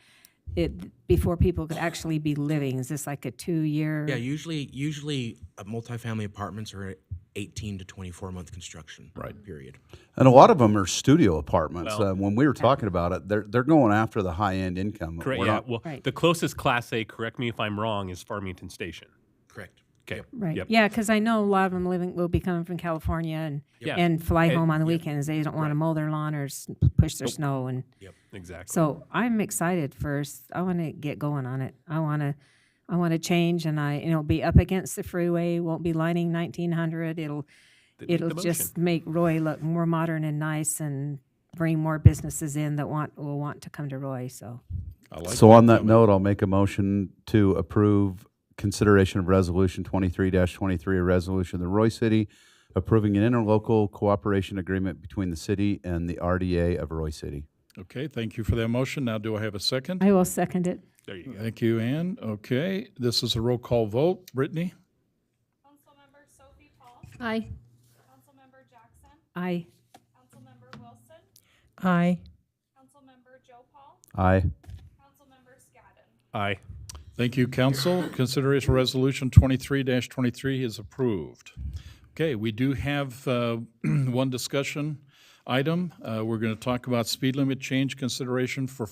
before people could actually be living? Is this like a 2-year? Yeah, usually multifamily apartments are 18 to 24-month construction period. And a lot of them are studio apartments. When we were talking about it, they're going after the high-end income. Correct. We're Yeah. not- Well, the closest Class A, correct me if I'm wrong, is Farmington Station. Correct. Okay. Right. Yep. Yeah, because I know a lot of them will be coming from California and fly And- home on the weekends. They don't want to mow their lawn or push their snow. And Exactly. so I'm excited first. I want to get going on it. I want to change, and it'll be up against the freeway. Won't be lining 1900. It'll just make Roy look more modern and nice, and bring more businesses in that will want to come to Roy. So. So on that note, I'll make a motion to approve consideration of Resolution 23-23, a resolution of the Roy City approving an interlocal cooperation agreement between the city and the RDA of Roy City. Okay, thank you for that motion. Now, do I have a second? I will second it. There you go. Thank you, Ann. Okay, this is a roll call vote. Brittany? Councilmember Sophie Paul. Aye. Councilmember Jackson. Aye. Councilmember Wilson. Aye. Councilmember Joe Paul. Aye. Councilmember Scadden. Aye. Thank you, Council. Consideration Resolution 23-23 is approved. Okay, we do have one discussion item. We're going to talk about speed limit change consideration for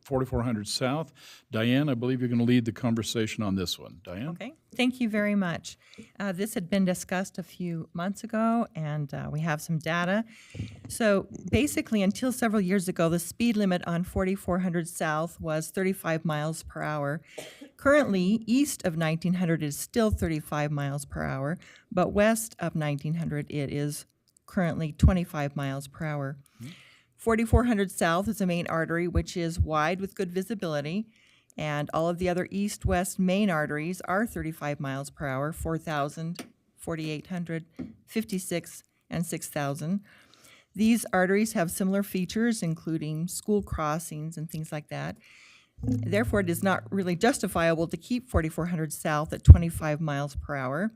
4400 South. Diane, I believe you're going to lead the conversation on this one. Diane? Okay, thank you very much. This had been discussed a few months ago, and we have some data. So basically, until several years ago, the speed limit on 4400 South was 35 miles per hour. Currently, east of 1900 is still 35 miles per hour, but west of 1900 it is currently 25 miles per hour. 4400 South is a main artery which is wide with good visibility, and all of the other east-west main arteries are 35 miles per hour, 4000, 4800, 56, and 6000. These arteries have similar features, including school crossings and things like that. Therefore, it is not really justifiable to keep 4400 South at 25 miles per hour.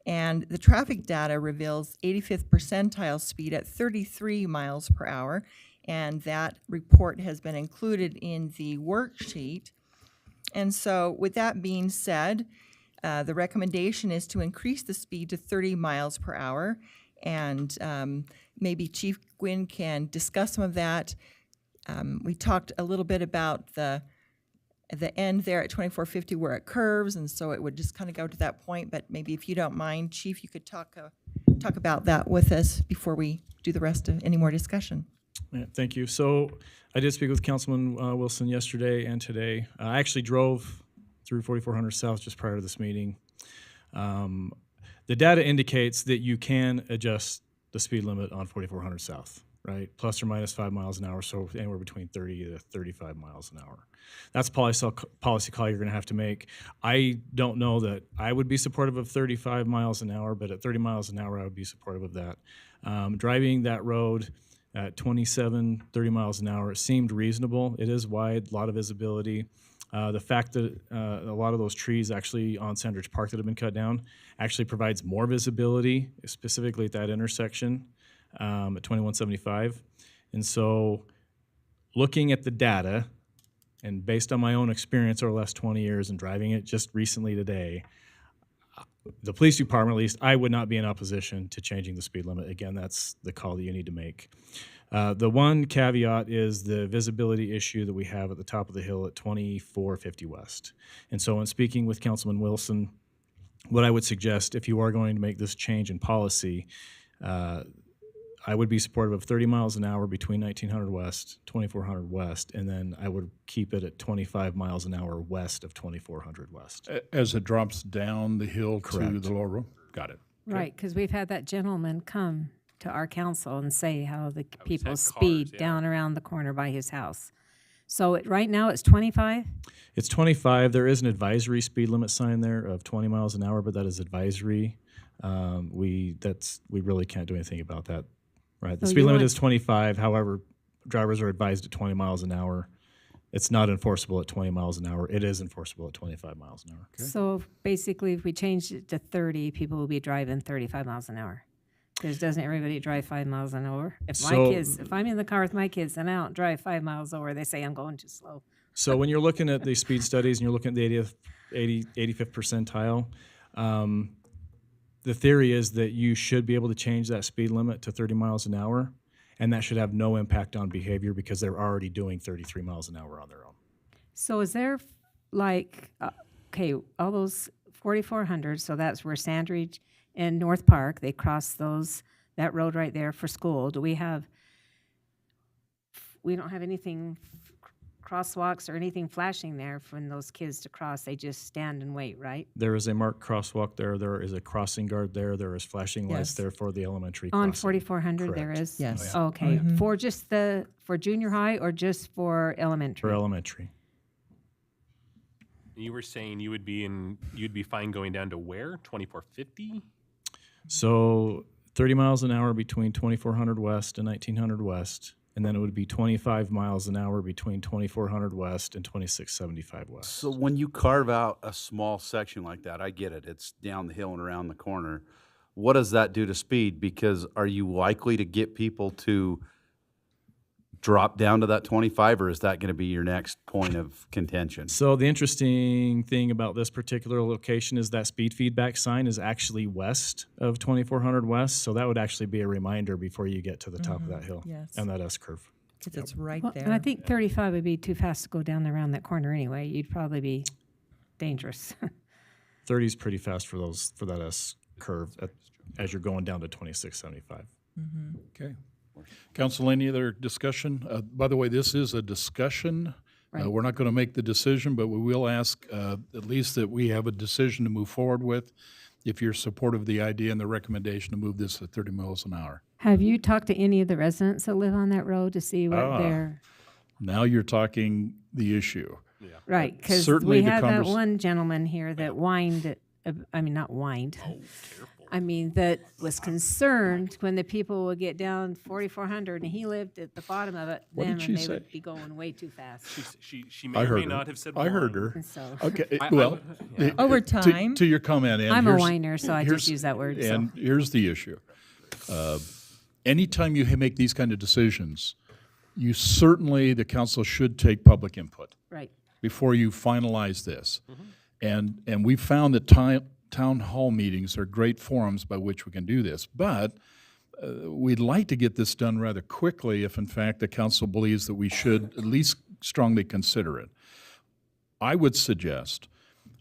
And the traffic data reveals 85th percentile speed at 33 miles per hour, and that report has been included in the worksheet. And so with that being said, the recommendation is to increase the speed to 30 miles per hour, and maybe Chief Gwynn can discuss some of that. We talked a little bit about the end there at 2450 where it curves, and so it would just kind of go to that point. But maybe if you don't mind, Chief, you could talk about that with us before we do the rest of any more discussion. Yeah, thank you. So I did speak with Councilman Wilson yesterday and today. I actually drove through 4400 South just prior to this meeting. The data indicates that you can adjust the speed limit on 4400 South, right? Plus or minus 5 miles an hour, so anywhere between 30 to 35 miles an hour. That's a policy call you're going to have to make. I don't know that I would be supportive of 35 miles an hour, but at 30 miles an hour, I would be supportive of that. Driving that road at 27, 30 miles an hour, it seemed reasonable. It is wide, a lot of visibility. The fact that a lot of those trees actually on Sandridge Park that have been cut down actually provides more visibility, specifically at that intersection at 2175. And so looking at the data, and based on my own experience over the last 20 years and driving it just recently today, the police department, at least, I would not be in opposition to changing the speed limit. Again, that's the call that you need to make. The one caveat is the visibility issue that we have at the top of the hill at 2450 West. And so in speaking with Councilman Wilson, what I would suggest, if you are going to make this change in policy, I would be supportive of 30 miles an hour between 1900 West, 2400 West, and then I would keep it at 25 miles an hour west of 2400 West. As it drops down the hill to Correct. the lower road? Got it. Right, because we've had that gentleman come to our council and say how the people cars, speed yeah. down around the corner by his house. So right now it's 25? It's 25. There is an advisory speed limit sign there of 20 miles an hour, but that is advisory. We really can't do anything about that. Right. The So speed you limit want- is 25. However, drivers are advised at 20 miles an hour. It's not enforceable at 20 miles an hour. It is enforceable at 25 miles an hour. So basically, if we changed it to 30, people will be driving 35 miles an hour. Because doesn't everybody drive 5 miles an hour? If I'm in the car with my kids and I don't drive 5 miles over, they say I'm going too slow. So when you're looking at the speed studies and you're looking at the 85th percentile, the theory is that you should be able to change that speed limit to 30 miles an hour, and that should have no impact on behavior because they're already doing 33 miles an hour on their own. So is there all those 4400, so that's where Sandridge and North Park, they cross that road right there for school. We don't have anything, crosswalks or anything flashing there for those kids to cross. They just stand and wait, right? There is a marked crosswalk there. There is a crossing guard there. There is flashing lights Yes. there for the elementary On crossing. 4400 there Correct. is? Yes. Okay, for just for junior high or just for elementary? For elementary. You were saying you'd be fine going down to where? 2450? So 30 miles an hour between 2400 West and 1900 West, and then it would be 25 miles an hour between 2400 West and 2675 West. So when you carve out a small section like that, I get it. It's down the hill and around the corner. What does that do to speed? Because are you likely to get people to drop down to that 25, or is that going to be your next point of contention? So the interesting thing about this particular location is that speed feedback sign is actually west of 2400 West, so that would actually be a reminder before you get to the top of that hill Yes. and that S-curve. 'cause it's right Well, there. and I think 35 would be too fast to go down around that corner anyway. You'd probably be dangerous. 30 is pretty fast for that S curve as you're going down to 2675. Okay. Council, any other discussion? By the way, this is a discussion. Right. We're not going to make the decision, but we will ask at least that we have a decision to move forward with if you're supportive of the idea and the recommendation to move this at 30 miles an hour. Have you talked to any of the residents that live on that road to see what they're, Now you're talking the issue. right? Because Certainly we the had that convers- one gentleman here that whined, I mean, not whined. I mean, that was concerned when the people would get down 4,400 and he lived at the bottom of it, What did them, she and they say? would be going way too fast. She may I or heard may her. not have said I heard whine. her. So- Okay, I- well. yeah. Over to- time- To your comment, Ann. I'm a here's- whiner, so I just here's- use that word, so. And here's the issue. Anytime you make these kind of decisions, you certainly, the council should take public input Right. before you finalize this. Mm-hmm. And we found that town hall meetings are great forums by which we can do this. But we'd like to get this done rather quickly if in fact the council believes that we should at least strongly consider it. I would suggest,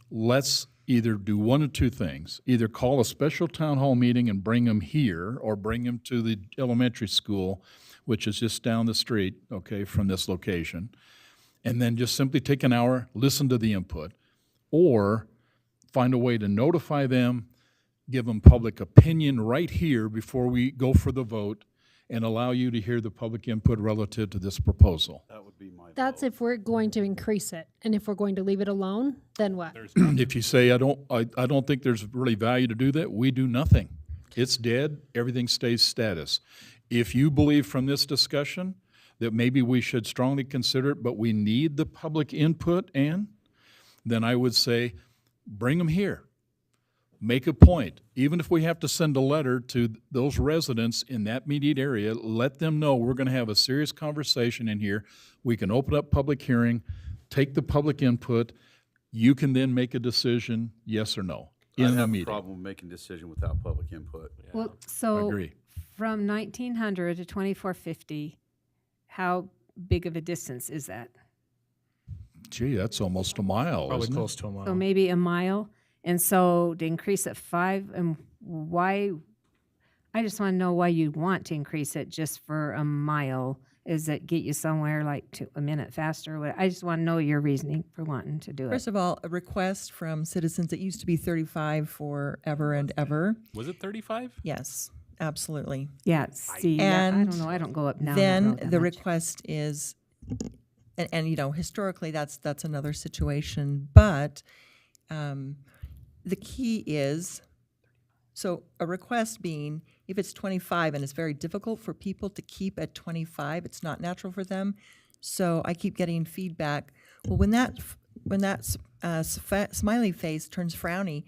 let's either do one of two things. Either call a special town hall meeting and bring them here, or bring them to the elementary school, which is just down the street, okay, from this location. And then just simply take an hour, listen to the input. Or find a way to notify them, give them public opinion right here before we go for the vote, and allow you to hear the public input relative to this proposal. That would be my That's if we're going to increase it. And if we're going to leave it alone, then what? If you say, I don't think there's really value to do that, we do nothing. It's dead, everything stays status. If you believe from this discussion that maybe we should strongly consider it, but we need the public input, Ann, then I would say, bring them here. Make a point. Even if we have to send a letter to those residents in that immediate area, let them know we're going to have a serious conversation in here. We can open up public hearing, take the public input. You can then make a decision, yes or no, I in the have a meeting. problem making a decision without public input. Well, I so agree. from 1900 to 2450, how big of a distance is that? Gee, that's almost a mile, Probably isn't it? close to a mile. So maybe a mile. And so to increase it 5, and why? I just want to know why you want to increase it just for a mile. Is it get you somewhere like a minute faster? I just want to know your reasoning for wanting to do it. First of all, a request from citizens, it used to be 35 forever and ever. Was it 35? Yes, absolutely. Yeah, see, I And don't know. I don't go up now. Then the request is, and you know, historically, that's another situation. But the key is, so a request being, if it's 25 and it's very difficult for people to keep at 25, it's not natural for them. So I keep getting feedback. Well, when that smiley face turns frowny,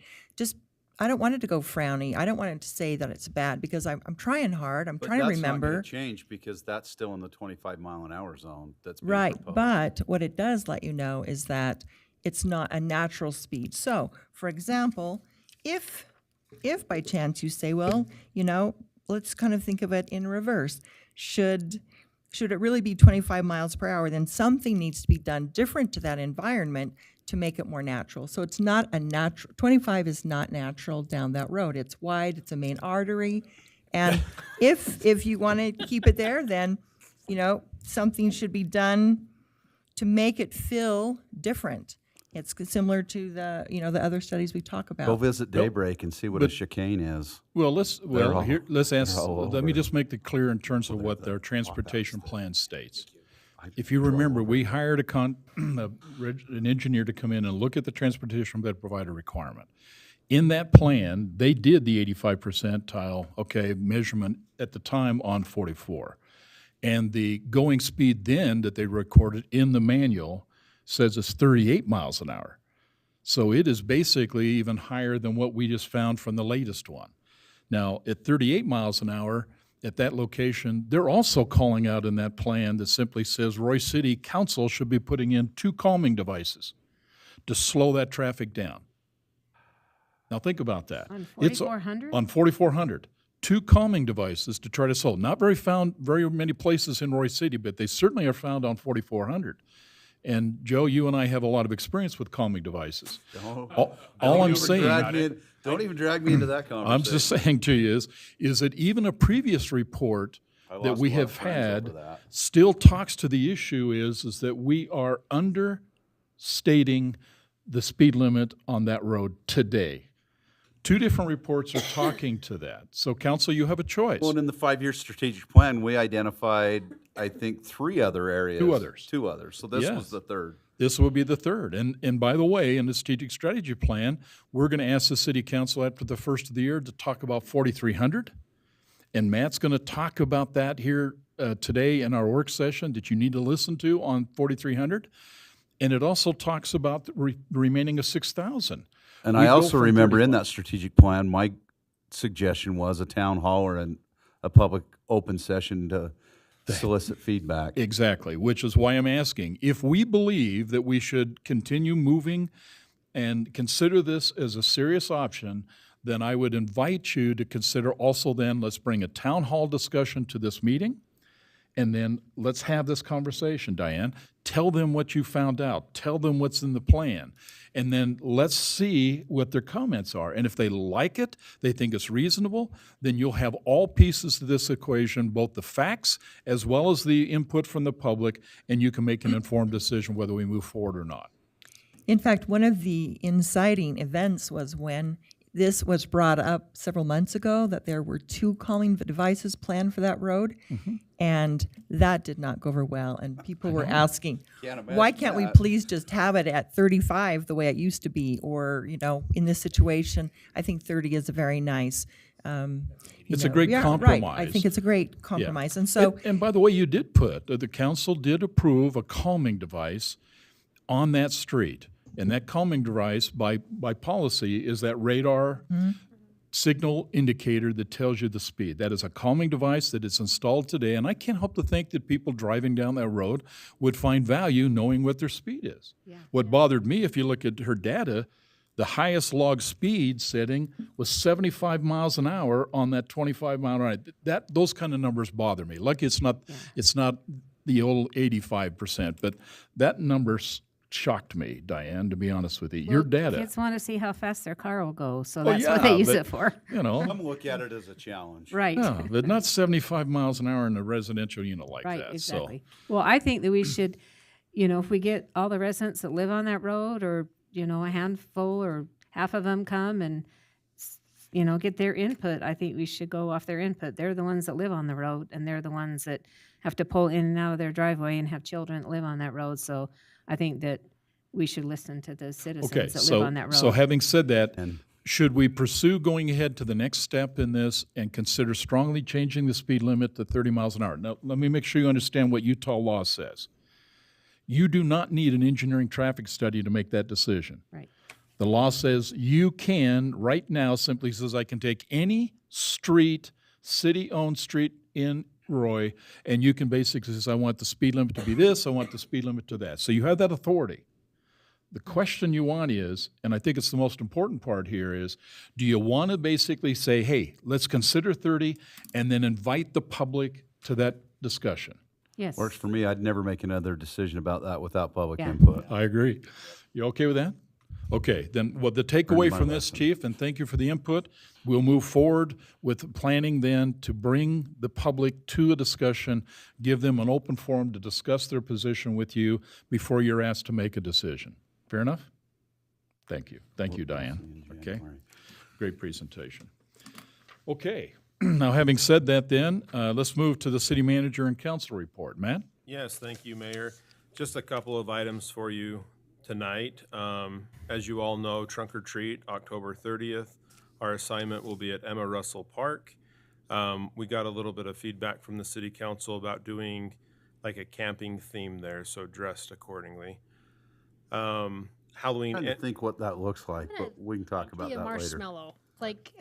I don't want it to go frowny. I don't want it to say that it's bad, because I'm trying hard. I'm trying to remember. That's not going to change because that's still in the 25 mile an hour zone that's being Right, proposed. but what it does let you know is that it's not a natural speed. So, for example, if by chance you say, well, you know, let's kind of think of it in reverse. Should it really be 25 miles per hour? Then something needs to be done different to that environment to make it more natural. So it's not a natural, 25 is not natural down that road. It's wide, it's a main artery. And if you want to keep it there, then, you know, something should be done to make it feel different. It's similar to the, you know, the other studies we talk about. Go visit Daybreak and see what a chicane is. Well, let's ask, they're all let me over. just make it clear in terms of what their transportation plan states. If you remember, we hired an engineer to come in and look at the transportation bed provider requirement. In that plan, they did the 85 percentile, measurement at the time on 44. And the going speed then that they recorded in the manual says it's 38 miles an hour. So it is basically even higher than what we just found from the latest one. Now, at 38 miles an hour, at that location, they're also calling out in that plan that simply says Roy City Council should be putting in 2 calming devices to slow that traffic down. Now think about that. On It's 4,400? on 4,400. 2 calming devices to try to solve. Not very many places in Roy City, but they certainly are found on 4400. And Joe, you and I have a lot of experience with calming devices. All I'm saying, Don't even drag me into that conversation. I'm just saying to you is that even a previous report that lost we a lot of have friends had over that. still talks to the issue is that we are understating the speed limit on that road today. 2 different reports are talking to that. So council, you have a choice. Well, and in the 5-year strategic plan, we identified, I think, 3 other areas. 2 others. 2 others. So this Yes. was the 3rd. This will be the 3rd. And by the way, in the strategic strategy plan, we're going to ask the city council after the first of the year to talk about 4300. And Matt's going to talk about that here today in our work session that you need to listen to on 4300. And it also talks about the remaining of 6,000. And We I go also from remember in 35. that strategic plan, my suggestion was a town hall or a public open session to solicit feedback. Exactly, which is why I'm asking. If we believe that we should continue moving and consider this as a serious option, then I would invite you to consider also then, let's bring a town hall discussion to this meeting, and then let's have this conversation, Diane. Tell them what you found out. Tell them what's in the plan. And then let's see what their comments are. And if they like it, they think it's reasonable, then you'll have all pieces to this equation, both the facts as well as the input from the public, and you can make an informed decision whether we move forward or not. In fact, one of the inciting events was when this was brought up several months ago, that there were 2 calming devices planned for that road, and that did not go over well. And people were asking, why can't we please just have it at 35 the way it used to be? Or, in this situation, I think 30 is a very nice. It's a great Right. compromise. I think it's a great compromise. And so, and by the way, you did put, the council did approve a calming device on that street. And that calming device, by policy, is that radar signal indicator that tells you the speed. That is a calming device that is installed today, and I can't help to think that people driving down that road would find value knowing what their speed is. What bothered me, if you look at her data, the highest log speed setting was 75 miles an hour on that 25 mile an hour. Those kind of numbers bother me. Lucky it's not the old 85%, but that number's shocked me, Diane, to be honest with you. Your data. Kids want to see how fast their car will go, so Well, that's what they use but, it for. I'm look at it as a challenge. Right. Yeah, but not 75 miles an hour in a residential unit like Right, that. exactly. Well, I think that we should, if we get all the residents that live on that road, or, a handful or half of them come and, get their input, I think we should go off their input. They're the ones that live on the road, and they're the ones that have to pull in and out of their driveway and have children that live on that road. So I think that we should listen to the citizens Okay, that live on that road. so having said that, should we pursue going ahead to the next step in this and consider strongly changing the speed limit to 30 miles an hour? Now, let me make sure you understand what Utah law says. You do not need an engineering traffic study to make that decision. Right. The law says you can, right now, simply says I can take any street, city-owned street in Roy, and you can basically say, I want the speed limit to be this, I want the speed limit to that. So you have that authority. The question you want is, and I think it's the most important part here is, do you want to basically say, hey, let's consider 30 and then invite the public to that discussion? Yes. Works for me. I'd never make another decision about that without public Yeah. input. I agree. You okay with that? Okay, then the takeaway from this, Chief, and thank you for the input, we'll move forward with planning then to bring the public to a discussion, give them an open forum to discuss their position with you before you're asked to make a decision. Fair enough? Thank you. Thank you, Diane. Okay, great presentation. Okay, now having said that then, let's move to the city manager and council report. Matt? Yes, thank you, Mayor. Just a couple of items for you tonight. As you all know, Trunk or Treat, October 30th. Our assignment will be at Emma Russell Park. We got a little bit of feedback from the city council about doing like a camping theme there, so dressed accordingly. Halloween. I'm trying to think what that looks like, but we can talk about Be a that later. marshmallow. Like,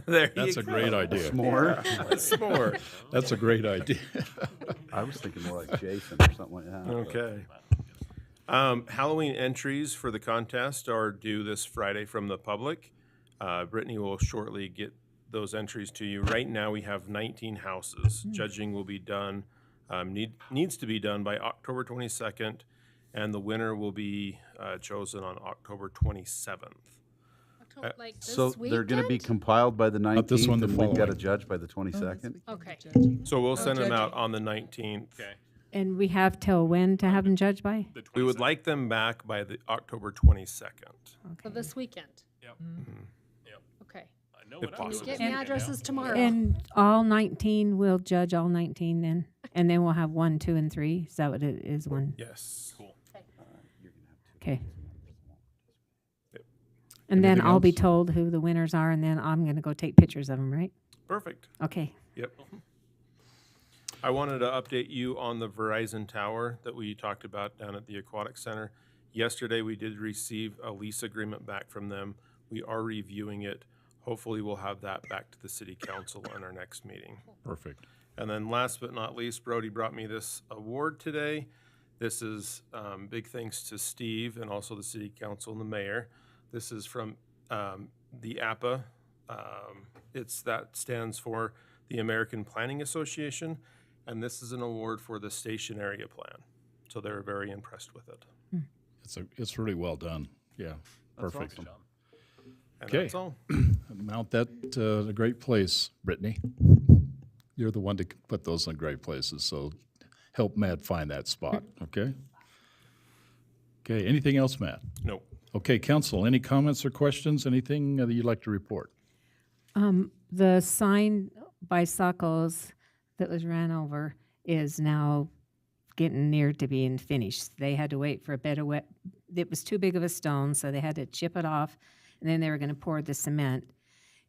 There That's you a great go. idea. S'more? A s'more. That's a great idea. I was thinking more like Jason or something like that. Okay. Halloween entries for the contest are due this Friday from the public. Brittany will shortly get those entries to you. Right now, we have 19 houses. Judging will be done, needs to be done by October 22nd, and the winner will be chosen on October 27th. Like this So they're going to be compiled by the 19th, this one, the and we've got a following. judge by the 22nd? Okay. So we'll send them out on the 19th. Okay. And we have till when to have them judged by? The We would 22nd. like them back by the October 22nd. So this weekend. Yep. Yep. Okay. I know If what possible. I'm Get saying me now. addresses tomorrow. And all 19, we'll judge all 19 then? And then we'll have 1, 2, and 3? Is that what it is, one? Yes. Cool. Okay. Yep. And then Anything I'll be else? told who the winners are, and then I'm gonna go take pictures of them, right? Perfect. Okay. Yep. I wanted to update you on the Verizon tower that we talked about down at the Aquatic Center. Yesterday, we did receive a lease agreement back from them. We are reviewing it. Hopefully, we'll have that back to the city council in our next meeting. Perfect. And then last but not least, Brody brought me this award today. This is big thanks to Steve and also the city council and the mayor. This is from the APA. That stands for the American Planning Association, and this is an award for the station area plan. So they're very impressed with it. It's really well done. Yeah, That's perfect. awesome. And Okay. that's all. Mount that a great place, Brittany. You're the one to put those in great places, so help Matt find that spot, okay? Okay, anything else, Matt? No. Okay, council, any comments or questions, anything that you'd like to report? The sign by Sacco's that was ran over is now getting near to being finished. They had to wait for a bit of wet. It was too big of a stone, so they had to chip it off, and then they were going to pour the cement.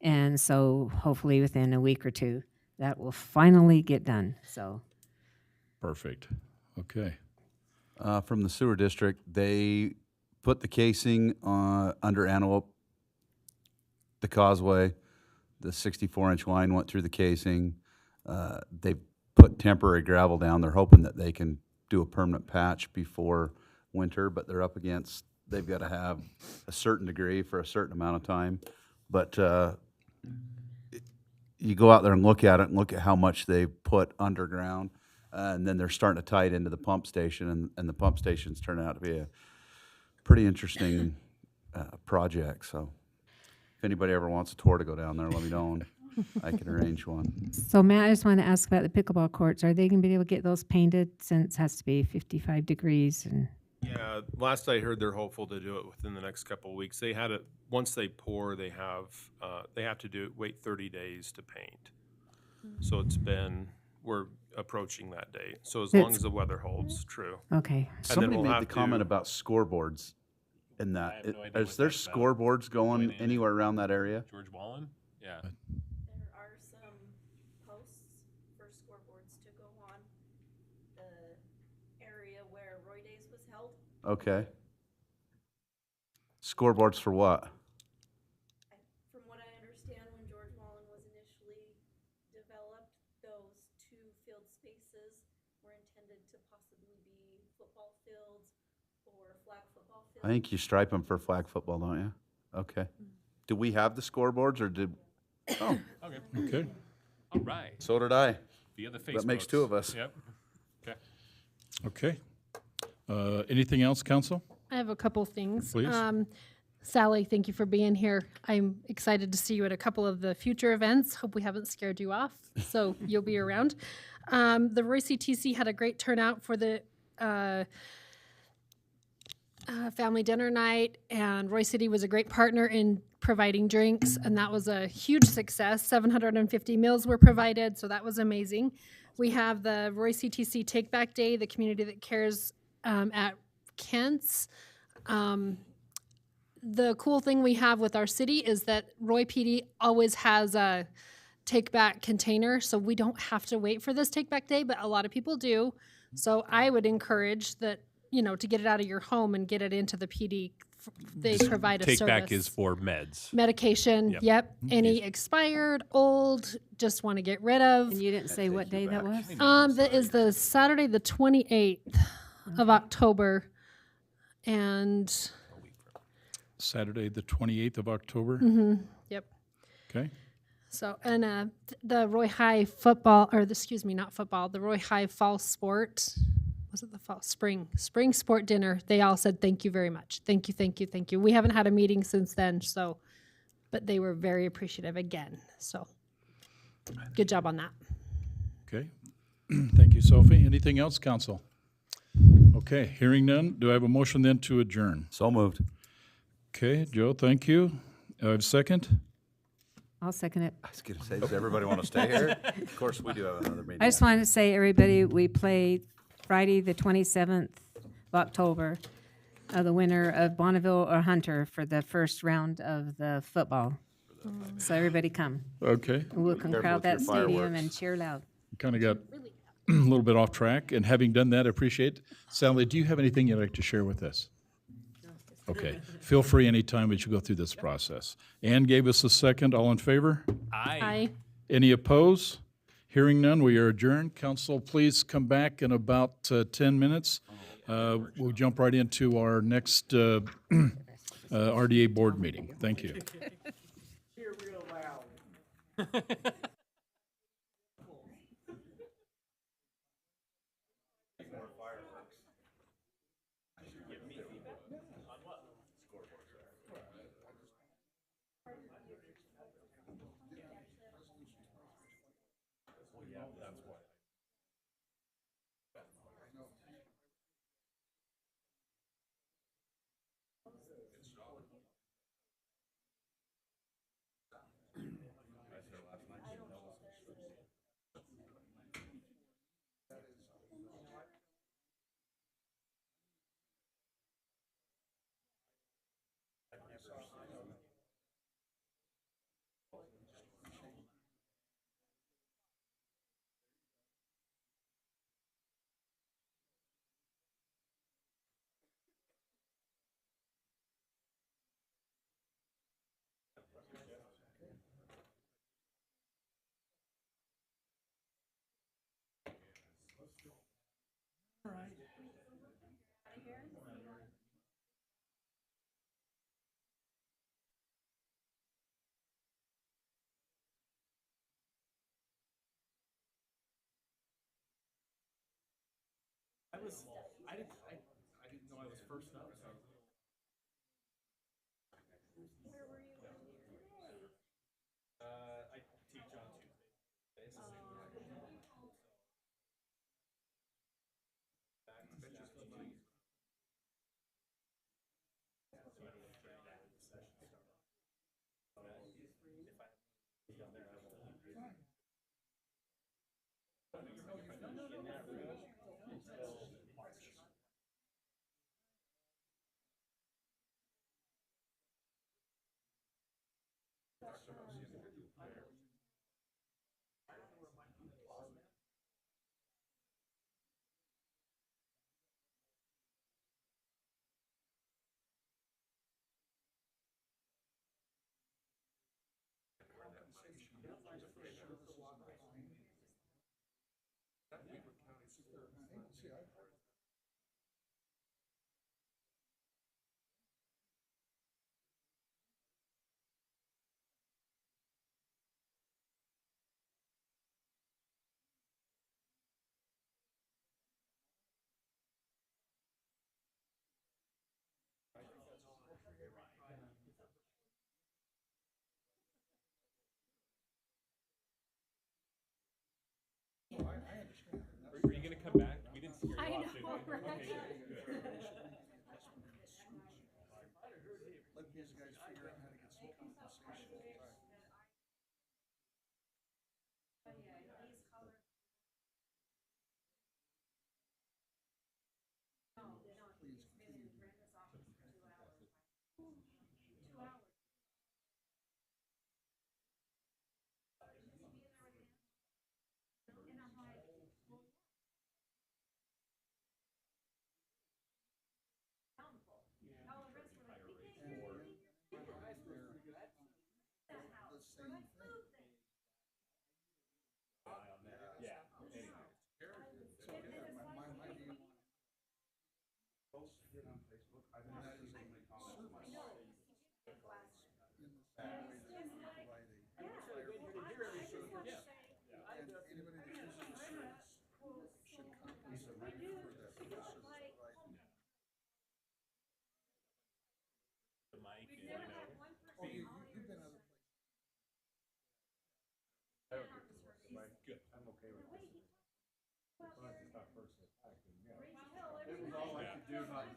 And so hopefully within a week or two, that will finally get done. So Perfect, okay. From the sewer district, they put the casing under Antelope, the causeway. The 64-inch line went through the casing. They put temporary gravel down. They're hoping that they can do a permanent patch before winter, but they're up against, they've got to have a certain degree for a certain amount of time. But you go out there and look at it and look at how much they put underground, and then they're starting to tie it into the pump station, and the pump station's turning out to be a pretty interesting project. So if anybody ever wants a tour to go down there, let me know, and I can arrange one. So Matt, I just want to ask about the pickleball courts. Are they going to be able to get those painted since it has to be 55 degrees? And Yeah, last I heard, they're hopeful to do it within the next couple of weeks. They had it, once they pour, they have to wait 30 days to paint. So we're approaching that date. So as long as the weather holds true. Okay. And then Somebody we'll made have the comment to- about scoreboards in that. have no idea Is what there that's about. scoreboards going Going in. anywhere around that area? George Wallen? Yeah. There are some posts for scoreboards to go on the area where Roy Days was held. Okay. Scoreboards for what? From what I understand, when George Wallen was initially developed, those two field spaces were intended to possibly be football fields or flag football fields. I think you stripe them for flag football, don't you? Okay. Do we have the scoreboards, or did? Oh, Okay. Okay, All right. so did I. Via the Facebook. That makes two of us. Yep. Okay. okay. Anything else, council? I have a couple things. Please. Sally, thank you for being here. I'm excited to see you at a couple of the future events. Hope we haven't scared you off, so you'll be around. The Roy CTC had a great turnout for the family dinner night, and Roy City was a great partner in providing drinks, and that was a huge success. 750 meals were provided, so that was amazing. We have the Roy CTC Take Back Day, the community that cares at Kent's. The cool thing we have with our city is that Roy PD always has a take back container, so we don't have to wait for this take back day, but a lot of people do. So I would encourage that, to get it out of your home and get it into the PD. They provide a Take service. back is for meds. Medication, Yep. yep. Any expired, old, just want to get rid of. you didn't say what day that was? That is the Saturday, the 28th of October. And Saturday, the 28th of October? yep. Okay, So, and the Roy High football, or excuse me, not football, the Roy High fall sport, was it the fall, spring sport dinner, they all said, thank you very much. Thank you, thank you, thank you. We haven't had a meeting since then, so, but they were very appreciative again. So, good job on that. Okay. Thank you, Sophie. Anything else, council? Okay, hearing none, do I have a motion then to adjourn? So moved. Okay, Joe, thank you. I have a second? I'll second it. I was going to say, does everybody want to stay here? Of course, we do have another meeting. I just wanted to say, everybody, we play Friday, the 27th of October, the winner of Bonneville or Hunter for the first round of the football. So everybody come. Okay. We can Careful crowd with your that stadium fireworks. and cheer loud. Kind of got a little bit off track, and having done that, I appreciate it. Sally, do you have anything you'd like to share with us? Okay, feel free anytime as you go through this process. Ann gave us a second. All in favor? Aye. Any opposed? Hearing none, we are adjourned. Council, please come back in about 10 minutes. We'll jump right into our next RDA board meeting. Thank you. Hear real loud. I didn't know I was first up. So. Where were you today? I teach on Tuesdays. Are you going to come back? We didn't scare you off, did we? right? Let these guys figure out how to get some compensation.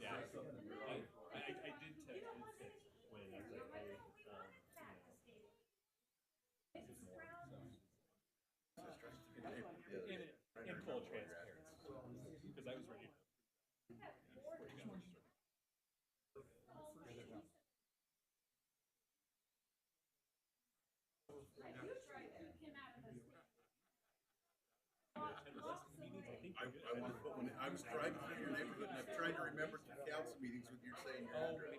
Yeah. I did text when I was like, hey, in full transparency, because I was ready to. I was driving through your neighborhood and I've tried to remember two council meetings with you saying your address.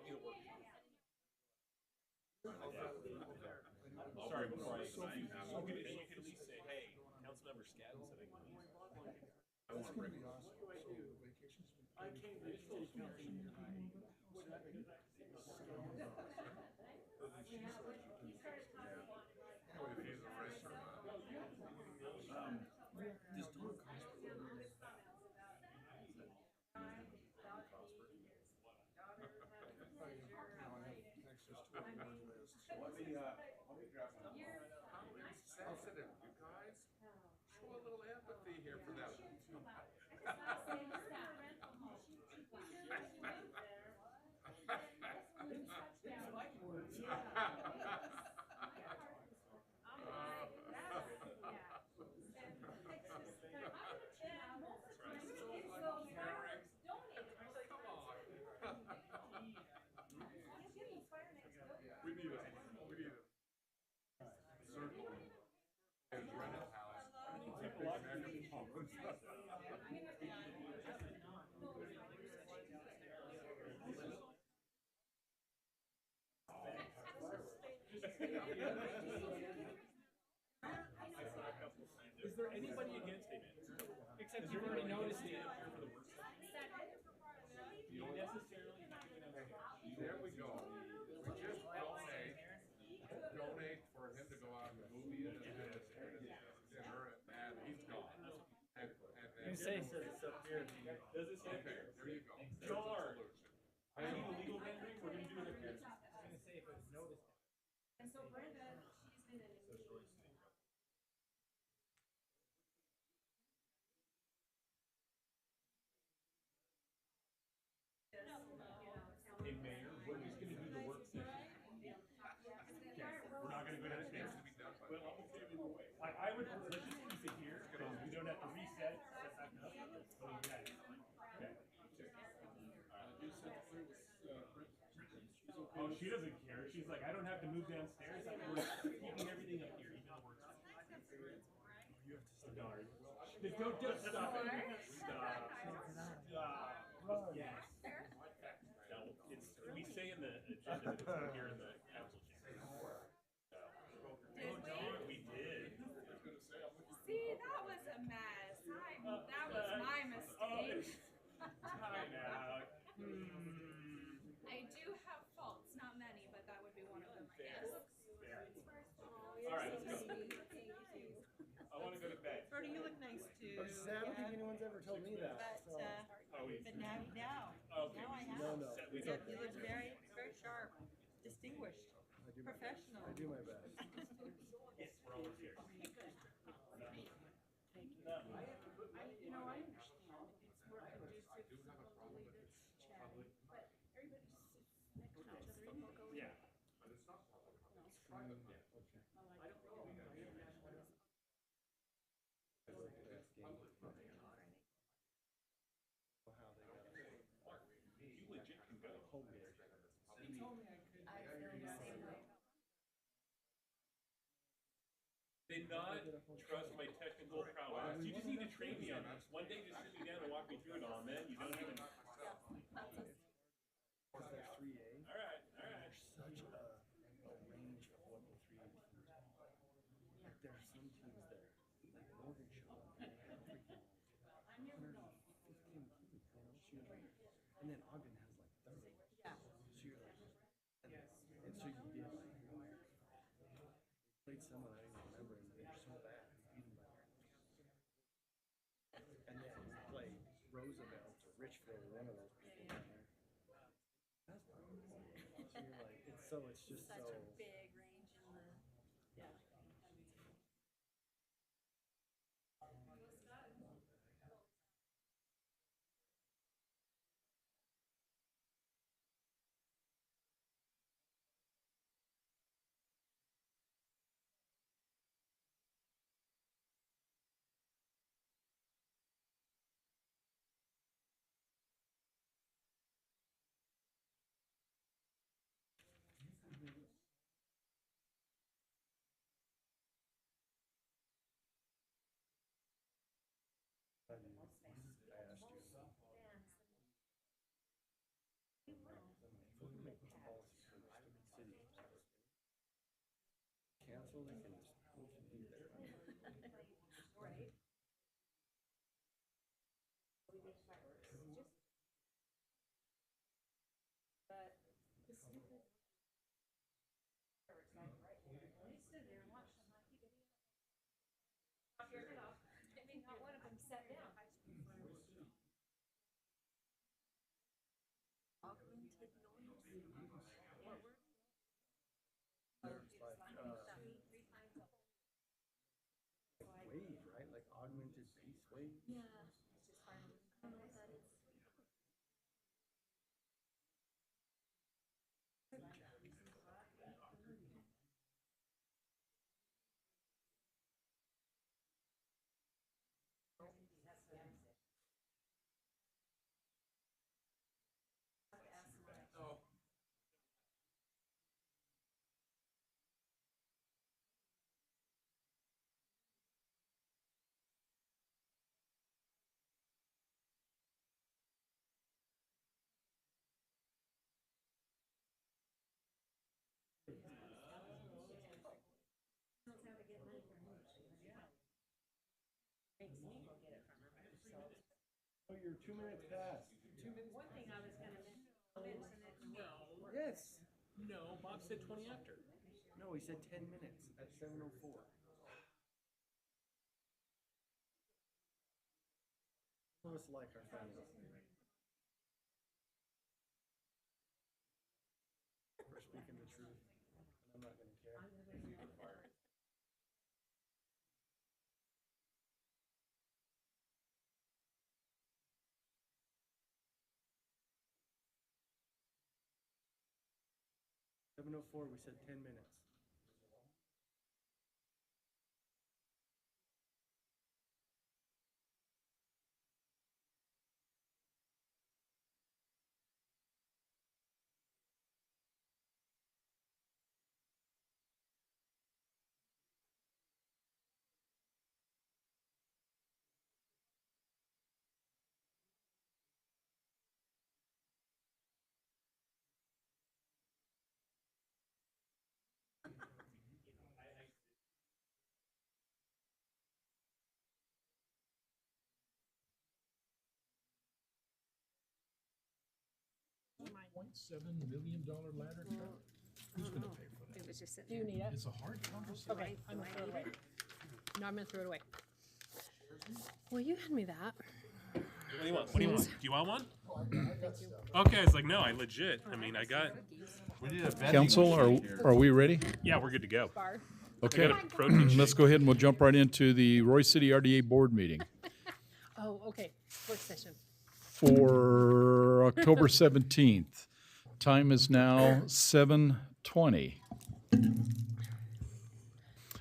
Sorry, before I, you can at least say, hey, Councilmember Scadden said I can leave. I want to bring it. Does Don Cosper sensitive, you guys. Show a little empathy here for them. We need it. We need it. Circle. And rental house. Is there anybody against it? Except you've already noticed it. There we go. We just donate for him to go out and movie and dinner, and he's gone. You say so it's up here. Does it say Okay, here? there you go. George. I I need know. a legal rendering. We're gonna do it up here. And so Brenda, she's been in. Hey, Mayor, we're just gonna do the work session. Okay, we're not gonna go downstairs. Well, I would, let's just keep it here, because we don't have to reset, set back up. So, yeah. Okay. Oh, she doesn't care. She's like, I don't have to move downstairs. We're keeping everything up here, even though we're. You have to stop. Don't just stop it. Stop. Stop. Yes. No, it's, we say in the agenda that it's here in the council chamber. We did. See, that was a mess. That was my mistake. Time out. I do have faults, not many, but that would be one of them, I guess. Fair. All right, let's go. I want to go to bed. Bertie, you look nice too. I don't think anyone's ever told me that. But, but now, Okay. now I have. No, no. We You got- look very, very sharp, distinguished, professional. I do my best. Yes, we're almost here. You know, I understand it's more conducive to probably this chat, but everybody sits next to each other and will go. Yeah. But it's not public. It's private. I don't know. You legit can go. He told me I could. I feel the same way. Did not trust my technical prowess. You just need to train me on this. One day, just sit me down and walk me through it all, man. You don't even. All right, all right. There's such a range of what the 3A teams are. Like there are some teams there, like Morgan Shaw, they have freaking 115 shooting, and then Ogden has like 30. Yeah. So you're like, and so you did like, played someone I didn't remember, and they're so bad, you beat them by 30. And then you played Roosevelt or Richfield or one of those people down there. That's powerful. So you're like, it's just Such so. a big range in the, yeah. so they can be there. Wave, right? Like augmented base wave? Yeah. I don't know what that is. Oh, you're 2 minutes past. 2 minutes. One thing I was gonna mention it. No. Yes. No, Bob said 20 after. No, he said 10 minutes at 7:04. Most like our families. For speaking the truth, and I'm not gonna care. $7:04, we said 10 minutes. $1.7 million ladder truck? Who's gonna pay for that? It was just sitting Do you need it? It's a hard conversation. Okay, I'm gonna throw it away. No, I'm gonna throw it away. Will you hand me that? What do you want? What do you want? Please. Do you want one? Okay, it's like, no, I legit. I mean, I got. Council, are we ready? Yeah, we're good to go. Bar. Okay, I got a protein shake. let's go ahead and we'll jump right into the Roy City RDA Board meeting Oh, okay, work session. for October 17th. Time is now 7:20.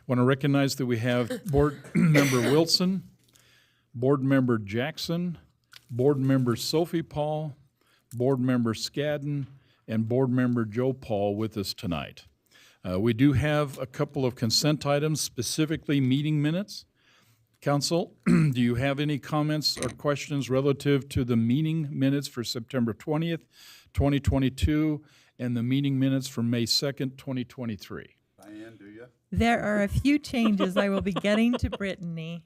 Want to recognize that we have Board Member Wilson, Board Member Jackson, Board Member Sophie Paul, Board Member Scadden, and Board Member Joe Paul with us tonight. We do have a couple of consent items, specifically meeting minutes. Council, do you have any comments or questions relative to the meeting minutes for September 20th, 2022, and the meeting minutes for May 2nd, 2023? Diane, do you? There are a few changes I will be getting to Brittany.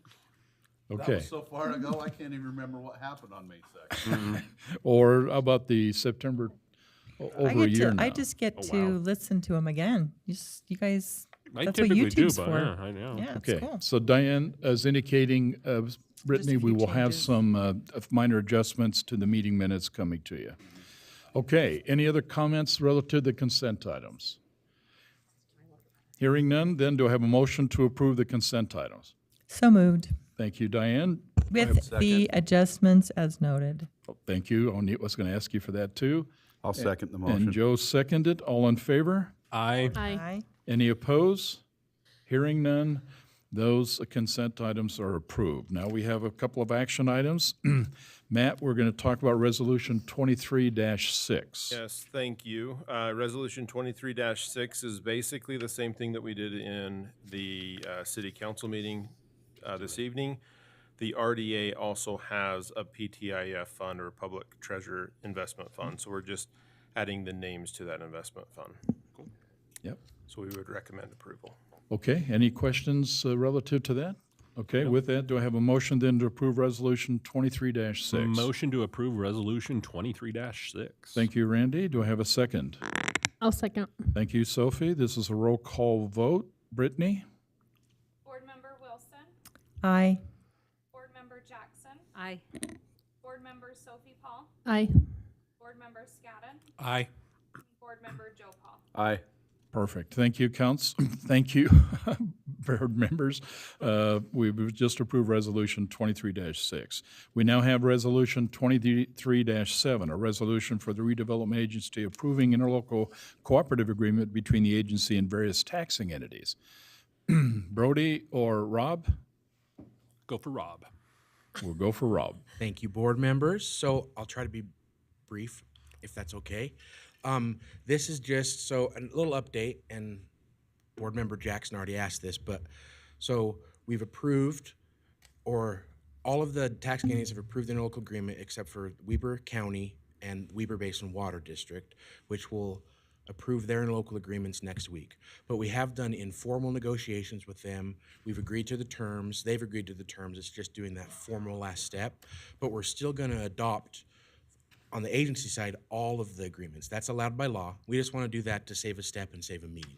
That Okay. was so far ago, I can't even remember what happened on May 2nd. Or how about the September, over a year now? I just get to listen to them again. You guys, I that's what typically do, YouTube's but for. yeah, I know. Yeah, it's Okay, cool. so Diane is indicating, Brittany, we few will have changes. some minor adjustments to the meeting minutes coming to you. Okay, any other comments relative to the consent items? Hearing none, then do I have a motion to approve the consent items? So moved. Thank you, Diane. Do I have- With the adjustments as noted. Thank you. I was going to ask you for that, too. I'll second the And motion. Joe seconded. All in favor? I Aye. Any opposed? Hearing none, those consent items are approved. Now we have a couple of action items. Matt, we're going to talk about Resolution 23-6. Yes, thank you. Resolution 23-6 is basically the same thing that we did in the city council meeting this evening. The RDA also has a PTIF fund, or Public Treasure Investment Fund, so we're just adding the names to that investment fund. Yep. So we would recommend approval. Okay, any questions relative to that? Okay, with that, do I have a motion then to approve Resolution 23-6? Motion to approve Resolution 23-6. Thank you, Randy. Do I have a second? I'll second. Thank you, Sophie. This is a roll call vote. Brittany? Board Member Wilson, Aye. Board Member Jackson, Aye. Board Member Sophie Paul, Aye. Board Member Scadden, Aye. Board Member Joe Paul. Aye. Perfect. Thank you, Thank you, board members. We've just approved Resolution 23-6. We now have Resolution 23-7, a resolution for the redevelopment agency approving interlocal cooperative agreement between the agency and various taxing entities. Brody or Rob? Go for Rob. We'll go for Rob. Thank you, board members. So I'll try to be brief, if that's okay. This is just, so a little update, and board member Jackson already asked this, but so we've approved, or all of the tax entities have approved the interlocal agreement except for Weber County and Weber Basin Water District, which will approve their interlocal agreements next week. But we have done informal negotiations with them. We've agreed to the terms. They've agreed to the terms. It's just doing that formal last step. But we're still going to adopt, on the agency side, all of the agreements. That's allowed by law. We just want to do that to save a step and save a meeting.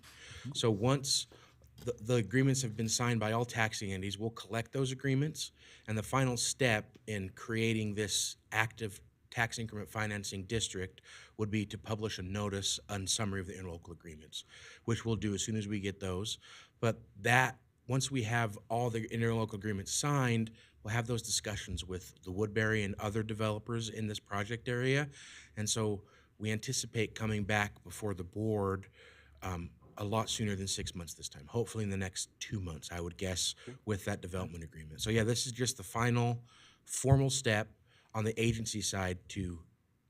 So once the agreements have been signed by all taxing entities, we'll collect those agreements. And the final step in creating this active tax increment financing district would be to publish a notice and summary of the interlocal agreements, which we'll do as soon as we get those. But that, once we have all the interlocal agreements signed, we'll have those discussions with the Woodbury and other developers in this project area. And so we anticipate coming back before the board a lot sooner than 6 months this time, hopefully in the next 2 months, I would guess, with that development agreement. So yeah, this is just the final formal step on the agency side to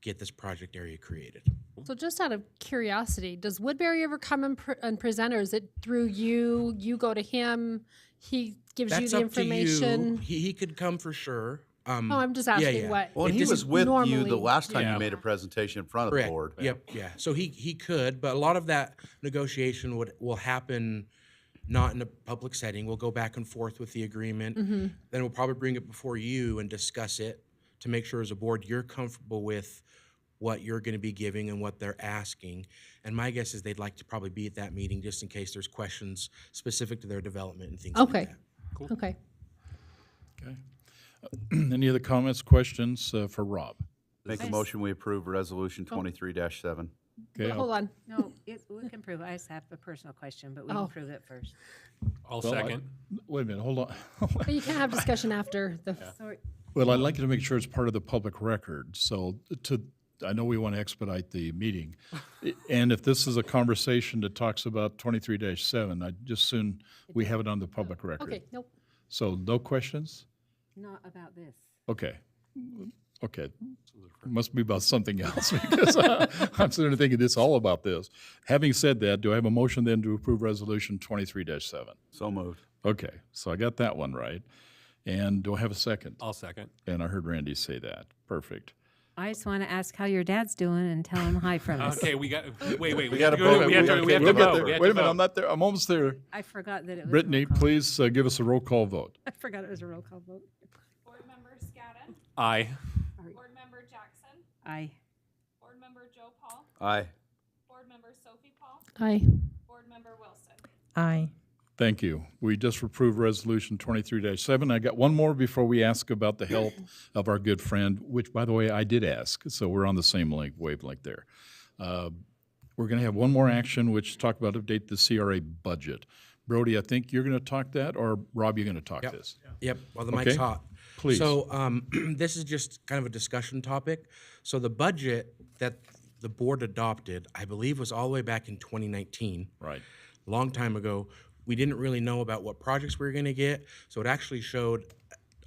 get this project area created. So just out of curiosity, does Woodbury ever come and present, or is it through you? You go to him, he gives you That's the up to you. information? He could come for sure. Oh, I'm just asking what. Well, it he was doesn't with you normally- the last time Yeah. you made a presentation in front of Correct. the board. Yep, yeah. So he could, but a lot of that negotiation will happen not in a public setting. We'll go back and forth with the agreement. Mhm. Then we'll probably bring it before you and discuss it to make sure as a board you're comfortable with what you're going to be giving and what they're asking. And my guess is they'd like to probably be at that meeting just in case there's questions specific to their development and things like Okay. that. Okay. Okay. Any other comments, questions for Rob? Make a motion, we approve Resolution 23-7. Okay, Hold on. No, we can prove, I just have a personal question, but we Oh. can prove it first. I'll Well, second. Wait a minute, hold on. But you can't have discussion after the. Sorry. Well, I'd like you to make sure it's part of the public record, so I know we want to expedite the meeting. And if this is a conversation that talks about 23-7, I'd just soon we have it on the public record. Okay, nope. So no questions? Not about this. Okay. Okay. Must be about something else because I'm sitting there thinking it's all about this. Having said that, do I have a motion then to approve Resolution 23-7? So moved. Okay, so I got that one right. And do I have a second? I'll second. And I heard Randy say that. Perfect. I just want to ask how your dad's doing and tell him hi from us. Okay, we got. Wait. We gotta got to go. vote. We have to We'll get vote. there. We have Wait to a minute, vote. I'm not there. I'm almost there. I forgot that it was. Brittany, a roll call. please give us a roll call vote. I forgot it was a roll call vote. Board Member Scadden, Aye. Board Member Jackson, Aye. Board Member Joe Paul, Aye. Board Member Sophie Paul, Aye. Board Member Wilson. Aye. Thank you. We just approved Resolution 23-7. I got one more before we ask about the health of our good friend, which, by the way, I did ask, so we're on the same wavelength there. We're going to have one more action, which talk about update the CRA budget. Brody, I think you're going to talk that, or Rob, you're going to talk this? Yep, well, the Okay. mic's hot. Please. So this is just kind of a discussion topic. So the budget that the board adopted, I believe, was all the way back in 2019. Right. A long time ago. We didn't really know about what projects we were going to get, so it actually showed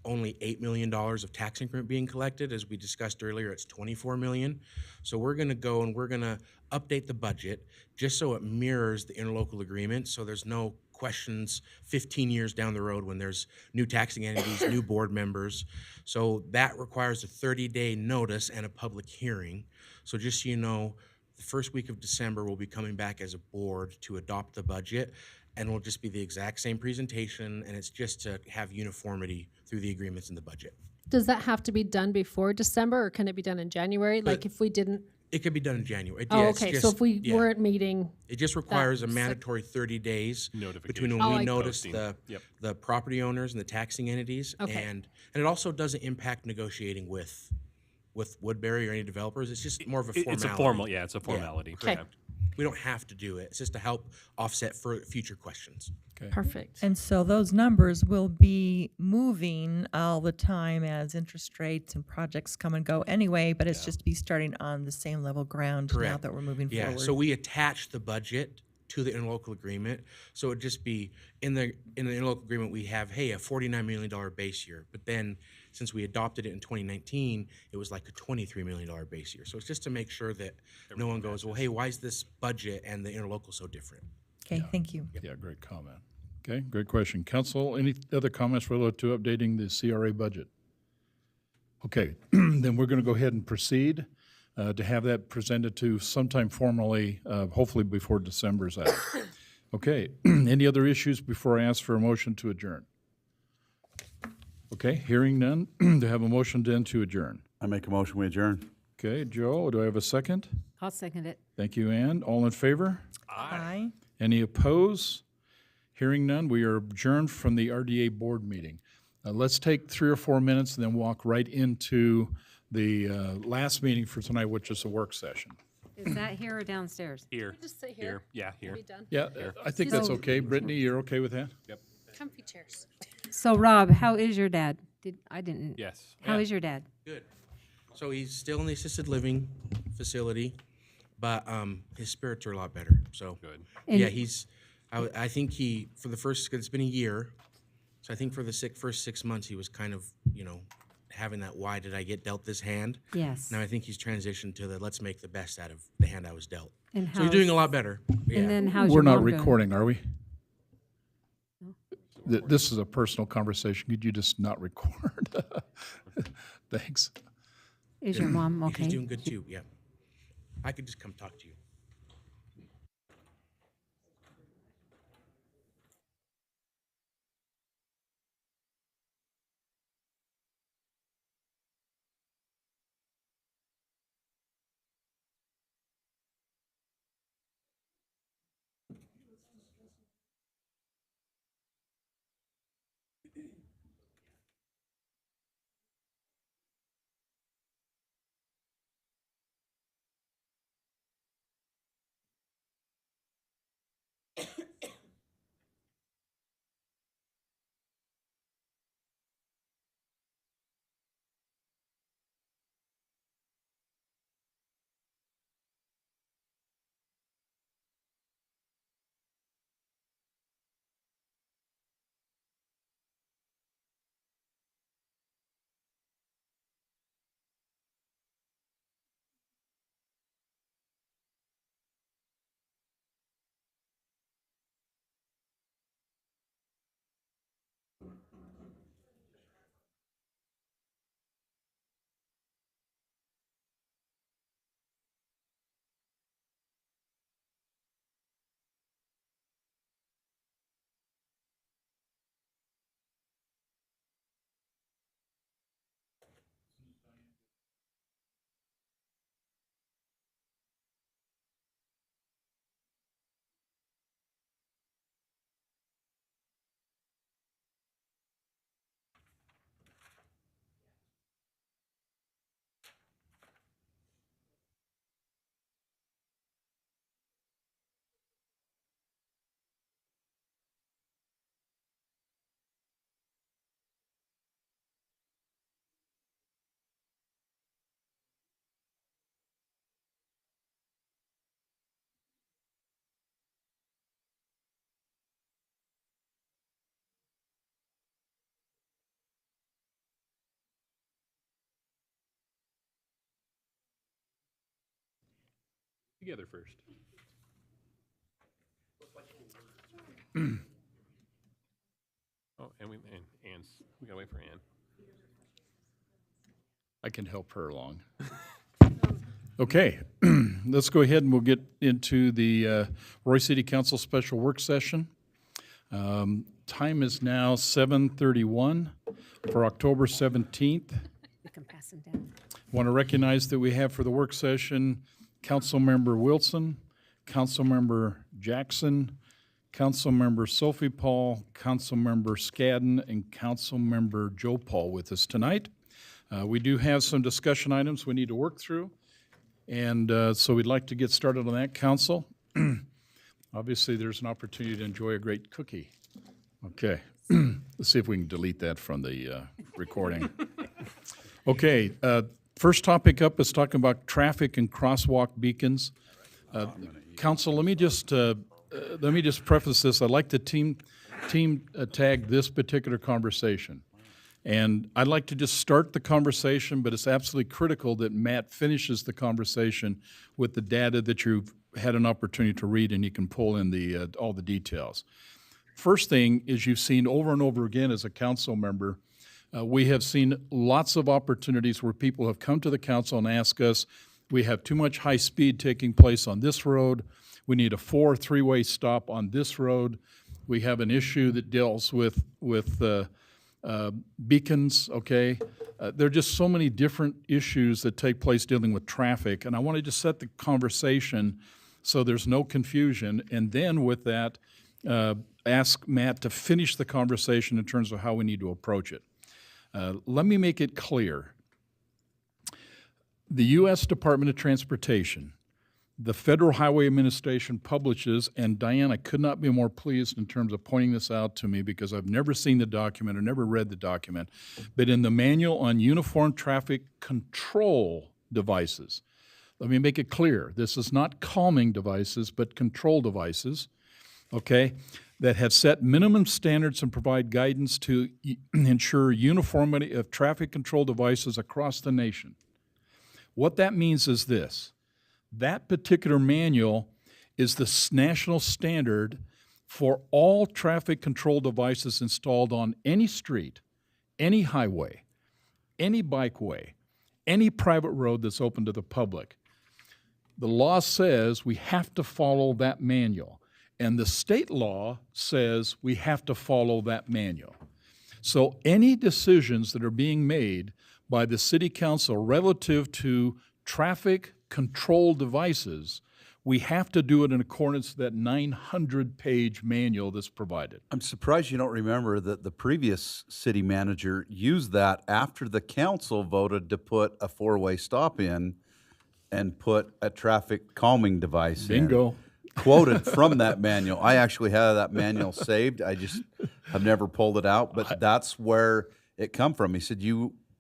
only $8 million of tax increment being collected. As we discussed earlier, it's $24 million. So we're going to go and we're going to update the budget just so it mirrors the interlocal agreement, so there's no questions 15 years down the road when there's new taxing entities, new board members. So that requires a 30-day notice and a public hearing. So just so you know, the first week of December, we'll be coming back as a board to adopt the budget. and it'll just be the exact same presentation, and it's just to have uniformity through the agreements in the budget. Does that have to be done before December, or can it be done in January? Like if we didn't? It could be done in January. Oh, Yeah, it's okay, so just- if we yeah. weren't meeting. It just requires a that- mandatory 30 days between Notification. when Oh, we I- notice Posting. the, Yep. the property owners and the taxing entities. Okay. And it also doesn't impact negotiating with Woodbury or any developers. It's just more of a formality. It's a formal, yeah, it's a formality. Okay. Yeah. We don't have to do it. It's just to help offset for future questions. Perfect. And so those numbers will be moving all the time as interest rates and projects come and go anyway, but it's just be starting on the same level ground now Correct. that we're moving Yeah, forward. so we attach the budget to the interlocal agreement. So it'd just be, in the interlocal agreement, we have, hey, a $49 million base year. But then, since we adopted it in 2019, it was like a $23 million base year. So it's just to make sure that no one goes, well, hey, why is this budget and the interlocal so different? Okay, thank you. Yeah, great comment. Okay, great question. Council, any other comments related to updating the CRA budget? Okay, then we're going to go ahead and proceed to have that presented to sometime formally, hopefully before December's out. Okay, any other issues before I ask for a motion to adjourn? Okay, hearing none, to have a motion then to adjourn. I make a motion, we adjourn. Okay, Joe, do I have a second? I'll second it. Thank you, Ann. All in favor? Aye. Any opposed? Hearing none, we are adjourned from the RDA board meeting. Let's take 3 or 4 minutes and then walk right into the last meeting for tonight, which is a work session. Is that here or downstairs? Here. Just sit here. Yeah, here. Be done. Yeah, I think that's okay. Brittany, you're okay with that? Yep. Comfy chairs. So Rob, how is your dad? I didn't. Yes. How is your dad? Good. So he's still in the assisted living facility, but his spirits are a lot better. So Good. yeah, And- I think he, for the first, 'cause it's been a year, so I think for the first 6 months, he was kind of, having that, why did I get dealt this hand? Yes. Now I think he's transitioned to the, let's make the best out of the hand I was dealt. And So he's doing a how's- lot better. Yeah. And then how's We're your not mom doing? recording, are we? This is a personal conversation. Could you just not record? Thanks. Is your mom okay? She's doing good too, yeah. I could just come talk to you. Together first. Oh, and Ann's, we gotta wait for Ann. I can help her along. Okay, let's go ahead and we'll get into the Roy City Council Special Work Session. Time is now 7:31 for October 17th. You can pass them down. Want to recognize that we have for the work session Councilmember Wilson, Councilmember Jackson, Councilmember Sophie Paul, Councilmember Scadden, and Councilmember Joe Paul with us tonight. We do have some discussion items we need to work through, and so we'd like to get started on that, Council. Obviously, there's an opportunity to enjoy a great cookie. Okay, let's see if we can delete that from the recording. Okay, first topic up is talking about traffic and crosswalk beacons. Council, let me just preface this. I'd like to team tag this particular conversation. And I'd like to just start the conversation, but it's absolutely critical that Matt finishes the conversation with the data that you've had an opportunity to read, and you can pull in the all the details. First thing is you've seen over and over again as a council member, we have seen lots of opportunities where people have come to the council and asked us, we have too much high speed taking place on this road. We need a three-way stop on this road. We have an issue that deals with beacons, okay? There are just so many different issues that take place dealing with traffic, and I want to just set the conversation so there's no confusion, and then with that, ask Matt to finish the conversation in terms of how we need to approach it. Let me make it clear. The U.S. Department of Transportation, the Federal Highway Administration publishes, and Diana could not be more pleased in terms of pointing this out to me because I've never seen the document or never read the document, but in the Manual on Uniform Traffic Control Devices, let me make it clear, this is not calming devices, but control devices, okay, that have set minimum standards and provide guidance to ensure uniformity of traffic control devices across the nation. What that means is this. That particular manual is the national standard for all traffic control devices installed on any street, any highway, any bikeway, any private road that's open to the public. The law says we have to follow that manual, and the state law says we have to follow that manual. So any decisions that are being made by the city council relative to traffic control devices, we have to do it in accordance with that 900-page manual that's provided. I'm surprised you don't remember that the previous city manager used that after the council voted to put a four-way stop in and put a traffic calming device in. Bingo. Quoted from that manual. I actually have that manual saved. I just have never pulled it out, but that's where it come from. He said,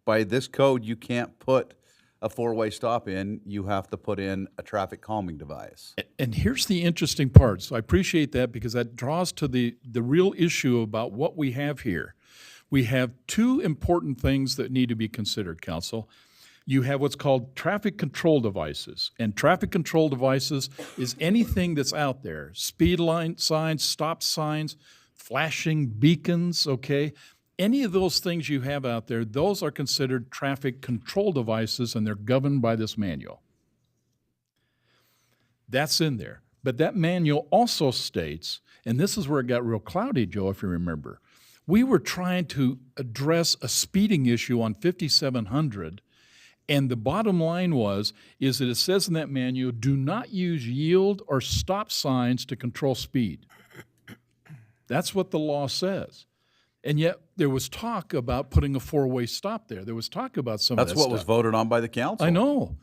by this code, you can't put a four-way stop in, you have to put in a traffic calming device. And here's the interesting part. So I appreciate that because that draws to the real issue about what we have here. We have two important things that need to be considered, Council. You have what's called traffic control devices. And traffic control devices is anything that's out there. Speed line signs, stop signs, flashing beacons, okay? Any of those things you have out there, those are considered traffic control devices, and they're governed by this manual. That's in there. But that manual also states, and this is where it got real cloudy, Joe, if you remember, we were trying to address a speeding issue on 5700, and the bottom line is that it says in that manual, do not use yield or stop signs to control speed. That's what the law says. And yet there was talk about putting a four-way stop there. There was talk about some of that stuff. That's what was voted on by the council. I know.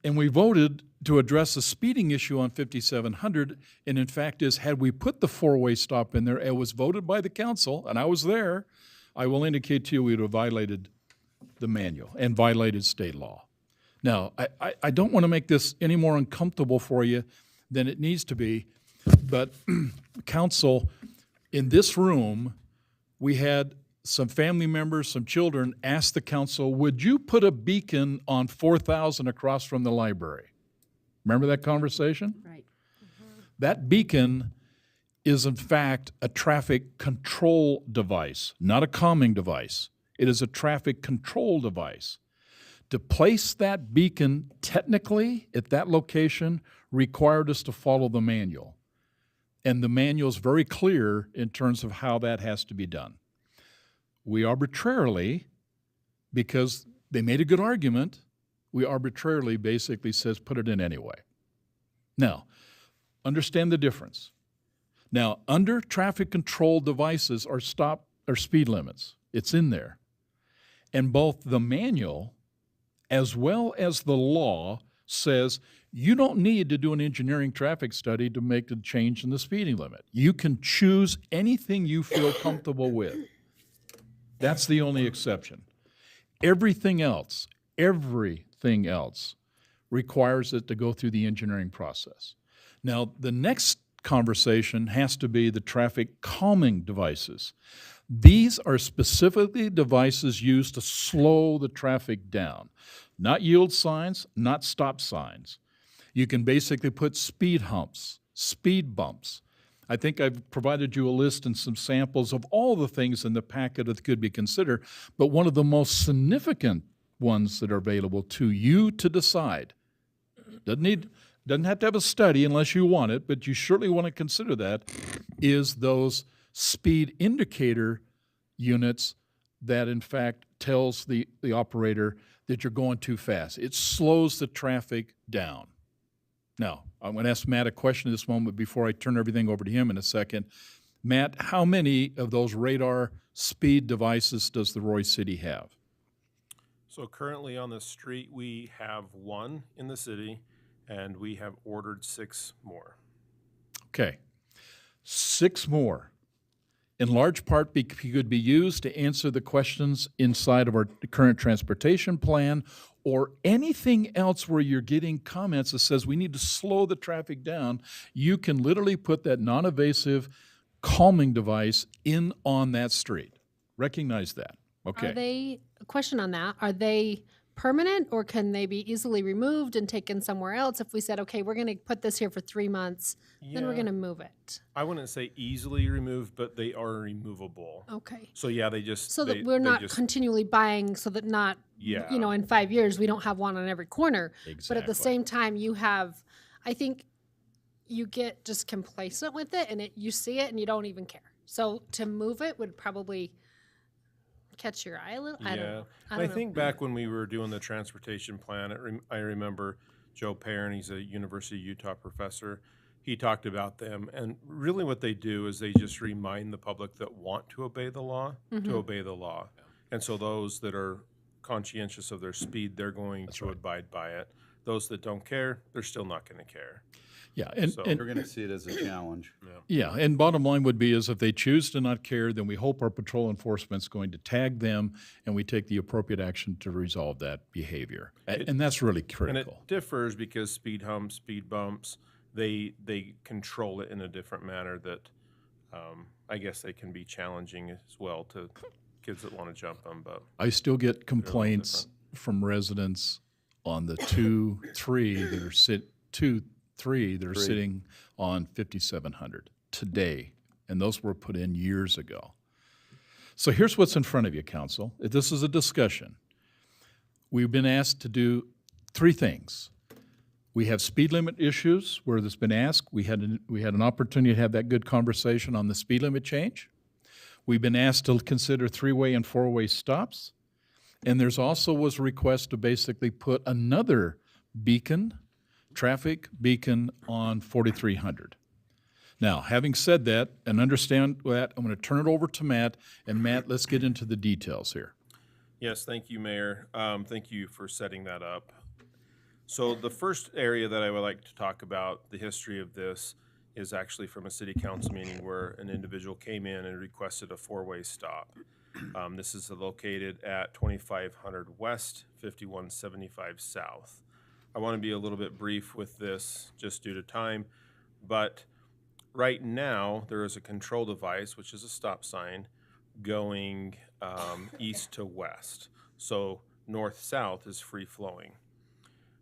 And we voted to address a speeding issue on 5700. And in fact had we put the four-way stop in there, it was voted by the council, and I was there, I will indicate to you we would have violated the manual and violated state law. Now, I don't want to make this any more uncomfortable for you than it needs to be, but council, in this room, we had some family members, some children ask the council, would you put a beacon on 4000 across from the library? Remember that conversation? Right. That beacon is in fact a traffic control device, not a calming device. It is a traffic control device. To place that beacon technically at that location required us to follow the manual. And the manual's very clear in terms of how that has to be done. We arbitrarily, because they made a good argument, we arbitrarily basically says put it in anyway. Now, understand the difference. Now, under traffic control devices are speed limits. It's in there. And both the manual as well as the law says you don't need to do an engineering traffic study to make the change in the speeding limit. You can choose anything you feel comfortable with. That's the only exception. Everything else requires it to go through the engineering process. Now, the next conversation has to be the traffic calming devices. These are specifically devices used to slow the traffic down. Not yield signs, not stop signs. You can basically put speed humps, speed bumps. I think I've provided you a list and some samples of all the things in the packet that could be considered, but one of the most significant ones that are available to you to decide, doesn't have to have a study unless you want it, but you surely want to consider that, is those speed indicator units that in fact tells the operator that you're going too fast. It slows the traffic down. Now, I'm going to ask Matt a question at this moment before I turn everything over to him in a second. Matt, how many of those radar speed devices does the Roy City have? So currently on the street, we have one in the city, and we have ordered 6 more. Okay, 6 more. In large part, could be used to answer the questions inside of our current transportation plan or anything else where you're getting comments that says we need to slow the traffic down. You can literally put that non-evasive calming device in on that street. Recognize that. Okay. A question on that, are they permanent or can they be easily removed and taken somewhere else? If we said, okay, we're going to put this here for 3 months, then we're going to move it. I wouldn't say easily removed, but they are removable. Okay. So yeah, they just So that we're not continually buying, so that not, in 5 years, we don't have one on every corner. But at the same time, you have, I think you get just complacent with it and you see it and you don't even care. So to move it would probably catch your eye a little. I don't know. I think back when we were doing the transportation plan, I remember Joe Perrin, he's a University of Utah professor. He talked about them, and really what they do is they just remind the public that want to obey the law to obey the law. And so those that are conscientious of their speed, they're going to abide by it. Those that don't care, they're still not going to care. Yeah, and we're going to see it as a challenge. Yeah, and bottom line would be is if they choose to not care, then we hope our patrol enforcement's going to tag them and we take the appropriate action to resolve that behavior. And that's really critical. And it differs because speed humps, speed bumps, they control it in a different manner that I guess they can be challenging as well to kids that want to jump them. But I still get complaints from residents on the 2-3 that are 2-3 that are sitting on 5700 today, and those were put in years ago. So here's what's in front of you, Council. This is a discussion. We've been asked to do 3 things. We have speed limit issues where there's been asked. We had an opportunity to have that good conversation on the speed limit change. We've been asked to consider 3-way and 4-way stops. And there's also was a request to basically put another traffic beacon on 4300. Now, having said that and understand that, I'm going to turn it over to Matt. And Matt, let's get into the details here. Yes, thank you, Mayor. Thank you for setting that up. So the first area that I would like to talk about, the history of this, is actually from a city council meeting where an individual came in and requested a 4-way stop. This is located at 2500 West, 5175 South. I want to be a little bit brief with this just due to time, but right now there is a control device, which is a stop sign, going east to west. So north-south is free-flowing.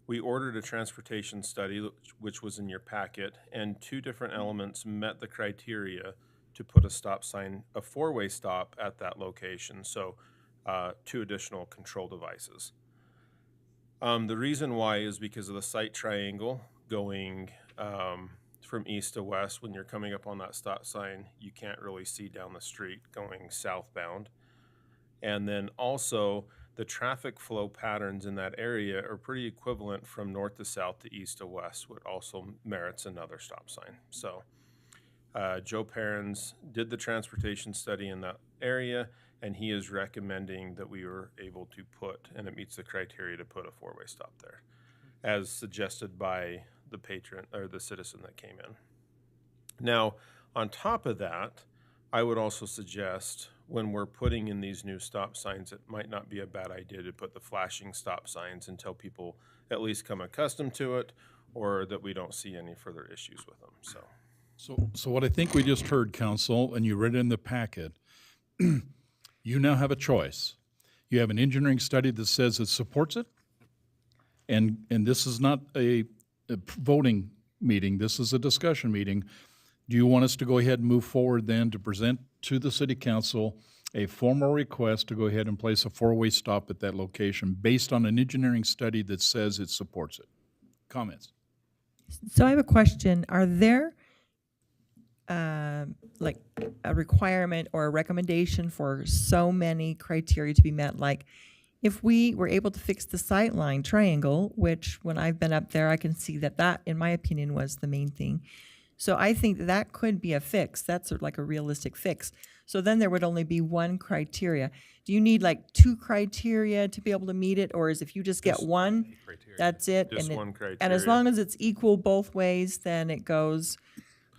We ordered a transportation study, which was in your packet, and 2 different elements met the criteria to put a stop sign, a 4-way stop at that location. So 2 additional control devices. The reason why is because of the sight triangle going from east to west, when you're coming up on that stop sign, you can't really see down the street going southbound. And then also, the traffic flow patterns in that area are pretty equivalent from north to south to east to west, which also merits another stop sign. So Joe Perrins did the transportation study in that area, and he is recommending that we were able to put, and it meets the criteria to put a four-way stop there, as suggested by the patron or the citizen that came in. Now, on top of that, I would also suggest when we're putting in these new stop signs, it might not be a bad idea to put the flashing stop signs until people at least come accustomed to it, or that we don't see any further issues with them. So what I think we just heard, Council, and you read it in the packet, you now have a choice. You have an engineering study that says it supports it, and this is not a voting meeting, this is a discussion meeting. Do you want us to go ahead and move forward then to present to the City Council a formal request to go ahead and place a four-way stop at that location based on an engineering study that says it supports it? Comments? So I have a question. Are there like a requirement or a recommendation for so many criteria to be met? Like if we were able to fix the sightline triangle, which when I've been up there, I can see that in my opinion, was the main thing. So I think that could be a fix. That's sort of like a realistic fix. So then there would only be one criteria. Do you need like two criteria to be able to meet it? Or is if you just get one, that's it? Just and one criteria. And as long as it's equal both ways, then it goes,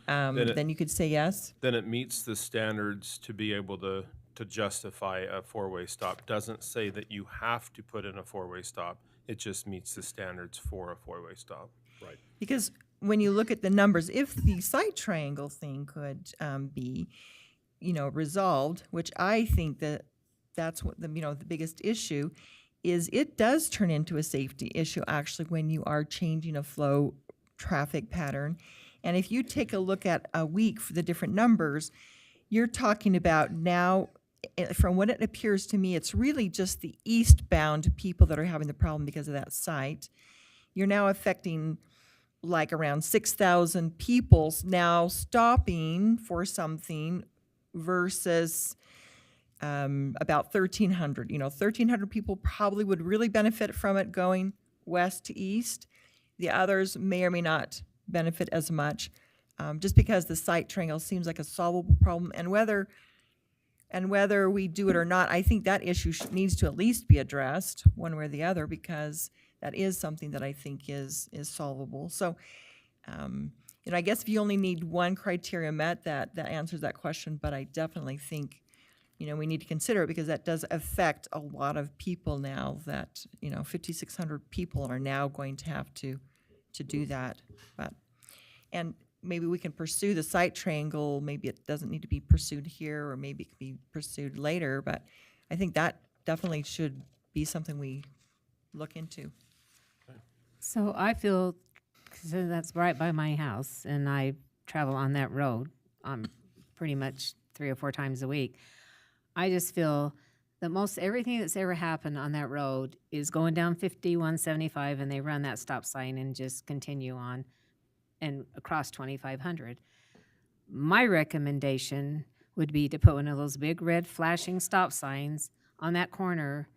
then you could say yes? Then it meets the standards to be able to justify a four-way stop. Doesn't say that you have to put in a four-way stop. It just meets the standards for a four-way stop. Right. Because when you look at the numbers, if the sight triangle thing could be, resolved, which I think that's what the biggest issue is, it does turn into a safety issue actually when you are changing a flow traffic pattern. And if you take a look at a week for the different numbers, you're talking about now, from what it appears to me, it's really just the eastbound people that are having the problem because of that site. You're now affecting like around 6,000 people now stopping for something versus about 1,300. 1,300 people probably would really benefit from it going west to east. The others may or may not benefit as much, just because the sight triangle seems like a solvable problem. And whether we do it or not, I think that issue needs to at least be addressed one way or the other, because that is something that I think is solvable. So, I guess if you only need one criteria met, that answers that question. But I definitely think, we need to consider it, because that does affect a lot of people now. That 5,600 people are now going to have to do that. And maybe we can pursue the sight triangle. Maybe it doesn't need to be pursued here, or maybe it could be pursued later. But I think that definitely should be something we look into. So I feel, because that's right by my house, and I travel on that road pretty much 3 or 4 times a week. I just feel that most everything that's ever happened on that road is going down 5175, and they run that stop sign and just continue on and across 2500. My recommendation would be to put one of those big red flashing stop signs on that corner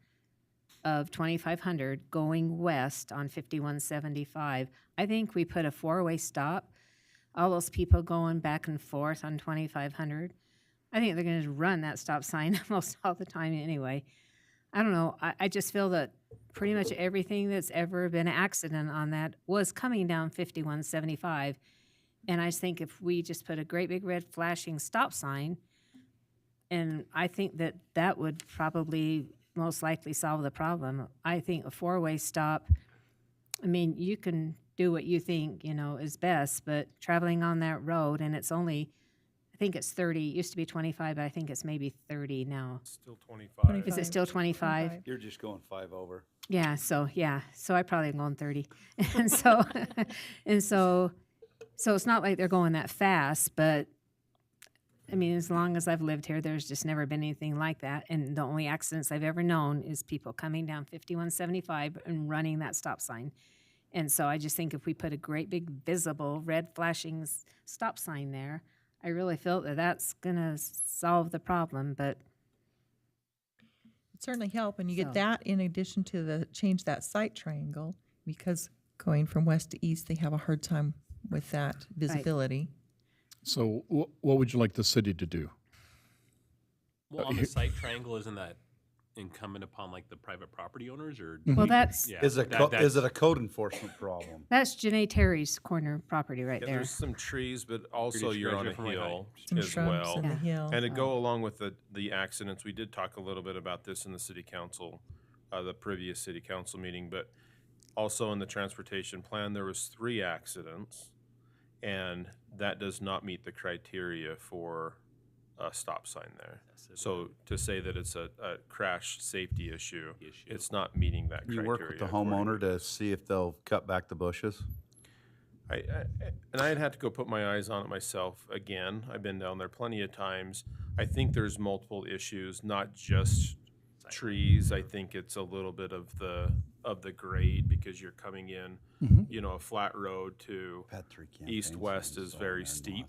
of 2500 going west on 5175. I think we put a 4-way stop. All those people going back and forth on 2500, I think they're going to run that stop sign almost all the time anyway. I don't know. I just feel that pretty much everything that's ever been an accident on that was coming down 5175. And I just think if we just put a great big red flashing stop sign, and I think that would probably most likely solve the problem. I think a 4-way stop, you can do what you think, is best, but traveling on that road, and it's only, I think it's 30, it used to be 25, but I think it's maybe 30 now. Still 25. Is it still 25? You're just going 5 over. Yeah, so I probably am going 30. and so it's not like they're going that fast, but as long as I've lived here, there's just never been anything like that. And the only accidents I've ever known is people coming down 5175 and running that stop sign. And so I just think if we put a great big visible red flashing stop sign there, I really feel that that's gonna solve the problem, but It'd certainly help, and you So- get that in addition to the change that sight triangle, because going from west to east, they have a hard time with that visibility. So what would you like the city to do? Well, on the site triangle, isn't that incumbent upon like the private property owners or? Well, that's- Yeah, Is it a code enforcement problem? that's Janae Terry's corner property right Yeah, there. there's some trees, but also British you're on a treasure from White hill Some as shrubs well. in the hill. And to go along with the accidents, we did talk a little bit about this in the city council, the previous city council meeting, but also in the transportation plan, there was 3 accidents, and that does not meet the criteria for a stop sign there. So to say that it's a crash safety issue, it's not meeting that criteria. You work with the according homeowner to see if they'll cut back the bushes? And I had to go put my eyes on it myself again. I've been down there plenty of times. I think there's multiple issues, not just trees. I think it's a little bit of the grade because you're coming in, you know, a flat road to east-west is very steep.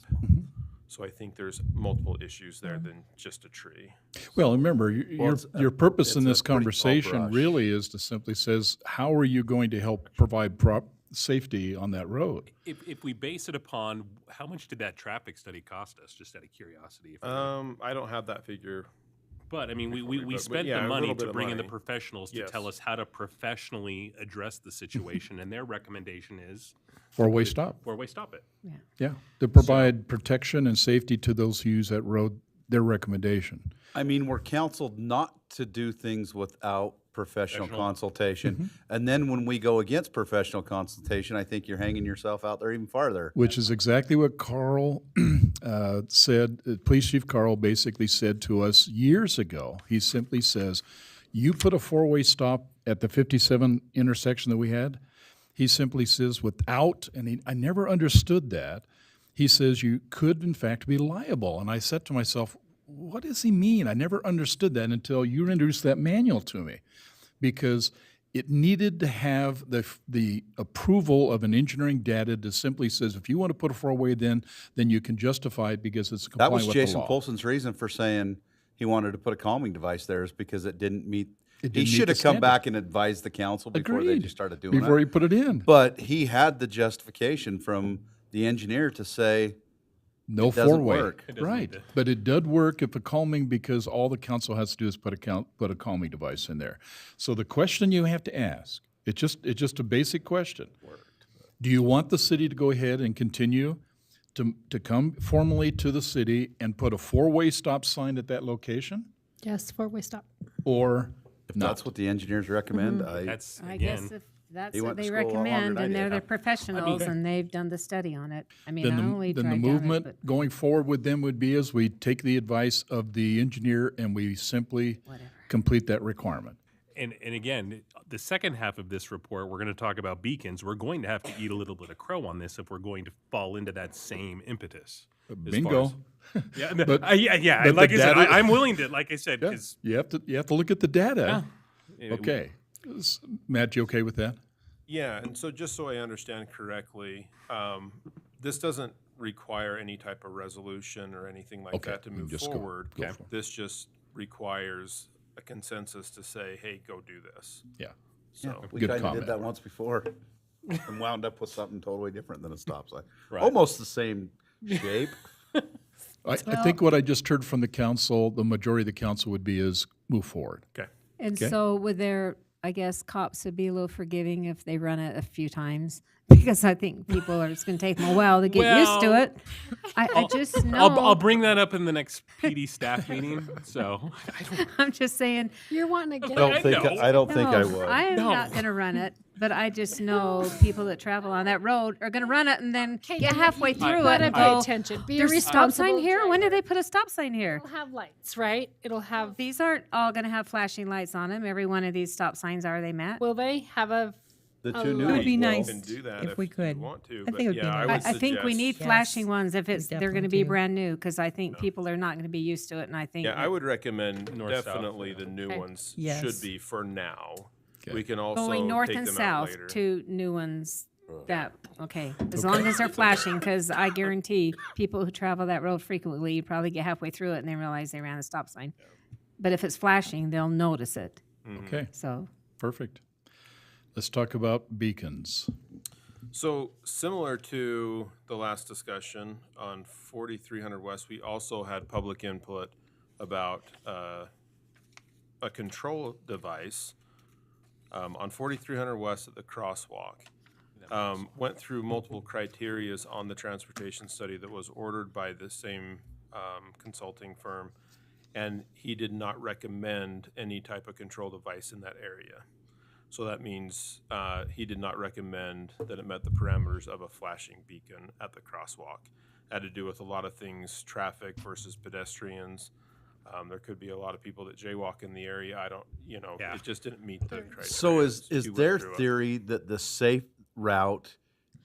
So I think there's multiple issues there than just a tree. Well, remember, Well, it's your purpose in it's this a pretty tall conversation brush. really is to simply says, how are you going to help provide safety on that road? If we base it upon, how much did that traffic study cost us, just out of curiosity? If I don't have that figure. But I mean, we But spent yeah, the a money little bit to of bring in the money. professionals to Yes. tell us how to professionally address the situation, and their recommendation is Four-way stop. four-way stop it. Yeah, to provide protection and safety to those who use that road, their recommendation. I mean, we're counseled not to do things without professional consultation. And then when we go against professional consultation, I think you're hanging yourself out there even farther. Which is exactly what Carl said. Police Chief Carl basically said to us years ago. He simply says, you put a four-way stop at the 57 intersection that we had. He simply says without, and I never understood that. He says you could in fact be liable. And I said to myself, what does he mean? I never understood that until you introduced that manual to me, because it needed to have the approval of an engineering data that simply says, if you want to put a four-way, then you can justify it because it's That compliant was with the Jason law. Polson's reason for saying he wanted to put a calming device there, is because it didn't meet. It He didn't meet should the have come standard. back and advised the council before they Agreed. just started doing Before it. he put it in. But he had the justification from the engineer to say No it doesn't four-way. work. Right, but it did work if a calming, because all the council has to do is put a calming device in there. So the question you have to ask, it's just a basic question. Do you want the city to go ahead and continue to come formally to the city and put a four-way stop sign at that location, Yes, four-way stop. or If not? that's what the engineers recommend, That's I again. guess if that's He what went to they school a lot longer recommend, than I and they're did. the professionals, and they've done the study on it. I mean, I Then only the drive down it, movement but going forward with them would be as we take the advice of the engineer and we simply complete that requirement. And again, the second half of this report, we're going to talk about beacons. We're going to have to eat a little bit of crow on this if we're going to fall into that same impetus. as far Bingo. as- yeah, But- yeah. but And like the I said, data- I'm willing to, like I said, Yeah, because you have to look at the data. Yeah. Okay. Matt, you okay with that? Yeah, and so just so I understand correctly, this doesn't require any type of resolution or anything like Okay, that to you move just go- forward. go for it. This just requires a consensus to say, hey, go do this. Yeah. So, We Good kind of comment. did that once before and wound up with something totally different than a stop sign. Right. Almost the same shape. I think what I just heard from the council, the majority of the council would be is move forward. okay. And Okay. so would there, I guess cops would be a little forgiving if they run it a few times, because I think people are, it's gonna take them a while to get used to Well, it. I just know. I'll bring that up in the next PD staff meeting. So I'm just saying. You're wanting to get. I don't think I would. I am No. not gonna run it, but I just know people that travel on that road are gonna run it and then get halfway through it gotta and pay go, attention. Be a there's a stop sign responsible here? When did driver. they put a stop sign here? It'll have lights, right? It'll have. These aren't all gonna have flashing lights on them. Every one of these stop signs are they, Matt? Will they have a? The a two new light? ones It'd be will. nice can do that if we could. you want to. I but think it would be yeah, I nice. would I think we need suggest- flashing Yes, ones if we it's, they're definitely gonna be do. brand new, because I think people are not gonna be used to it, and I think. Yeah, I that- would recommend North-south. definitely the new Okay. ones Yes. should be for now. We can also Going north take and them out south, later. two new ones that, okay, as long as they're flashing, because I guarantee people who travel that road frequently, you probably get halfway through it and then realize they ran a stop sign. But if it's flashing, they'll notice it. Okay, So, perfect. Let's talk about beacons. So similar to the last discussion on 4300 West, we also had public input about a control device on 4300 West at the crosswalk. Went through multiple criterias on the transportation study that was ordered by the same consulting firm, and he did not recommend any type of control device in that area. So that means he did not recommend that it met the parameters of a flashing beacon at the crosswalk. Had to do with a lot of things, traffic versus pedestrians. There could be a lot of people that jaywalk in the area. I don't, it just didn't meet the criteria. So is He went their through it. theory that the safe route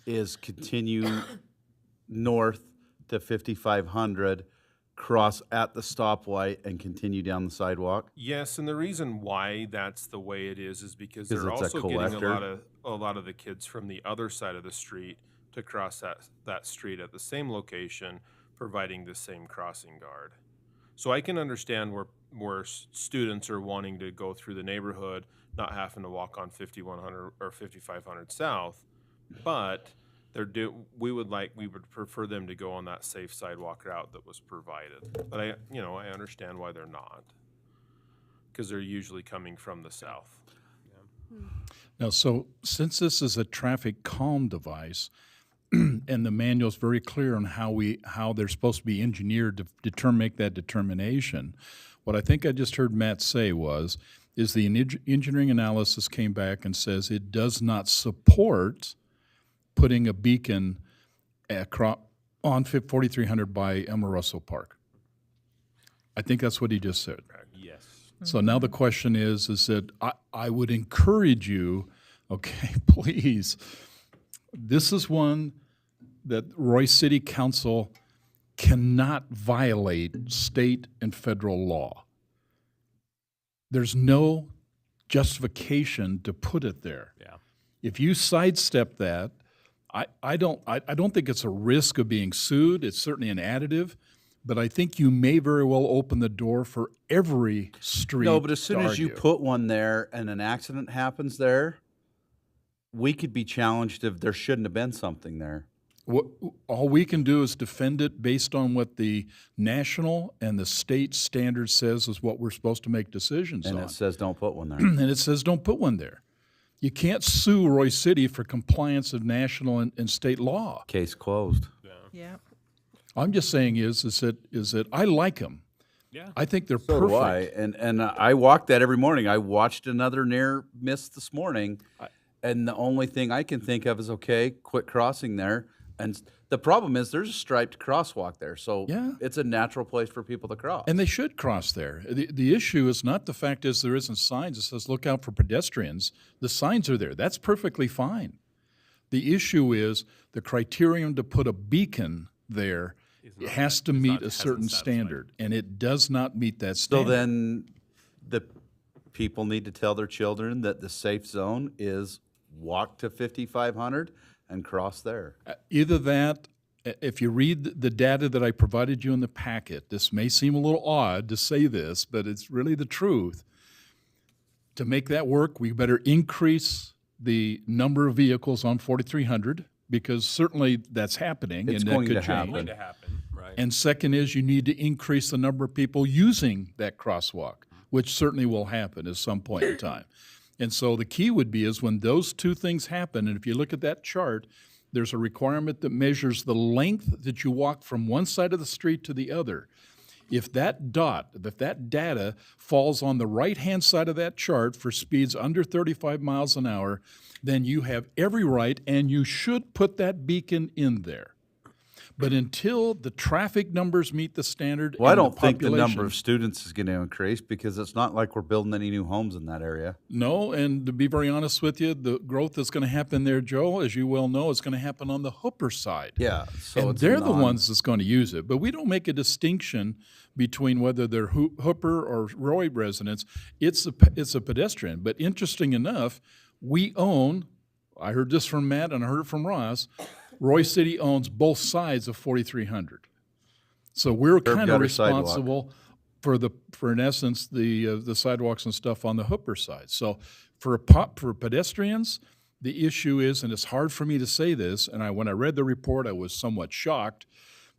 is continue north to 5500, cross at the stoplight, and continue down the sidewalk? Yes, and the reason why that's the way it is because 'Cause they're it's a also getting collector? a lot of the kids from the other side of the street to cross that street at the same location, providing the same crossing guard. So I can understand where students are wanting to go through the neighborhood, not having to walk on 5100 or 5500 South, but we would prefer them to go on that safe sidewalk route that was provided. But I understand why they're not, because they're usually coming from the south. Now, so since this is a traffic calm device, and the manual's very clear on how they're supposed to be engineered to make that determination, what I think I just heard Matt say is the engineering analysis came back and says it does not support putting a beacon on 4300 by Amoroso Park. I think that's what he just said. Yes. So now the question is that I would encourage you, okay, please, this is one that Roy City Council cannot violate state and federal law. There's no justification to put it there. Yeah. If you sidestep that, I don't think it's a risk of being sued. It's certainly an additive, but I think you may very well open the door for every street. No, but as soon to as you argue. put one there and an accident happens there, we could be challenged if there shouldn't have been something there. All we can do is defend it based on what the national and the state standard says is what we're supposed to make decisions And on. it says don't put one there. And it says don't put one there. You can't sue Roy City for compliance of national and state law. Case closed. yeah. I'm just saying is that I like them. Yeah. I think they're So do I. perfect. And I walk that every morning. I watched another near miss this morning, and the only thing I can think of is, okay, quit crossing there. And the problem is there's a striped crosswalk there, so Yeah. it's a natural place for people to cross. And they should cross there. The issue is not the fact is there isn't signs that says look out for pedestrians. The signs are there. That's perfectly fine. The issue is the criterion to put a beacon there has to meet a certain standard, and it does not meet that So standard. then the people need to tell their children that the safe zone is walk to 5500 and cross there. Either that, if you read the data that I provided you in the packet, this may seem a little odd to say this, but it's really the truth. To make that work, we better increase the number of vehicles on 4300, because certainly that's happening. It's and going that to could happen. change. Going to happen, right? And second is you need to increase the number of people using that crosswalk, which certainly will happen at some point in time. And so the key would be is when those two things happen, and if you look at that chart, there's a requirement that measures the length that you walk from one side of the street to the other. If that data falls on the right-hand side of that chart for speeds under 35 miles an hour, then you have every right and you should put that beacon in there. But until the traffic numbers meet the standard, Well, I and don't think the number population- of students is going to increase because it's not like we're building any new homes in that area. No, and to be very honest with you, the growth that's going to happen there, Joe, as you well know, is going to happen on the Hooper side. Yeah, so and it's they're the non- ones that's going to use it. But we don't make a distinction between whether they're Hooper or Roy residents. It's a pedestrian. But interesting enough, we own, I heard this from Matt and I heard it from Ross, Roy City owns both sides of 4300. So we're Curb kind of gutter sidewalk. responsible for in essence the sidewalks and stuff on the Hooper side. So for pedestrians, the issue is, and it's hard for me to say this, and when I read the report, I was somewhat shocked,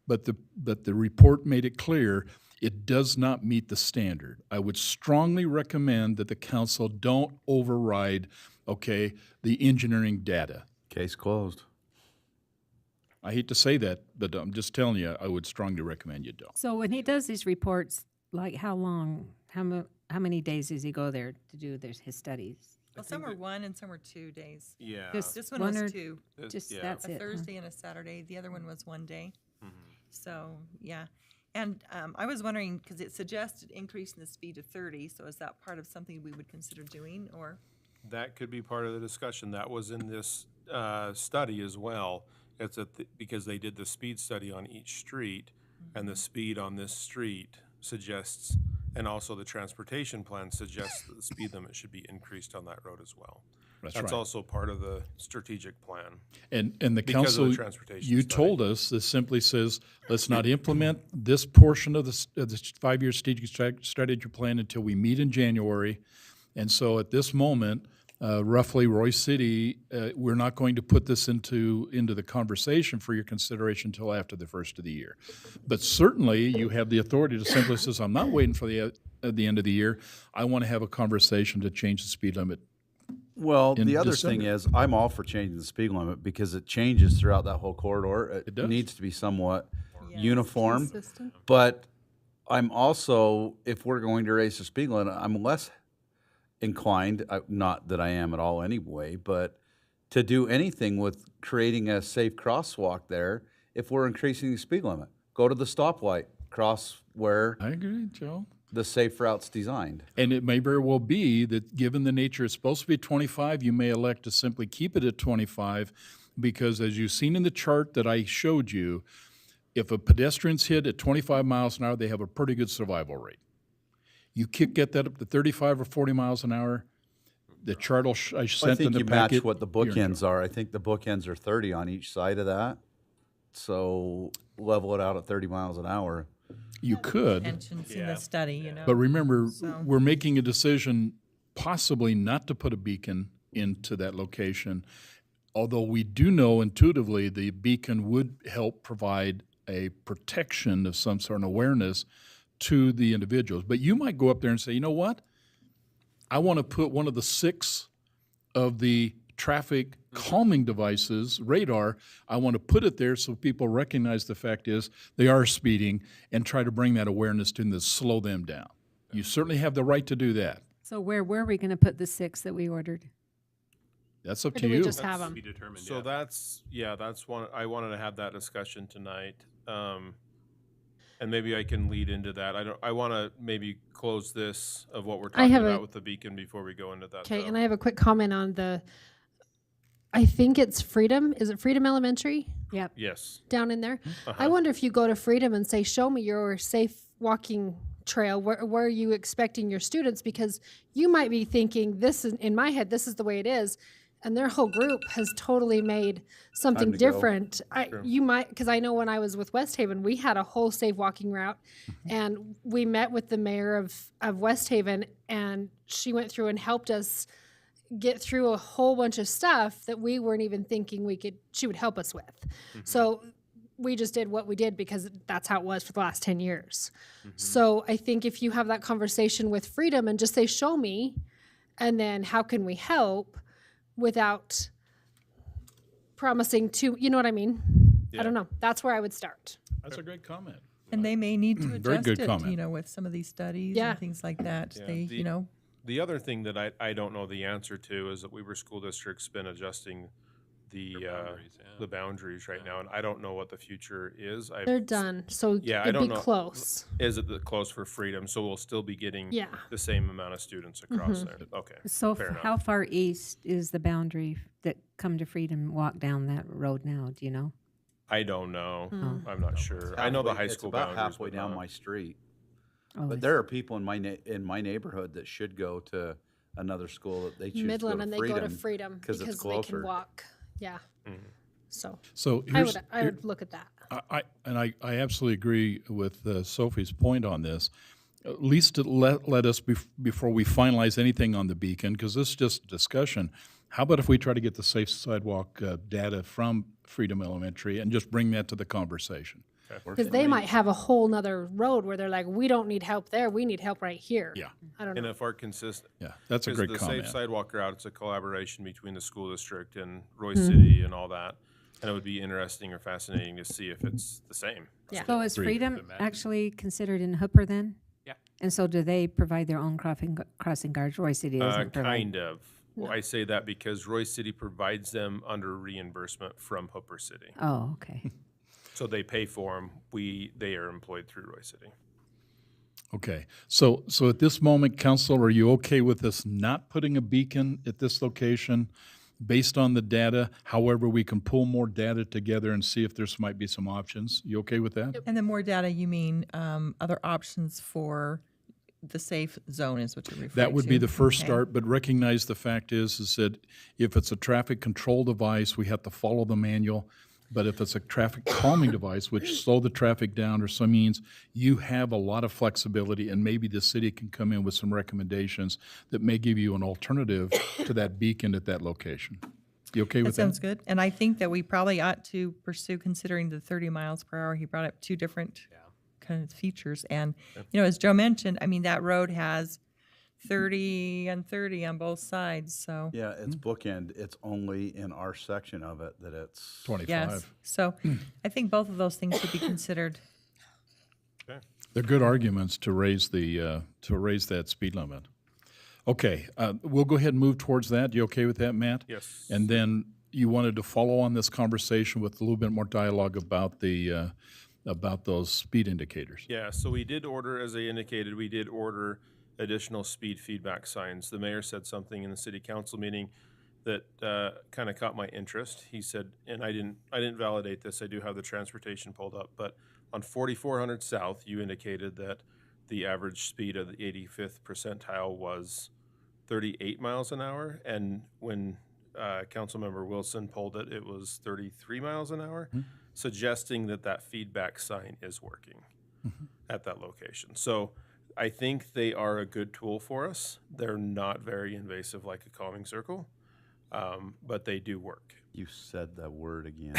but the report made it clear it does not meet the standard. I would strongly recommend that the council don't override, the engineering data. Case closed. I hate to say that, but I'm just telling you, I would strongly recommend you don't. So when he does these reports, like how long, how many days does he go there to do his studies? Well, some were 1 and some were 2 days. Yeah. Just This one one was or 2. Just yeah. that's A it. huh? Thursday and a Saturday. The other one was 1 day. Mhm. So, yeah. And I was wondering, because it suggested increasing the speed to 30, so is that part of something we would consider doing, or? That could be part of the discussion. That was in this study as well. It's because they did the speed study on each street, and the speed on this street suggests, and also the transportation plan suggests that the speed limit should be increased on that road as well. That's That's right. also part of the strategic plan. And the Because of the council, transportation you study. told us, this simply says, let's not implement this portion of the 5-year strategy plan until we meet in January. And so at this moment, roughly Roy City, we're not going to put this into the conversation for your consideration until after the first of the year. But certainly, you have the authority to simply says, I'm not waiting for the end of the year. I want to have a conversation to change the speed limit. Well, in the other December. thing is, I'm all for changing the speed limit because it changes throughout that whole corridor. It does. needs to be somewhat Yeah. uniform. Consistent. But I'm also, if we're going to raise the speed limit, I'm less inclined, not that I am at all anyway, but to do anything with creating a safe crosswalk there if we're increasing the speed limit. Go to the stoplight, cross where I agree, Joe. the safe route's designed. And it may very well be that, given the nature it's supposed to be 25, you may elect to simply keep it at 25, because as you've seen in the chart that I showed you, if a pedestrian's hit at 25 miles an hour, they have a pretty good survival rate. You get that up to 35 or 40 miles an hour, the chart I I sent in think the you packet. match what the you're in trouble. bookends are. I think the bookends are 30 on each side of that. So level it out at 30 miles an hour. You could. Intentions in the study, you know? But remember, So- we're making a decision possibly not to put a beacon into that location, although we do know intuitively the beacon would help provide a protection of some sort of awareness to the individuals. But you might go up there and say, you know what? I want to put one of the 6 of the traffic calming devices, radar, I want to put it there so people recognize the fact is they are speeding and try to bring that awareness to them to slow them down. You certainly have the right to do that. So where are we going to put the 6 that we ordered? That's up Or to do we you. just have them? Be determined. So that's one, I wanted to have that discussion tonight. And maybe I can lead into that. I want to maybe close this of what we're I talking have about a- with the beacon before we go into that. Okay, though. and I have a quick comment on I think it's Freedom. Is it Freedom Elementary Yep. Yes. down in there? I Uh-huh. wonder if you go to Freedom and say, show me your safe walking trail. Where are you expecting your students? Because you might be thinking, this is, in my head, this is the way it is. And their whole group has totally made something to go. different. Sure. You might, because I know when I was with West Haven, we had a whole safe walking route, and we met with the mayor of West Haven, and she went through and helped us get through a whole bunch of stuff that we weren't even thinking she would help us with. So we just did what we did because that's how it was for the last 10 years. So I think if you have that conversation with Freedom and just say, show me, and then how can we help, without promising to, you know what I mean? I don't know. That's where I would start. That's a great comment. And they may need to Very adjust good it, comment. you know, with some of these studies Yeah. and things like that. Yeah, They, you know, The other thing that I don't know the answer to is that Weber School District's been adjusting the boundaries right now, and I don't know what the future is. They're done, so Yeah, I it'd don't be know. close. Is it close for Freedom? So we'll still be getting Yeah. the same amount of students across there. Okay, So fair enough. how far east is the boundary that come to Freedom walk down that road now? Do you know? I don't know. Hmm. I'm not sure. I know the high It's school about boundaries, halfway but down not- my street. Oh, But there are people in my neighborhood that should go to another school that they choose Midland, to and go they to go Freedom. to Freedom because it's they closer. can walk. Yeah. So So I here's, would look at that. I absolutely agree with Sophie's point on this. At least to let us, before we finalize anything on the beacon, because this is just discussion, how about if we try to get the safe sidewalk data from Freedom Elementary and just bring that to the conversation? Because they might have a whole nother road where they're like, we don't need help there. We need help right here. Yeah. I don't And know. if our consistent. Yeah, that's a great The comment. Safe Sidewalk route, it's a collaboration between the school district and Roy Mm-hmm. City and all that. And it would be interesting or fascinating to see if it's the same. Yeah. So is Agreed. Freedom actually considered in Hooper then? Yeah. And so do they provide their own crossing guards? Roy City doesn't provide? Kind of. Well, I say that because Roy City provides them under reimbursement from Hooper City. Oh, okay. So they pay for them. They are employed through Roy City. Okay, so at this moment, council, are you okay with us not putting a beacon at this location based on the data? However, we can pull more data together and see if there's might be some options. You okay with that? And the more data, you mean other options for the safe zone is what you're referring to? That would be the first Okay. start, but recognize the fact is that if it's a traffic control device, we have to follow the manual. But if it's a traffic calming device, which slow the traffic down or some means, you have a lot of flexibility, and maybe the city can come in with some recommendations that may give you an alternative to that beacon at that location. You okay That with that? sounds good. And I think that we probably ought to pursue considering the 30 miles per hour. He brought up two different kind of features. And, you know, as Joe mentioned, I mean, that road has 30 and 30 on both sides, so. Yeah, it's bookend. It's only in our section of it that it's 25. Yes, so I think both of those things should be considered. They're good arguments to raise that speed limit. Okay, we'll go ahead and move towards that. You okay with that, Matt? Yes. And then you wanted to follow on this conversation with a little bit more dialogue about about those speed indicators. Yeah, so we did order, as I indicated, we did order additional speed feedback signs. The mayor said something in the city council meeting that kind of caught my interest. He said, and I didn't validate this, I do have the transportation pulled up, but on 4400 South, you indicated that the average speed of the 85th percentile was 38 miles an hour, and when Councilmember Wilson pulled it, it was 33 miles an hour, suggesting that that feedback sign is working at that location. So I think they are a good tool for us. They're not very invasive like a calming circle, but they do work. You said that word again.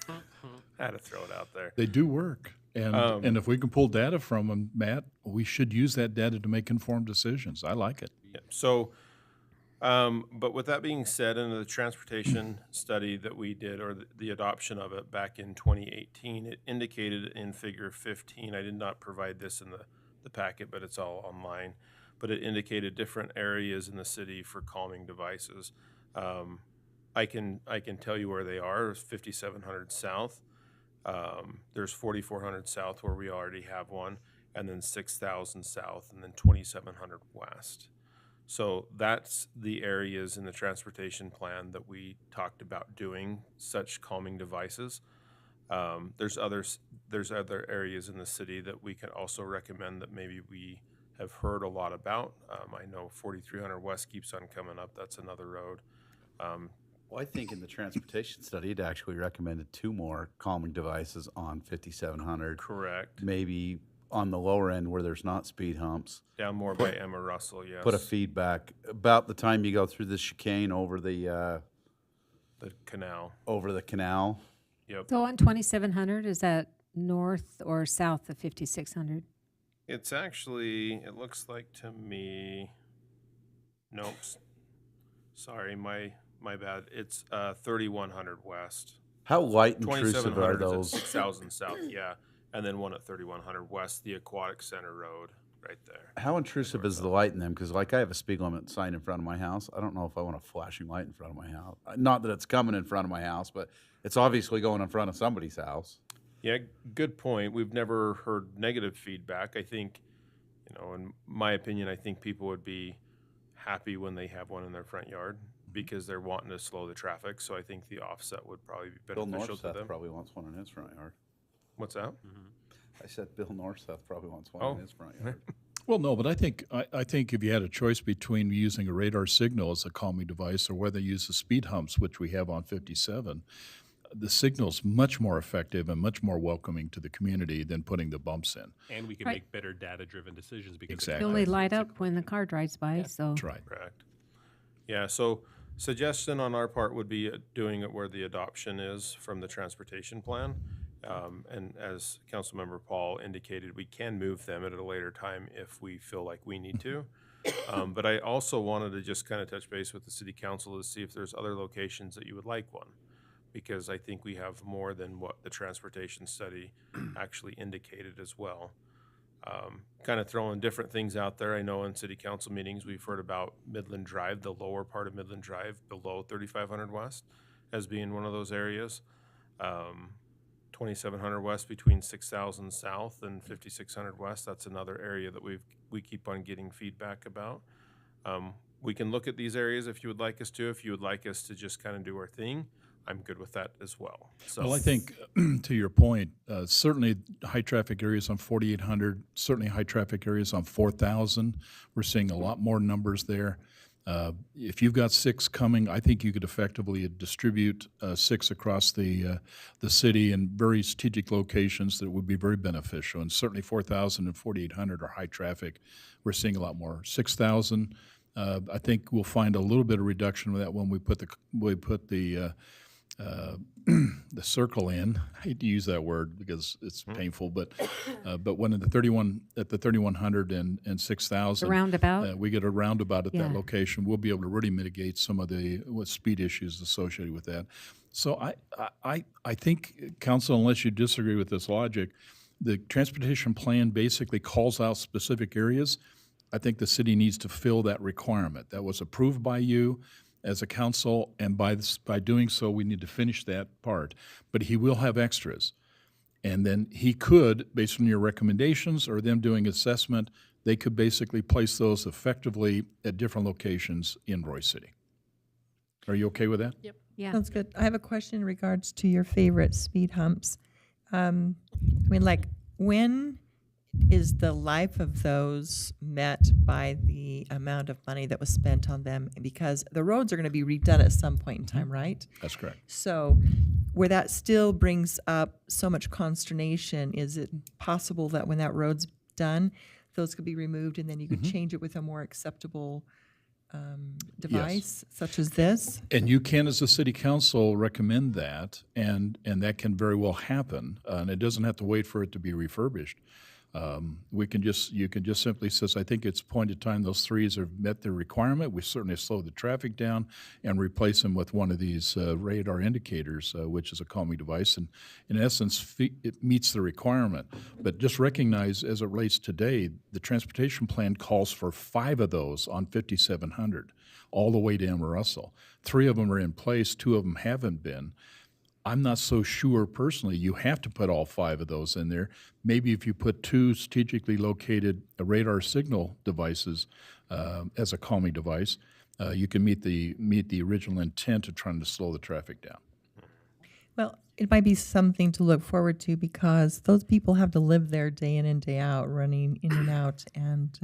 I had to throw it out there. They do work. And if we can pull data from them, Matt, we should use that data to make informed decisions. I like it. Yeah. So, but with that being said, in the transportation study that we did, or the adoption of it back in 2018, it indicated in figure 15, I did not provide this in the packet, but it's all online, but it indicated different areas in the city for calming devices. I can tell you where they are. It's 5700 South. There's 4400 South where we already have one, and then 6000 South, and then 2700 West. So that's the areas in the transportation plan that we talked about doing such calming devices. There's other areas in the city that we can also recommend that maybe we have heard a lot about. I know 4300 West keeps on coming up. That's another road. Well, I think in the transportation study, it actually recommended 2 more calming devices on 5700. Correct. Maybe on the lower end where there's not speed humps. Down more by Emma Russell, yes. Put a feedback about the time you go through the chicane over the canal. Over the canal. Yep. So on 2700, is that north or south of 5600? It's actually, it looks like to me, nope. Sorry, my bad. It's 3100 West. How light intrusive are 2700 is at those? 6000 South, yeah. And then one at 3100 West, the Aquatic Center Road, right there. How intrusive is the light in them? Because like I have a speed limit sign in front of my house. I don't know if I want a flashing light in front of my house. Not that it's coming in front of my house, but it's obviously going in front of somebody's house. Yeah, good point. We've never heard negative feedback. I think, in my opinion, I think people would be happy when they have one in their front yard because they're wanting to slow the traffic. So I think the offset would probably be Bill beneficial to Northseth them. probably wants one in his front yard. What's that? I said Bill Northseth probably wants one Oh. in his front yard. Well, no, but I think if you had a choice between using a radar signal as a calming device or whether you use the speed humps, which we have on 57, the signal's much more effective and much more welcoming to the community than putting the bumps in. And we can Right. make better data-driven decisions because Exactly. They only light up when the car drives by, so. That's right. Correct. Yeah, so suggestion on our part would be doing it where the adoption is from the transportation plan. And as Councilmember Paul indicated, we can move them at a later time if we feel like we need to. But I also wanted to just kind of touch base with the city council to see if there's other locations that you would like one. Because I think we have more than what the transportation study actually indicated as well. Kind of throwing different things out there. I know in city council meetings, we've heard about Midland Drive, the lower part of Midland Drive below 3500 West as being one of those areas. 2700 West between 6000 South and 5600 West, that's another area that we keep on getting feedback about. We can look at these areas if you would like us to. If you would like us to just kind of do our thing, I'm good with that as well. So Well, I think, to your point, certainly high-traffic areas on 4800, certainly high-traffic areas on 4000. We're seeing a lot more numbers there. If you've got 6 coming, I think you could effectively distribute 6 across the city in very strategic locations that would be very beneficial. And certainly 4000 and 4800 are high-traffic. We're seeing a lot more. 6000, I think we'll find a little bit of reduction with that when we put the circle in. I hate to use that word because it's painful, but when at the 3100 and 6000, The roundabout? we get a roundabout at that Yeah. location. We'll be able to really mitigate some of the speed issues associated with that. So I think, council, unless you disagree with this logic, the transportation plan basically calls out specific areas. I think the city needs to fill that requirement. That was approved by you as a council, and by doing so, we need to finish that part. But he will have extras. And then he could, based on your recommendations or them doing assessment, they could basically place those effectively at different locations in Royce City. Are you okay with that? Yep. Yeah. Sounds good. I have a question in regards to your favorite speed humps. I mean, like, when is the life of those met by the amount of money that was spent on them? Because the roads are going to be redone at some point in time, right? That's correct. So where that still brings up so much consternation, is it possible that when that road's done, those could be removed and then you could change it with a more acceptable device such as this? And you can, as a city council, recommend that, and that can very well happen, and it doesn't have to wait for it to be refurbished. You can just simply says, I think it's appointed time those 3s have met their requirement. We certainly slow the traffic down and replace them with one of these radar indicators, which is a calming device, and in essence, it meets the requirement. But just recognize, as it relates today, the transportation plan calls for 5 of those on 5700, all the way to Amarillo. 3 of them are in place, 2 of them haven't been. I'm not so sure personally you have to put all 5 of those in there. Maybe if you put 2 strategically located radar signal devices as a calming device, you can meet the original intent of trying to slow the traffic down. Well, it might be something to look forward to because those people have to live there day in and day out, running in and out. And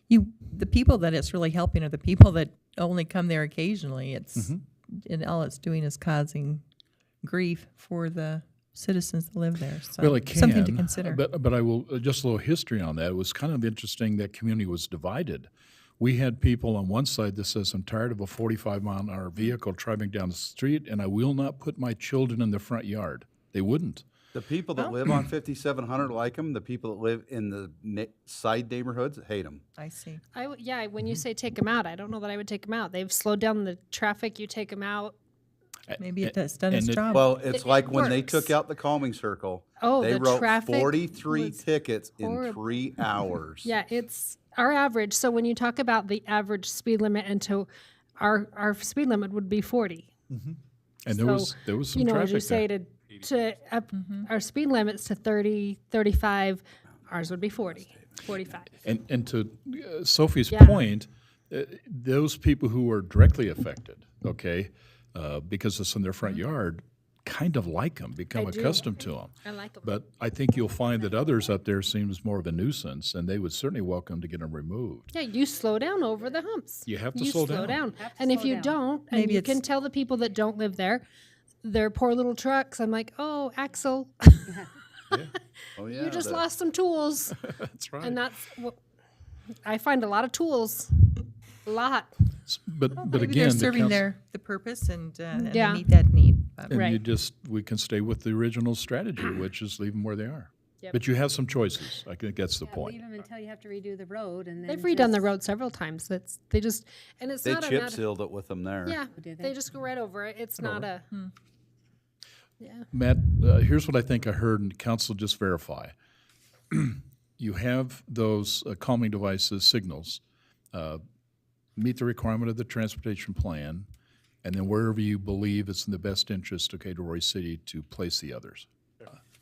the people that it's really helping are the people that only come there occasionally. And all it's doing is causing grief for the citizens that live there. So Well, it can. something to consider. But I will, just a little history on that. It was kind of interesting that community was divided. We had people on one side that says, I'm tired of a 45-mile-an-hour vehicle driving down the street, and I will not put my children in the front yard. They wouldn't. The people that live on 5700 like them. The people that live in the side neighborhoods hate them. I see. When you say take them out, I don't know that I would take them out. They've slowed down the traffic. You take them out. Maybe it has done its and it- job. Well, it's It like when they works. took out the calming circle. Oh, They the wrote traffic 43 was tickets in horrible. 3 hours. Yeah, it's our average. So when you talk about the average speed limit, and to our speed limit would be 40. And there was some you know, traffic as you say, there. to up our speed limits to 30, 35, ours would be 40, 45. And to Sophie's Yeah. point, those people who are directly affected, okay, because it's in their front yard, kind of like them, become I do. accustomed to them. I like 'em. But I think you'll find that others up there seems more of a nuisance, and they would certainly welcome to get them removed. Yeah, you slow down over the humps. You have to You slow down. down. Have to And if slow you down. don't, and Maybe you it's- can tell the people that don't live there, their poor little trucks, I'm like, oh, Axel, Oh, yeah. you just the- lost some tools. That's right. And that's what, I find a lot of tools, a lot. But Maybe again, they're the serving council- the purpose and they Yeah. meet that need. and Right. we can stay with the original strategy, which is leave them where they are. Yep. But you have some choices. I think that's the Yeah, point. leave them until you have to redo the road and then. They've redone the just- road several times. It's They not a chip matter. sealed it with them there. Yeah, did they they? just go right over it. It's not a. Yeah. Matt, here's what I think I heard, and council just verify. You have those calming devices, signals, meet the requirement of the transportation plan, and then wherever you believe it's in the best interest, okay, to Roy City to place the others.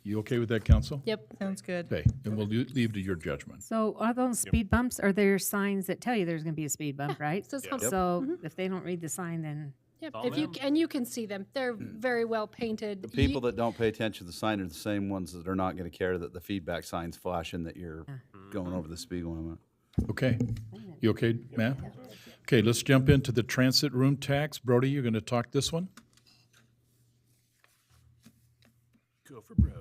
You okay with that, council? Yep. Sounds good. Okay, and we'll leave to your judgment. So are those speed bumps, are there signs that tell you there's gonna be a speed bump, right? It says hump. So if they don't read the sign, then Yep. all If you them. and you can see them, they're very well painted. The people that don't pay attention to the sign are the same ones that are not going to care that the feedback sign's flashing that you're going over the speed limit. Okay, you okay, Matt? Okay, let's jump into the transit room tax. Brody, you're going to talk this one? Go for Broad.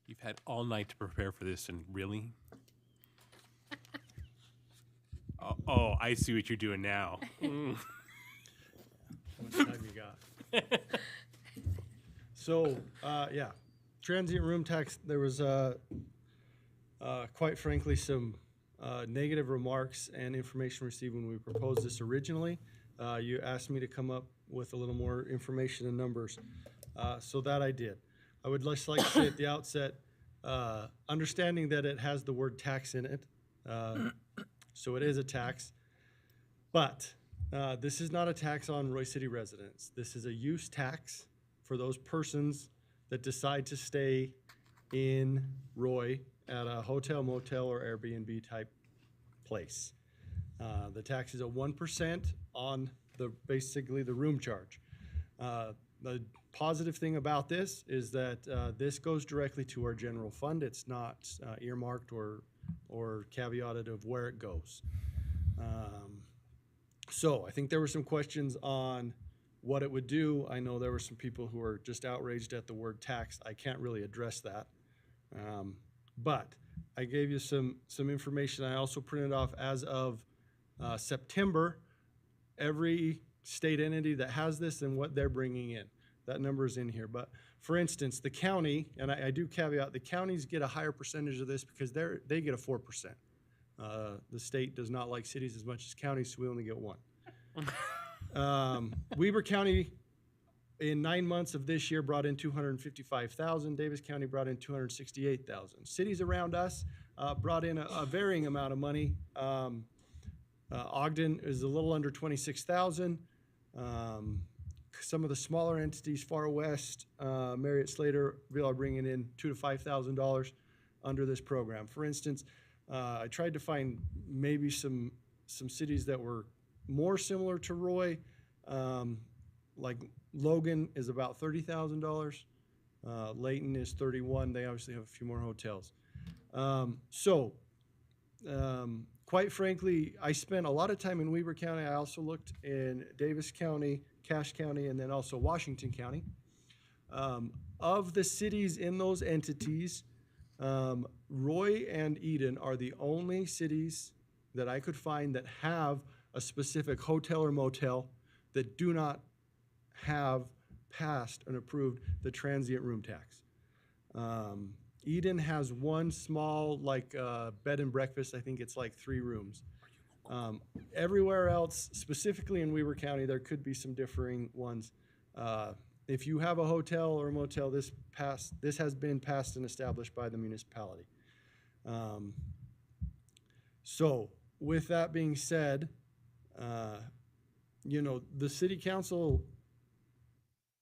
You've had all night to prepare for this, and really? Oh, I see what you're doing now. Mm. How much time you got? So, yeah, transient room tax, there was, quite frankly, some negative remarks and information received when we proposed this originally. You asked me to come up with a little more information and numbers, so that I did. I would just like to say at the outset, understanding that it has the word tax in it, so it is a tax. But this is not a tax on Roy City residents. This is a use tax for those persons that decide to stay in Roy at a hotel, motel, or Airbnb type place. The tax is a 1% on basically the room charge. The positive thing about this is that this goes directly to our general fund. It's not earmarked or caveated of where it goes. So I think there were some questions on what it would do. I know there were some people who are just outraged at the word tax. I can't really address that. But I gave you some information. I also printed off as of September, every state entity that has this and what they're bringing in. That number is in here. But for instance, the county, and I do caveat, the counties get a higher percentage of this because they get a 4%. The state does not like cities as much as counties, so we only get 1. Weber County, in 9 months of this year, brought in $255,000. Davis County brought in $268,000. Cities around us brought in a varying amount of money. Ogden is a little under $26,000. Some of the smaller entities far west, Marriott, Slaterville, are bringing in $2,000 to $5,000 under this program. For instance, I tried to find maybe some cities that were more similar to Roy, like Logan is about $30,000. Layton is $31,000. They obviously have a few more hotels. Quite frankly, I spent a lot of time in Weber County. I also looked in Davis County, Cache County, and then also Washington County. Of the cities in those entities, Roy and Eden are the only cities that I could find that have a specific hotel or motel that do not have passed and approved the transient room tax. Eden has one small, like, bed and breakfast. I think it's like 3 rooms. Everywhere else, specifically in Weber County, there could be some differing ones. If you have a hotel or a motel, this has been passed and established by the municipality. So with that being said, you know, the city council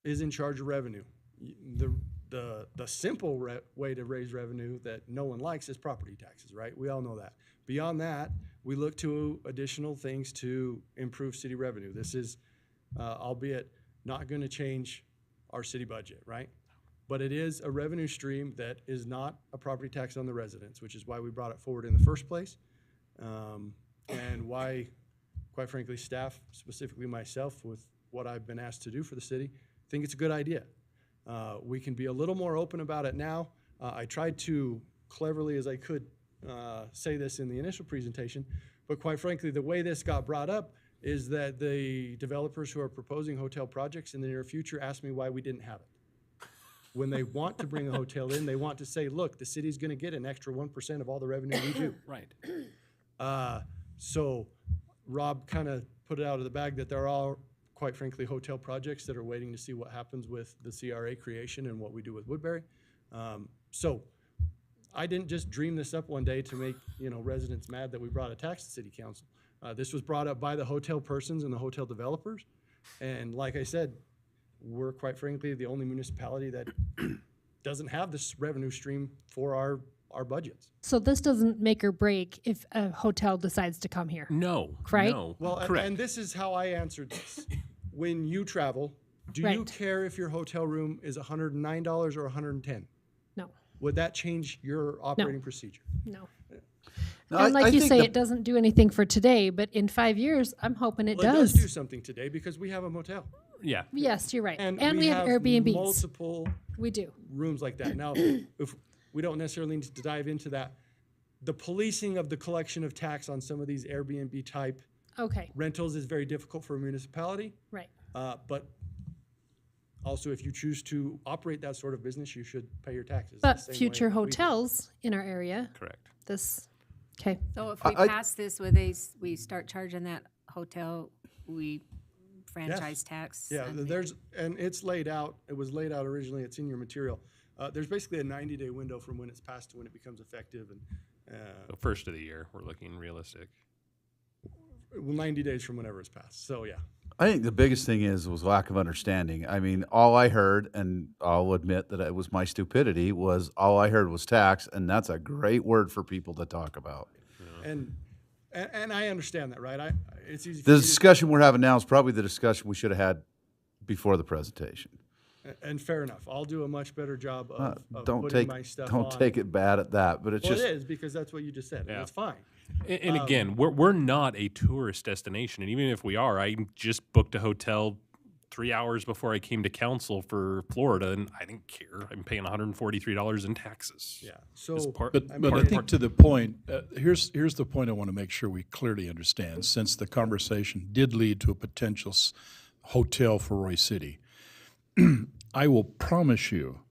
is in charge of revenue. The simple way to raise revenue that no one likes is property taxes, right? We all know that. Beyond that, we look to additional things to improve city revenue. This is, albeit not going to change our city budget, right? But it is a revenue stream that is not a property tax on the residents, which is why we brought it forward in the first place. And why, quite frankly, staff, specifically myself, with what I've been asked to do for the city, think it's a good idea. We can be a little more open about it now. I tried to, cleverly as I could, say this in the initial presentation, but quite frankly, the way this got brought up is that the developers who are proposing hotel projects in the near future asked me why we didn't have it. When they want to bring a hotel in, they want to say, look, the city's gonna get an extra 1% of all the revenue we do. Right. So Rob kind of put it out of the bag that there are, quite frankly, hotel projects that are waiting to see what happens with the CRA creation and what we do with Woodbury. So I didn't just dream this up one day to make, you know, residents mad that we brought a tax to city council. This was brought up by the hotel persons and the hotel developers. And like I said, we're quite frankly the only municipality that doesn't have this revenue stream for our budgets. So this doesn't make or break if a hotel decides to come here. No. Right? No. Well, Correct. and this is how I answered this. When you travel, do you Right. care if your hotel room is $109 or $110? No, Would that change your operating procedure? no. No, And like I you think say, the- it doesn't do anything for today, but in 5 years, I'm hoping it Well, it does. does do something today because we have a motel. Yeah. Yes, you're right. And we have Airbnbs. multiple We do. rooms like that. Now, if we don't necessarily need to dive into that, the policing of the collection of tax on some of these Airbnb type Okay, rentals is very difficult for a municipality. right. But also, if you choose to operate that sort of business, you should pay your taxes. the But same way future that we do. hotels in our area, Correct. this, okay. So if we I- pass this, where we start charging that hotel, we franchise tax? Yeah, on the- there's, and it's laid out, it was laid out originally, it's in your material. There's basically a 90-day window from when it's passed to when it becomes effective, and, So first of the year, we're looking realistic. well, 90 days from whenever it's passed, so yeah. I think the biggest thing was lack of understanding. I mean, all I heard, and I'll admit that it was my stupidity, was all I heard was tax, and that's a great word for people to talk about. And I understand that, right? It's easy. The discussion we're having now is probably the discussion we should have had before the presentation. And fair enough. I'll do a much better job of Don't putting take my stuff don't on. take it bad at that, but it's Well, just it is, because that's what you just said, and Yeah. it's fine. And again, we're not a tourist destination, and even if we are, I just booked a hotel 3 hours before I came to council for Florida, and I didn't care. I'm paying $143 in taxes. Yeah. It's So, part- But I but I mean, think to the point, here's the point I want to make sure we clearly understand, since the conversation did lead to a potential hotel for Roy City. I will promise you,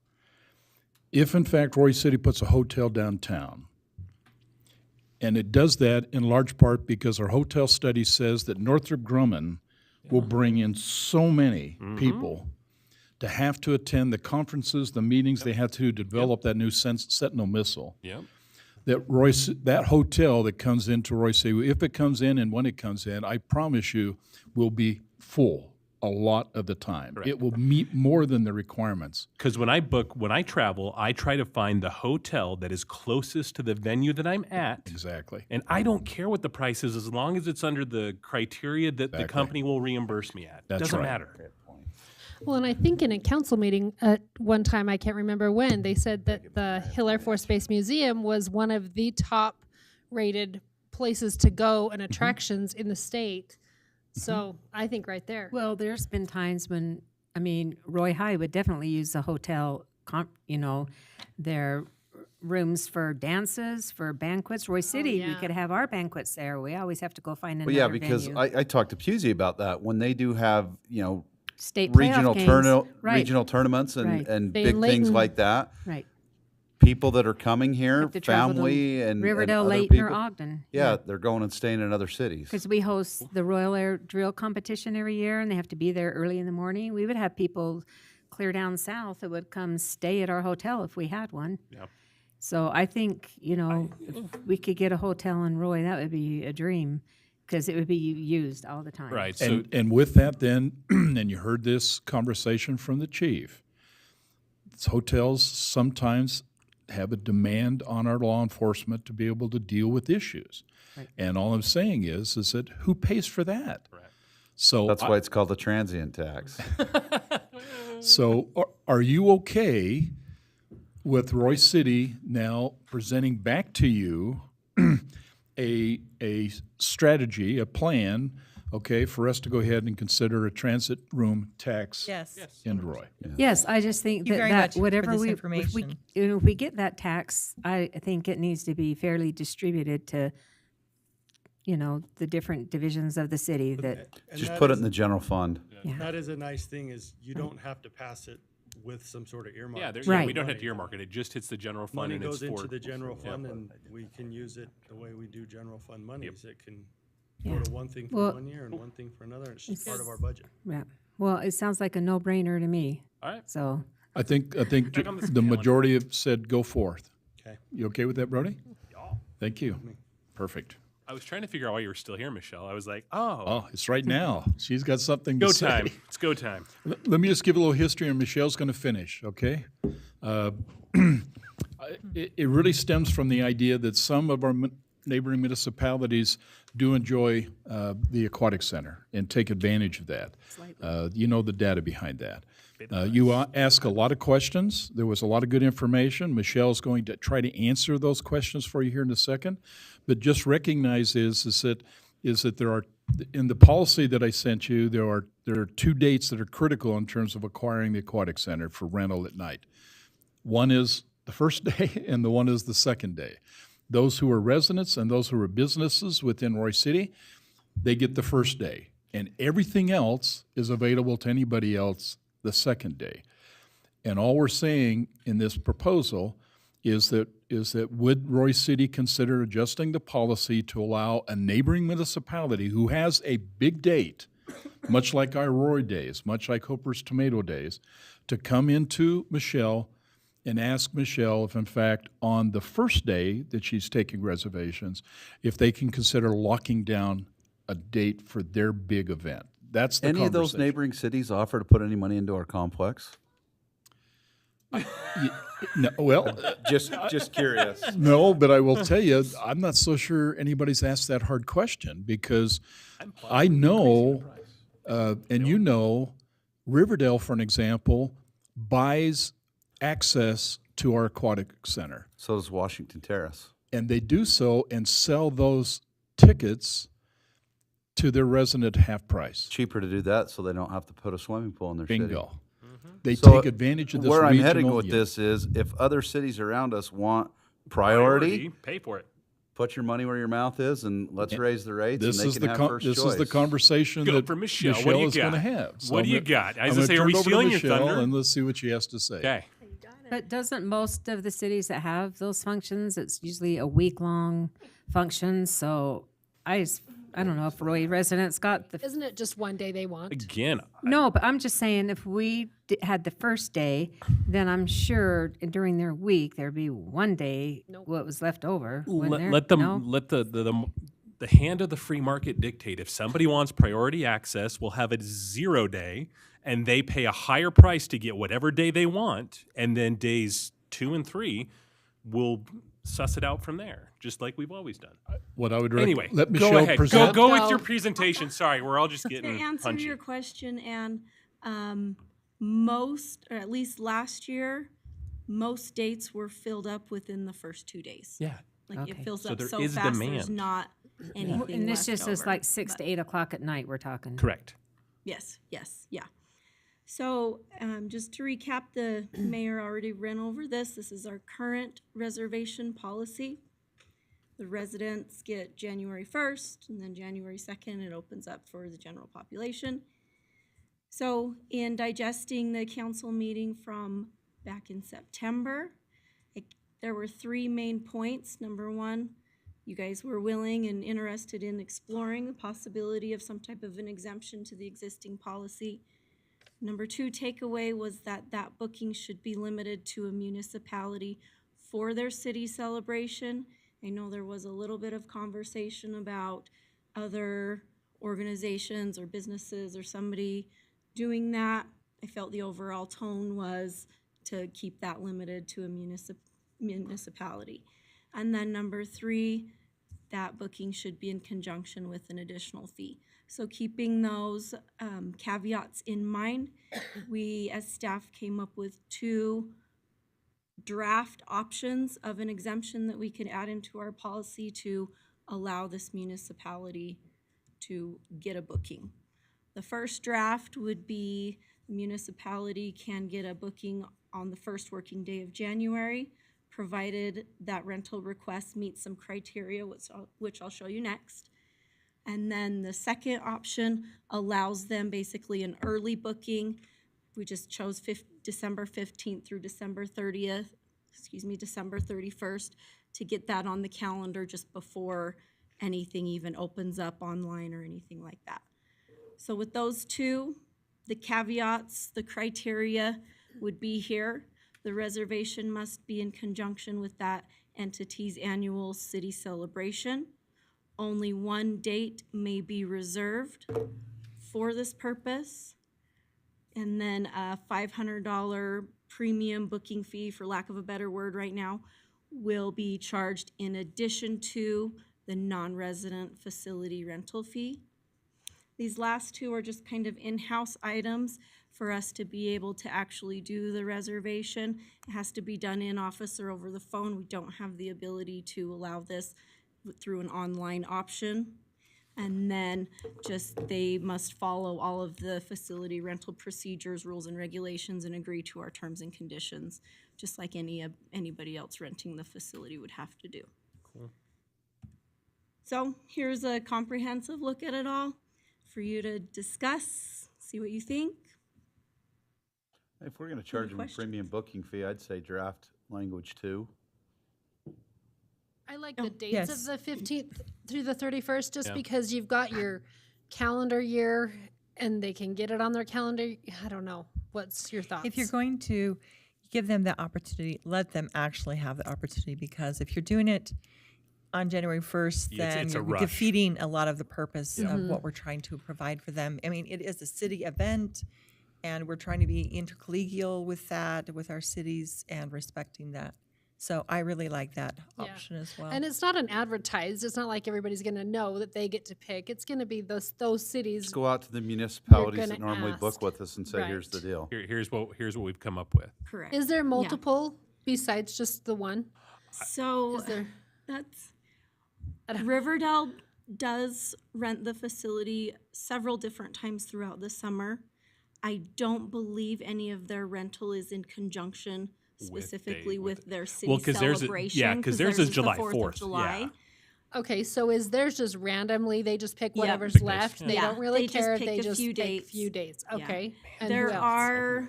if in fact Roy City puts a hotel downtown, and it does that in large part because our hotel study says that Northrop Grumman will bring in so many people to have to attend the conferences, the meetings they have to develop that new Sentinel missile. Yep. That hotel that comes into Roy City, if it comes in and when it comes in, I promise you, will be full a lot of the time. Correct. It will meet more than the requirements. Because when I travel, I try to find the hotel that is closest to the venue that I'm at. Exactly. And I don't care what the price is as long as it's under the criteria that the Exactly. company will reimburse me at. That's Doesn't right. matter. Well, and I think in a council meeting at one time, I can't remember when, they said that the Hill Air Force Base Museum was one of the top rated places to go and attractions in the state. So I think right there. Well, there's been times when, I mean, Roy High would definitely use the hotel, their rooms for dances, for banquets. Roy City, we yeah. could have our banquets there. We always have to go find well, another yeah, because venue. I talked to Pusey about that when they do have State regional playoff games. Right. regional tournaments and Right. and Bay big and things Layton. like that. Right. people that are coming here, Have to travel to family and Riverdale, other Layton, or people. Ogden. Yeah, they're going and staying in other cities. Because we host the Royal Air Drill Competition every year, and they have to be there early in the morning. We would have people clear down south that would come stay at our hotel if we had one. Yeah. So I think, you know, if we could get a hotel in Roy, that would be a dream, because it would be used all the time. Right. So And with that then, and you heard this conversation from the chief, hotels sometimes have a demand on our law enforcement to be able to deal with issues. Right. And all I'm saying is that who pays for that? Right. So That's why it's called the transient tax. So are you okay with Roy City now presenting back to you a strategy, a plan, okay, for us to go ahead and consider a transit room tax Yes. in Roy? Yes, I just think Thank you that, very that much for whatever this we, information. if we get that tax, I think it needs to be fairly distributed to, you know, the different divisions of the city that. And Just that put it is- in the general fund. Yeah. That is a nice thing, is you don't have to pass it with some sort of earmark. yeah, Right. we don't have to earmark it. It just hits the general fund Money and it's goes into for the general yeah. fund, and we can use it the way we do general fund monies. It can Yeah. go to one thing for Well- 1 year and one thing for another. It's just part of our budget. Yeah. Well, it sounds like a no-brainer to me. All right. So, I think Check on the the scale. majority have said go forth. Okay. You okay with that, Brody? Y'all. Thank you. Perfect. I was trying to figure out why you were still here, Michelle. I was like, oh, Oh, it's right now. She's got something to go say. time. It's go time. Let me just give a little history, and Michelle's going to finish, okay? It really stems from the idea that some of our neighboring municipalities do enjoy the aquatic center and take advantage of that. You know the data behind that. You ask a lot of questions. There was a lot of good information. Michelle's going to try to answer those questions for you here in a second. But just recognize is that there are, in the policy that I sent you, there are 2 dates that are critical in terms of acquiring the aquatic center for rental at night. One is the first day, and the one is the second day. Those who are residents and those who are businesses within Roy City, they get the first day. And everything else is available to anybody else the second day. And all we're saying in this proposal is that would Roy City consider adjusting the policy to allow a neighboring municipality who has a big date, much like our Roy days, much like Hooper's Tomato Days, to come into Michelle and ask Michelle if, in fact, on the first day that she's taking reservations, if they can consider locking down a date for their big event. That's the Any of those conversation. neighboring cities offer to put any money into our complex? No, well, Just curious. no, but I will tell you, I'm not so sure anybody's asked that hard question, because I know, and you know, Riverdale, for an example, buys access to our aquatic center. So does Washington Terrace. And they do so and sell those tickets to their resident half price. Cheaper to do that so they don't have to put a swimming pool in their city. Bingo. They So take advantage of this where I'm heading regional- with yeah. this is, if other cities around us want priority, Pay for it. put your money where your mouth is, and let's raise the rates, and This they is can the have con- first this choice. is the conversation Go that for Michelle. Michelle What do you is going to got? have. So What do I'm you gonna- got? I I'm was gonna gonna say, are turn we it over to stealing your Michelle, thunder? And let's see what she has to say. Okay. but doesn't most of the cities that have those functions, it's usually a week-long function, so I don't know if Roy residents got the. Isn't it just one day they want? Again, No, but I'm just saying, if we had the first day, then I'm sure during their week, there'd be one day what was left over. wouldn't there? let them No? let the hand of the free market dictate. If somebody wants priority access, we'll have a 0 day, and they pay a higher price to get whatever day they want, and then days 2 and 3, we'll suss it out from there, just like we've always done. What I would Anyway, let go Michelle ahead. present. Go with your presentation. Sorry, we're all just To getting answer punchy. your question, and most, or at least last year, most dates were filled up within the first 2 days. Yeah. Like Okay. it fills So up there so is fast, there's demand. not anything And this left just is over. like 6 to 8 o'clock at night we're talking. Correct. Yes, yeah. So, just to recap, the mayor already ran over this. This is our current reservation policy. The residents get January 1st, and then January 2nd, it opens up for the general population. So, in digesting the council meeting from back in September, There were three main points. Number one, you guys were willing and interested in exploring the possibility of some type of an exemption to the existing policy. Number two takeaway was that that booking should be limited to a municipality for their city celebration. I know there was a little bit of conversation about other organizations or businesses or somebody doing that. I felt the overall tone was to keep that limited to a municipality. And then number three, that booking should be in conjunction with an additional fee. So keeping those caveats in mind, we as staff came up with two draft options of an exemption that we could add into our policy to allow this municipality to get a booking. The first draft would be the municipality can get a booking on the first working day of January, provided that rental request meets some criteria, which I'll show you next. And then the second option allows them basically an early booking. We just chose December 15th through December 31st to get that on the calendar just before anything even opens up online or anything like that. So with those two, the caveats, the criteria would be here. The reservation must be in conjunction with that entity's annual city celebration. Only one date may be reserved for this purpose. And then a $500 premium booking fee, for lack of a better word right now, will be charged in addition to the non-resident facility rental fee. These last two are just kind of in-house items for us to be able to actually do the reservation. It has to be done in office or over the phone. We don't have the ability to allow this through an online option. And then just they must follow all of the facility rental procedures, rules and regulations, and agree to our terms and conditions, just like anybody else renting the facility would have to do. Cool. So here's a comprehensive look at it all for you to discuss, see what you think. If we're going to charge them a questions? premium booking fee, I'd say draft language too. I like Oh, the dates yes. of the 15th through the 31st just Yeah. because you've got your calendar year and they can get it on their calendar. I don't know. What's your thoughts? If you're going to give them the opportunity, let them actually have the opportunity, because if you're doing it on January 1st, Yeah, then it's a you're rush. defeating a lot of the purpose Yeah. of what we're trying to provide for them. I mean, it is a city event, and we're trying to be intercollegial with that, with our cities, and respecting that. So I really like that Yeah. option as well. And it's not an advertised. It's not like everybody's going to know that they get to pick. It's going to be those cities. Just go out to the municipalities that gonna normally book ask. with us and say, here's the Right. deal. Here's what we've come up with. Correct. Is there Yeah. multiple besides just the one? So Is there? that's Riverdale does rent the facility several different times throughout the summer. I don't believe any of their rental is in conjunction specifically with their city Well, 'cause theirs is- celebration. yeah, 'cause theirs is the July 4th of 4th, July. yeah. Okay, so is theirs just randomly? They just pick Yeah. whatever's Pick those, left. yeah. They Yeah, don't really they just care. pick They a just few pick dates. few dates. Yeah. Okay. And There who else?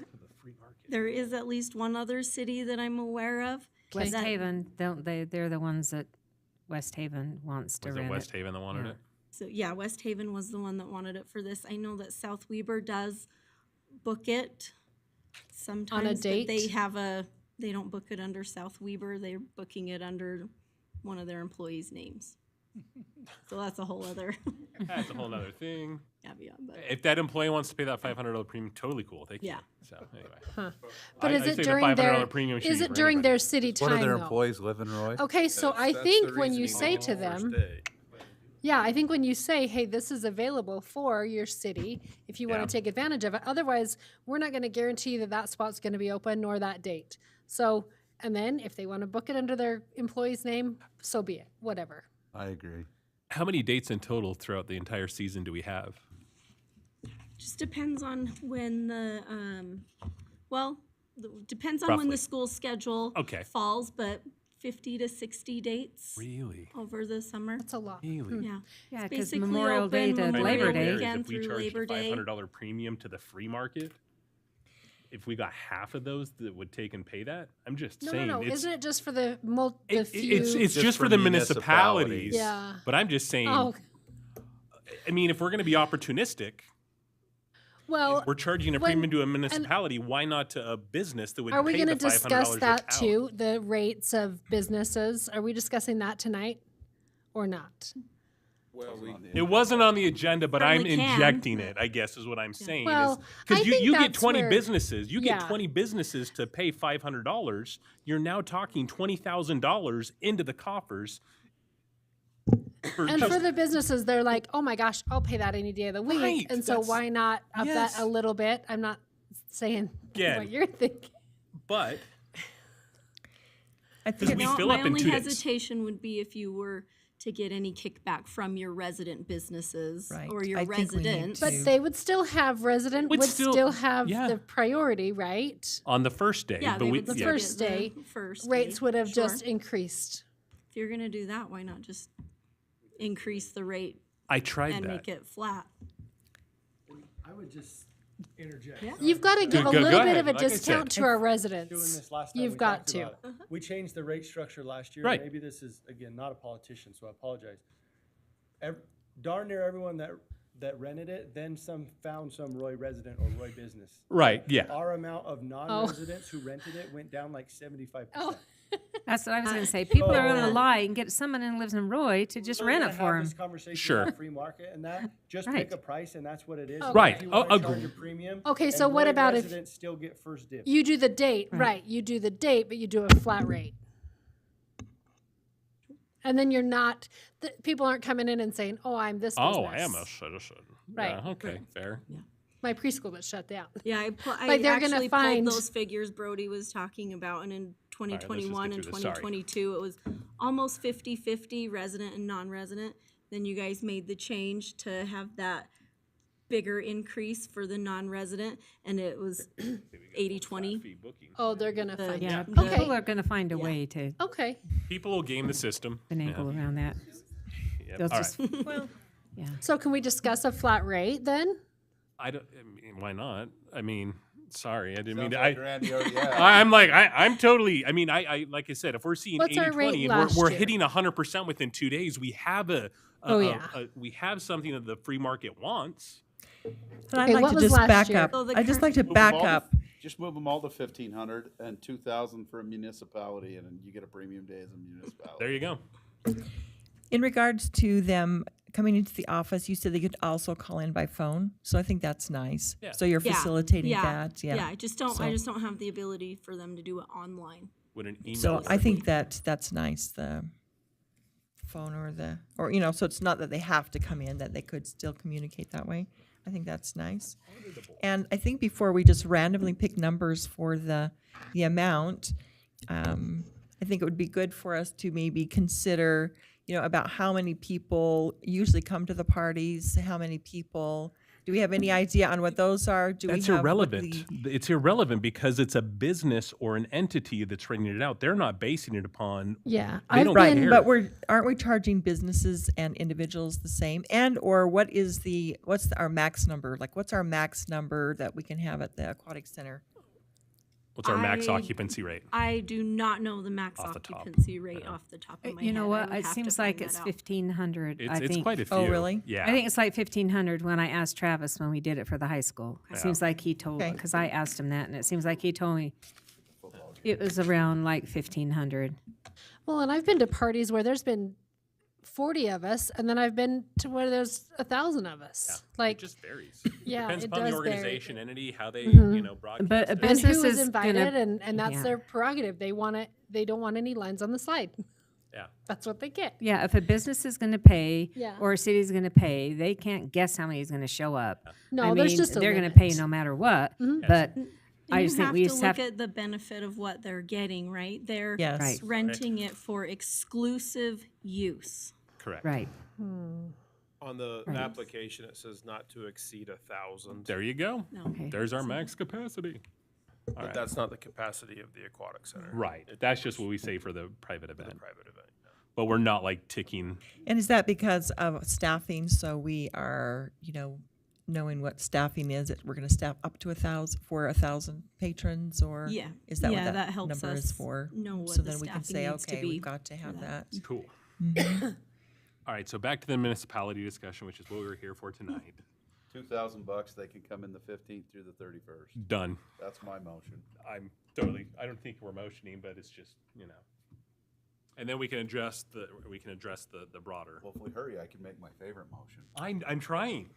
there is at least one other city that I'm aware of. West that- Haven, don't they? They're the ones that West Haven wants to Was it rent West Haven that wanted Yeah. it? So yeah, West Haven was the one that wanted it for this. I know that South Weber does book it sometimes. date? But they don't book it under South Weber. They're booking it under one of their employees' names. So that's a whole other That's a whole nother thing. caveat. But If that employee wants to pay that $500 premium, totally cool. Thank Yeah. you. So anyway. But I is say it the during $500 their? premium should Is be it for during anybody. their city Where time do their though? employees live in Roy? Okay, so I That's think the when you reasoning say behind to the first them, day. yeah, I think when you say, hey, this is available for your city, if you Yeah. want to take advantage of it. Otherwise, we're not going to guarantee that that spot's going to be open nor that date. So, and then if they want to book it under their employee's name, so be it. Whatever. I agree. How many dates in total throughout the entire season do we have? just depends on when depends on when Roughly. the school schedule Okay. falls, but 50 to 60 dates Really? over the summer. That's a lot. Really? Yeah. Yeah, It's 'cause basically Memorial Day open to Memorial Labor Day. weekend If we through charge Labor a Day. $500 premium to the free market, if we got half of those that would take and pay that, I'm just No, saying. no, no. It's, Isn't it just for the few? it's just for the municipalities. Yeah. But I'm just saying, Oh, I mean, if we're going to be opportunistic, well, we're charging a when- premium to a and municipality. Why not to a business that would are we pay going the to $500 discuss that out? too? The rates of businesses. Are we discussing that tonight, or not? Well, It wasn't on the agenda, but I'm Certainly can. injecting it, I guess is what I'm saying. Well, I Because think you get that's 20 where- businesses. You get yeah. 20 businesses to pay $500. You're now talking $20,000 into the coffers. And for the businesses, they're like, "Oh my gosh, I'll pay that any day of the week." Right, And so that's- why not up yes. that a little bit? I'm not saying Again. what you're thinking. But I because we fill My up in only 2 days. hesitation would be if you were to get any kickback from your resident businesses Right. or your I think we need residents. But they would still have resident Would would still- still have yeah. the priority, right? On the first day. Yeah, but they we, would The still yeah. first get the day, first rates day, would have sure. just increased. If you're gonna do that, why not just increase the rate I tried and that. make it flat? I would just interject. Yeah. You've got to give a go little bit ahead. of a Like I discount said. to our Doing residents. this last time You've we got talked to. about it. We changed the rate structure last year. Right. Maybe this is, again, not a politician, so I apologize. Darn near everyone that rented it, then found some Roy resident or Roy business. Right, yeah. Our amount of non-residents who rented it went down like 75%. Oh. That's what I was going to say. People are going to Oh. lie and get someone who lives in Roy to just We're rent gonna it for have them. this conversation Sure. about free market and that. Just Right. pick a price and that's what it is. Okay. Right. If you wanna Oh, charge agree. a premium, Okay, and so what Roy about if residents still get first dibs? You do the date, right? You do the date, but you do a flat rate. And then you're not, people aren't coming in and saying, "Oh, I'm this business." Oh, I am a citizen. Right. Yeah, okay, fair. My preschool was shut down. Yeah, I Like, they're gonna actually find- pulled those figures Brody was talking about, and in 2021 get and through this. Sorry. 2022, it was almost 50-50 resident and non-resident. Then you guys made the change to have that bigger increase for the non-resident, and it was 80-20. Oh, they're gonna The- find Yeah, out. people Okay. are going to find a way to Okay. People will game the system. finagle around that. Yep. They'll All just, right. Well, yeah. So can we discuss a flat rate then? I mean, why not? I mean, sorry, I didn't mean Sounds to. like Randy already has. I'm totally. I mean, I like I said, if we're seeing What's our 80-20 rate and last we're year? hitting 100% within 2 days, we have Oh, yeah. we have something that the free market wants. but I'd Okay, like what to was just last back year? up. So the I'd just current- like to back up. Just move them all to 1,500 and 2,000 for a municipality, and then you get a premium day as a municipality. There you go. In regards to them coming into the office, you said they could also call in by phone. So I think that's nice. Yeah. So you're Yeah, facilitating yeah, that. Yeah. Yeah, I just don't So- have the ability for them to do it online. With an email. So or I think something. that's nice, the phone or so it's not that they have to come in, that they could still communicate that way. I think that's nice. And I think before we just randomly pick numbers for the amount, I think it would be good for us to maybe consider, about how many people usually come to the parties, how many people, do we have any idea on what those are? Do That's we have what irrelevant. It's irrelevant because it's a business or an entity that's renting it out. They're not basing it upon. Yeah, They I've don't Right, care. but aren't we charging businesses and individuals the same? And or what's our max number? Like, what's our max number that we can have at the aquatic center? What's our max I- occupancy rate? I do not know the max Off the top. occupancy rate off the top of my head. You know I what? would It have to seems find like that it's out. 1,500. I It's think. quite a few. Oh, really? Yeah. I think it's like 1,500 when I asked Travis when we did it for the high school. It Yeah. seems like he told, Okay. because I asked him that, and it seems like he told me it was around like 1,500. Well, and I've been to parties where there's been 40 of us, and then I've been to where there's 1,000 of us. Like, It just varies. yeah, Depends it upon does the vary. organization, entity, how they, broadcast But a it. And business who is is invited, gonna- and that's yeah. their prerogative. They want it. They don't want any lines on the side. Yeah. That's what they get. Yeah, if a business is going to pay Yeah. or a city's going to pay, they can't guess how many is going to show up. No, I there's mean, just a they're going to limit. pay no matter what. Mhm. But And I you just think have we to just look have at the benefit of what they're getting, right? They're Yes. Right. renting it for exclusive use. Correct. right. On the Right. application, it says not to exceed 1,000. There you go. No. Okay. There's our max capacity. All But right. that's not the capacity of the aquatic center. Right. That's just what we say for the private For the event. private event. yeah. But we're not like ticking. And is that because of staffing? So we are, knowing what staffing is, we're gonna staff up to 1,000 patrons, or? Yeah. Is that Yeah, what that that helps number is us for? know what So the then we can staffing say, needs to okay, be we've got to for have that. that. Cool. Mhm. All right, so back to the municipality discussion, which is what we were here for tonight. $2,000, they can come in the 15th through the 31st. Done. That's my motion. I don't think we're motioning, but it's just, you know. And then we can address the broader. Well, if we hurry, I can make my favorite motion. I'm trying.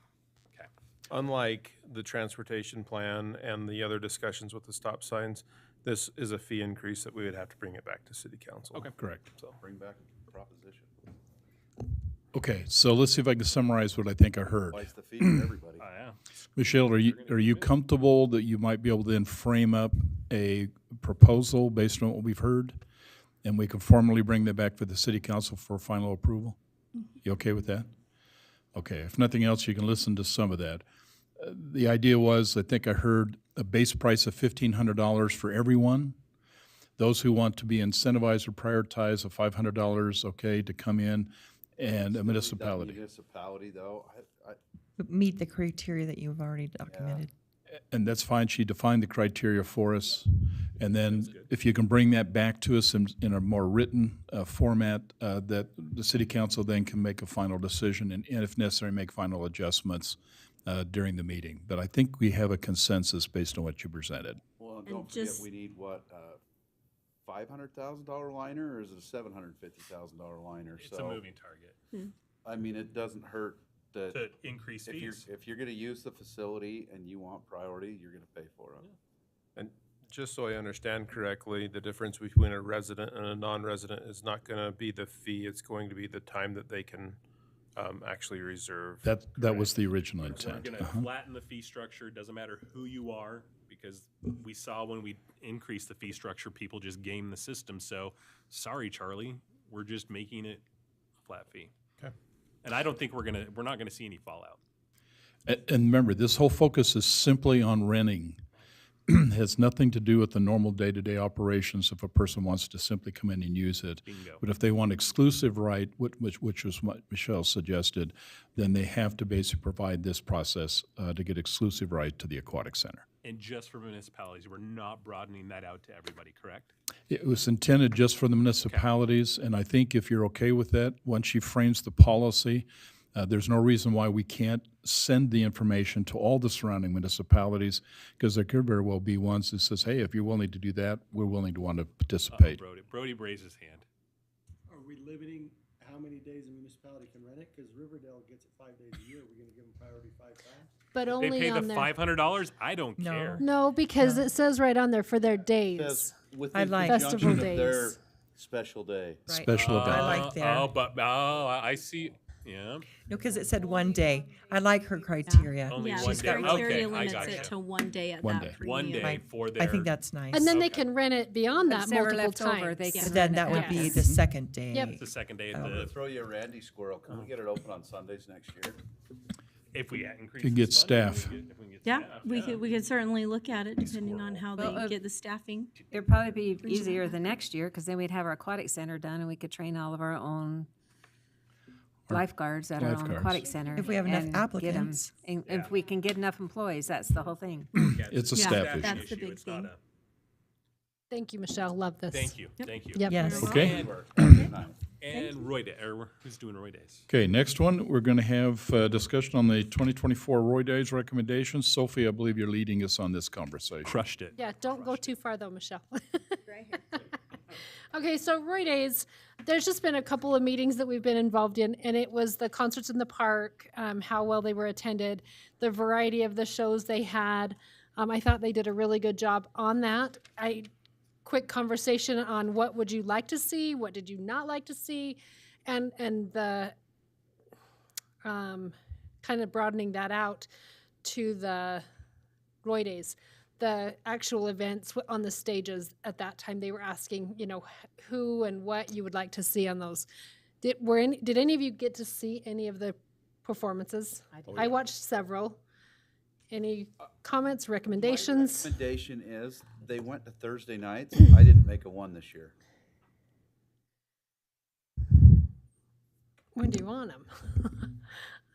Okay. Unlike the transportation plan and the other discussions with the stop signs, this is a fee increase that we would have to bring it back to city council. Okay. Correct. So bring back a proposition. Okay, so let's see if I can summarize what I think I heard. Twice the fee for everybody. Yeah. Michelle, are you comfortable that you might be able to then frame up a proposal based on what we've heard? And we can formally bring that back for the city council for final approval? You okay with that? Okay, if nothing else, you can listen to some of that. The idea was, I think I heard a base price of $1,500 for everyone. Those who want to be incentivized or prioritized, a $500, okay, to come in, and a municipality. Municipality, though, But meet the criteria that you've already documented. And that's fine, she defined the criteria for us. And then if you can bring that back to us in a more written format, that the city council then can make a final decision and if necessary, make final adjustments during the meeting. But I think we have a consensus based on what you presented. well, and And don't forget, just- we need what, $500,000 liner, or is it a $750,000 liner? It's a So, moving target I mean, it doesn't hurt that to increase fees. if you're gonna use the facility and you want priority, you're gonna pay for it. And just so I understand correctly, the difference between a resident and a non-resident is not going to be the fee, it's going to be the time that they can actually reserve. That was the original We're intent. going to flatten the fee structure. Doesn't matter who you are, because we saw when we increased the fee structure, people just game the system. So, sorry, Charlie, we're just making it a flat fee. Okay. And I don't think we're not gonna see any fallout. And remember, this whole focus is simply on renting. Has nothing to do with the normal day-to-day operations if a person wants to simply come in and use it. Bingo. But if they want exclusive right, which was what Michelle suggested, then they have to basically provide this process to get exclusive right to the aquatic center. And just for municipalities, we're not broadening that out to everybody, correct? It was intended just for the municipalities, and I think if you're okay with that, once she frames the policy, there's no reason why we can't send the information to all the surrounding municipalities, because there could very well be ones that says, hey, if you're willing to do that, we're willing to want to participate. Brody raised his hand. Are we limiting how many days a municipality can rent it? Because Riverdale gets it 5 days a year. We're going to give them priority 5 times? But They only pay the on their, $500? I don't care. no, because it says right on there for their days. Says with I the like- Festival conjunction of their days. special day. Right. Special event. I like that. I see, yeah. No, because it said 1 day. I like her criteria. Only Yeah, one the day. criteria Okay, I limits gotcha. it to 1 day at One that day. premium. One day Right. for their. I think that's nice. And then they Okay. can rent it beyond that If they were multiple left over, times. they So can then rent that it would back. be Yes. the second day. Yep. It's the second day I'm of gonna the, throw you a Randy squirrel. Can we get it open on Sundays next year? if we increase. Can the get budget, staff. if we can get Yeah, staff, we could certainly look at it depending on how Well, they get the staffing. It'd probably be easier the next year, because then we'd have our aquatic center done and we could train all of our own lifeguards at our own lifeguards. aquatic center. If we have enough and get 'em. applicants. And if we can get enough employees, that's the whole thing. Yeah, It's a Yeah, staff issue. that's the big It's not thing. a- Thank you, Michelle. Love this. Thank you, thank you. Yep. Yes. Okay. And Roy Day, or who's doing Roy Days? Okay, next one, we're going to have discussion on the 2024 Roy Days recommendations. Sophie, I believe you're leading us on this conversation. Crushed it. Yeah, don't go too far though, Michelle. Okay, so Roy Days, there's just been a couple of meetings that we've been involved in, and it was the concerts in the park, how well they were attended, the variety of the shows they had. I thought they did a really good job on that. Quick conversation on what would you like to see, what did you not like to see, and the kind of broadening that out to the Roy Days. The actual events on the stages at that time, they were asking, who and what you would like to see on those. Did any of you get to see any of the performances? I watched several. Any comments, recommendations? My recommendation is, they went to Thursday nights. I didn't make a one this year. When do you want them?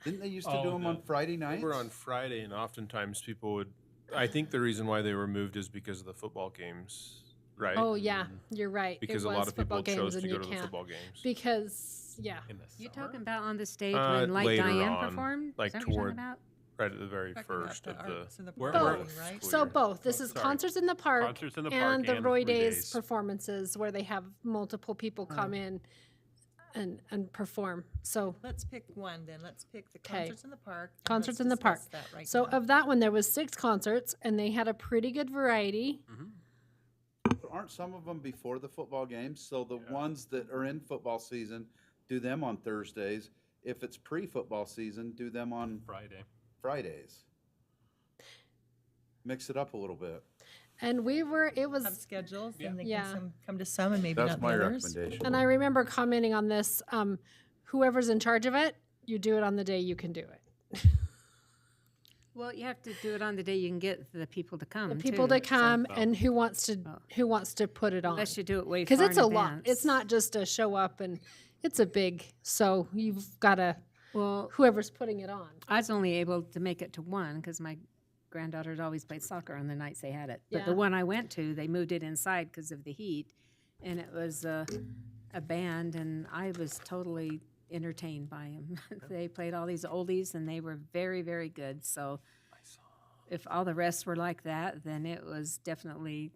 Didn't they used to do them on Friday They nights? were on Friday, and oftentimes people would, I think the reason why they were moved is because of the football games, right? Oh, yeah, you're right. It Because a was lot of people football chose games to and go you to the can't. football games. Because, yeah. You talking about on the stage when Like Later Diane on, performed? like Is that what you're toward, talking about? right at the very Talking about first the of the. arts and the Where- park, where- right? So both. This is Sorry. concerts in the park Concerts in the and park the and Roy Roy Days Days. performances where they have multiple people come in and perform. So Let's pick one then. Let's pick the 'Kay. concerts in the park. and concerts let's in the park. discuss that right So now. of that one, there was 6 concerts and they had a pretty good variety. Aren't some of them before the football games? So the ones that are in football season, do them on Thursdays. If it's pre-football season, do them on Fridays. Mix it up a little bit. And it Have was, schedules, and they Yeah. can come to some and maybe That's not the my others. recommendation. and I remember commenting on this, whoever's in charge of it, you do it on the day you can do it. Well, you have to do it on the day you can get the people to come, The people to too. come and who wants to put it on. Unless you do it way Because far it's in a lot. advance. It's not just a show up and it's a big, so you've got to, Well, whoever's putting it on. I was only able to make it to one because my granddaughter's always played soccer on the nights they had it. But the Yeah. one I went to, they moved it inside because of the heat, and it was a band, and I was totally entertained by them. They played all these oldies, and they were very, very good. So if all the rest were like that, then it was definitely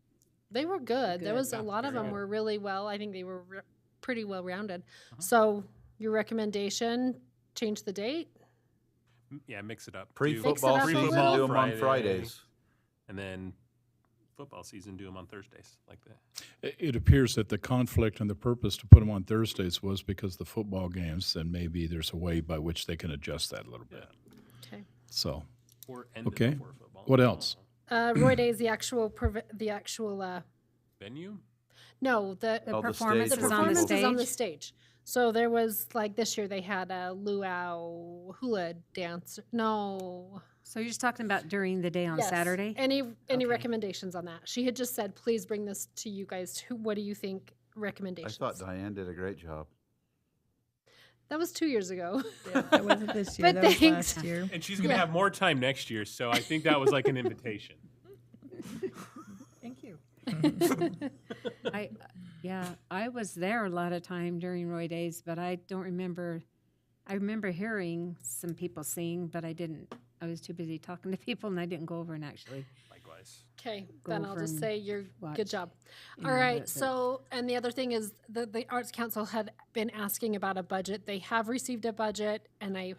They were good. There Good. was a lot of Very them good. were really well. I think they were pretty well rounded. So your recommendation, change the date? Yeah, mix it up. Do Pre-football Mix it up a season, little. do them on Friday, Fridays. And then football season, do them on Thursdays, like that. It appears that the conflict and the purpose to put them on Thursdays was because the football games, and maybe there's a way by which they can adjust that a little bit. Okay. So, Or end it okay. before football. What else? Roy Days, the actual, Venue? no, the Oh, the performance stage the is where on the performance is on the stage. stage. So there was, like, this year they had a luau hula dance. No. So you're just talking about during the day on Yes. Saturday? Any Okay. recommendations on that? She had just said, please bring this to you guys. What do you think I recommendations? thought Diane did a great job. That was 2 years ago. Yeah, that wasn't this year. But That was thanks. last year. And she's going to Yeah. have more time next year, so I think that was like an invitation. Thank you. I was there a lot of time during Roy Days, but I don't remember. I remember hearing some people sing, but I was too busy talking to people, and I didn't go over and actually. Likewise. Okay, Go then I'll over just and say you're watch. good job. Yeah, All right, but- so, and the other thing is the Arts Council had been asking about a budget. They have received a budget, and I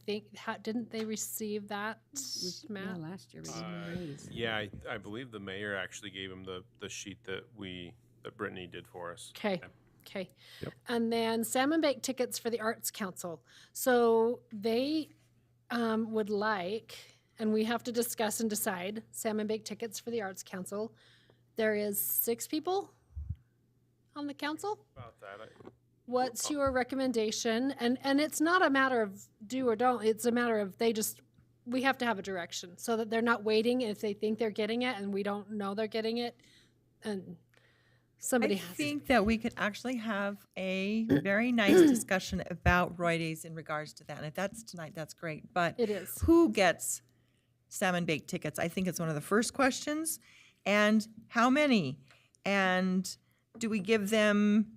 think, didn't they receive that, Yeah, Matt? last year we didn't raise. Yeah, I believe the mayor actually gave him the sheet that Brittany did for us. Okay, okay. And then Salmon Bake tickets for the Arts Council. So they would like, and we have to discuss and decide, Salmon Bake tickets for the Arts Council. There is 6 people on the council. About that, What's your recommendation? And it's not a matter of do or don't, it's a matter of we have to have a direction so that they're not waiting if they think they're getting it and we don't know they're getting it. And somebody I has. think that we could actually have a very nice discussion about Roy Days in regards to that. And if that's tonight, that's great. But It is. who gets salmon bake tickets? I think it's one of the first questions. And how many? And do we give them,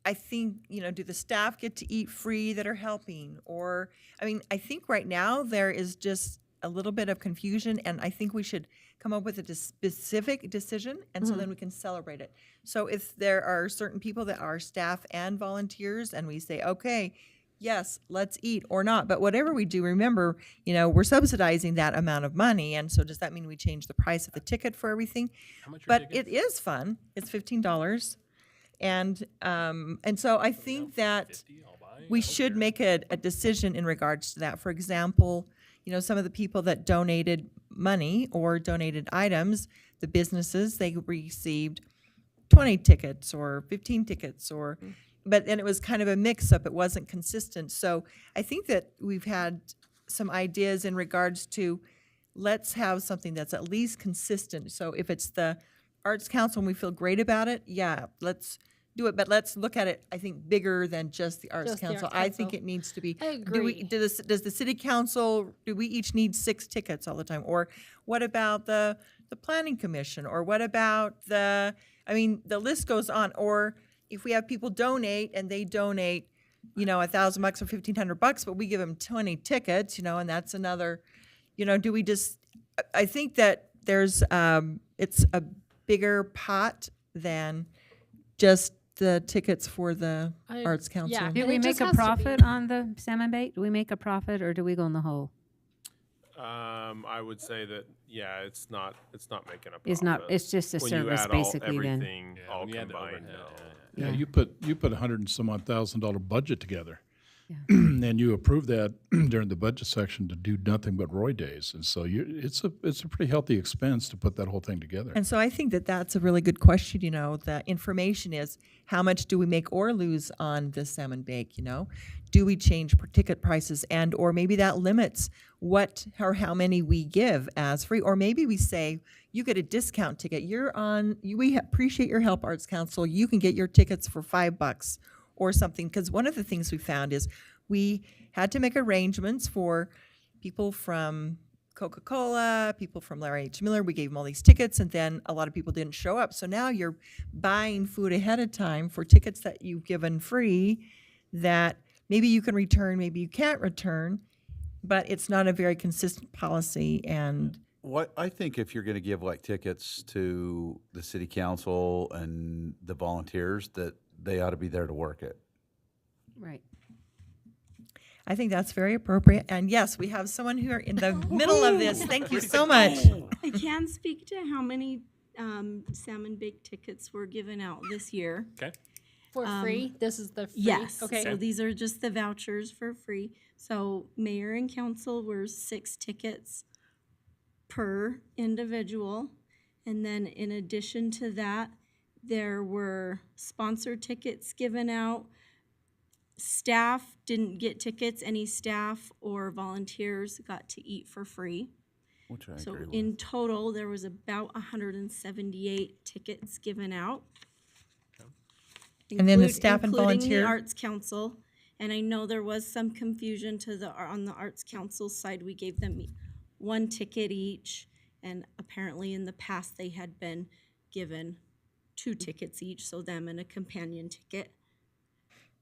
I think, do the staff get to eat free that are helping? Or, I think right now there is just a little bit of confusion, and I think we should come up with a specific decision, and so then we can celebrate it. So if there are certain people that are staff and volunteers, and we say, okay, yes, let's eat or not, but whatever we do, remember, we're subsidizing that amount of money, and so does that mean we change the price of the ticket for everything? How much are But tickets? it is fun. It's $15. And so I think that 50, I'll buy. we should make a decision in regards to that. For example, some of the people that donated money or donated items, the businesses, they received 20 tickets or 15 tickets but then it was kind of a mix-up. It wasn't consistent. So I think that we've had some ideas in regards to let's have something that's at least consistent. So if it's the Arts Council and we feel great about it, yeah, let's do it, but let's look at it, I think, bigger than just the Arts Just the Council. Arts I think Council. it needs to be. I Do we, agree. does the city council, do we each need 6 tickets all the time? Or what about the planning commission? Or what about the list goes on. Or if we have people donate and they donate, $1,000 or $1,500, but we give them 20 tickets, and that's another, do we just, I think that there's, it's a bigger pot than just the tickets for the Arts Council. yeah. Do And we it make just a has to profit be. on the salmon bait? Do we make a profit or do we go in the hole? I would say that, yeah, it's not making a profit. It's not, it's just a When you service add all- basically then. everything all when you add the combined, overhead, no. Yeah, you put $100 and some odd $1,000 budget together. And you approve that during the budget section to do nothing but Roy Days. And so it's a pretty healthy expense to put that whole thing together. And so I think that that's a really good question, The information is, how much do we make or lose on this salmon bake, Do we change ticket prices or maybe that limits what or how many we give as free? Or maybe we say, you get a discount ticket. We appreciate your help, Arts Council. You can get your tickets for $5 or something. Because one of the things we found is we had to make arrangements for people from Coca-Cola, people from Larry H. Miller. We gave them all these tickets, and then a lot of people didn't show up. So now you're buying food ahead of time for tickets that you've given free that maybe you can return, maybe you can't return, but it's not a very consistent policy. And What I think if you're going to give like tickets to the city council and the volunteers, that they ought to be there to work it. Right. I think that's very appropriate. And yes, we have someone who are in the middle of this. Thank you so much. I can speak to how many salmon bake tickets were given out this year. Okay. For free? This is the free? Yes. Okay. So these are just the vouchers for free. So mayor and council were 6 tickets per individual. And then in addition to that, there were sponsor tickets given out. Staff didn't get tickets. Any staff or volunteers got to eat for free. Which I So agree with. in total, there was about 178 tickets given out. And then the staff and Including volunteer? the Arts Council. And I know there was some confusion on the Arts Council side. We gave them 1 ticket each. And apparently in the past, they had been given 2 tickets each, so them and a companion ticket.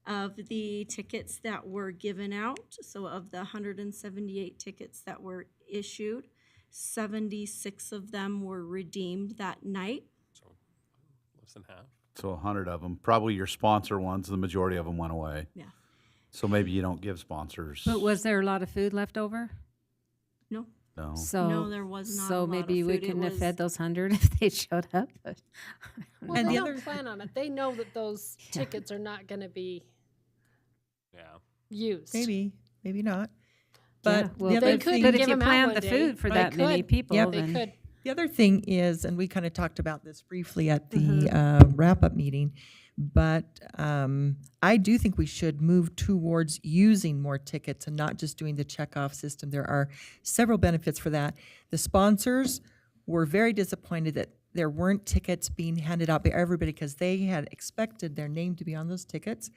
Of the tickets that were given out, so of the 178 tickets that were issued, 76 of them were redeemed that night. So less than half. So 100 of them, probably your sponsor ones, the majority of them went away. Yeah. So maybe you don't give sponsors. But was there a lot of food left over? No. No. So No, there was not a So lot of maybe we food. It couldn't have was- fed those 100 if they showed up. But Well, And they the don't other- plan on it. They know that those tickets are not going to be Yeah. used. Maybe, maybe not. Yeah, But well, the They other could thing, but give if you them out plan one the day. food for They that many could. people, Yep. They then could. the other thing is, and we kind of talked about this briefly at the wrap-up meeting, but I do think we should move towards using more tickets and not just doing the checkoff system. There are several benefits for that. The sponsors were very disappointed that there weren't tickets being handed out by everybody because they had expected their name to be on those tickets.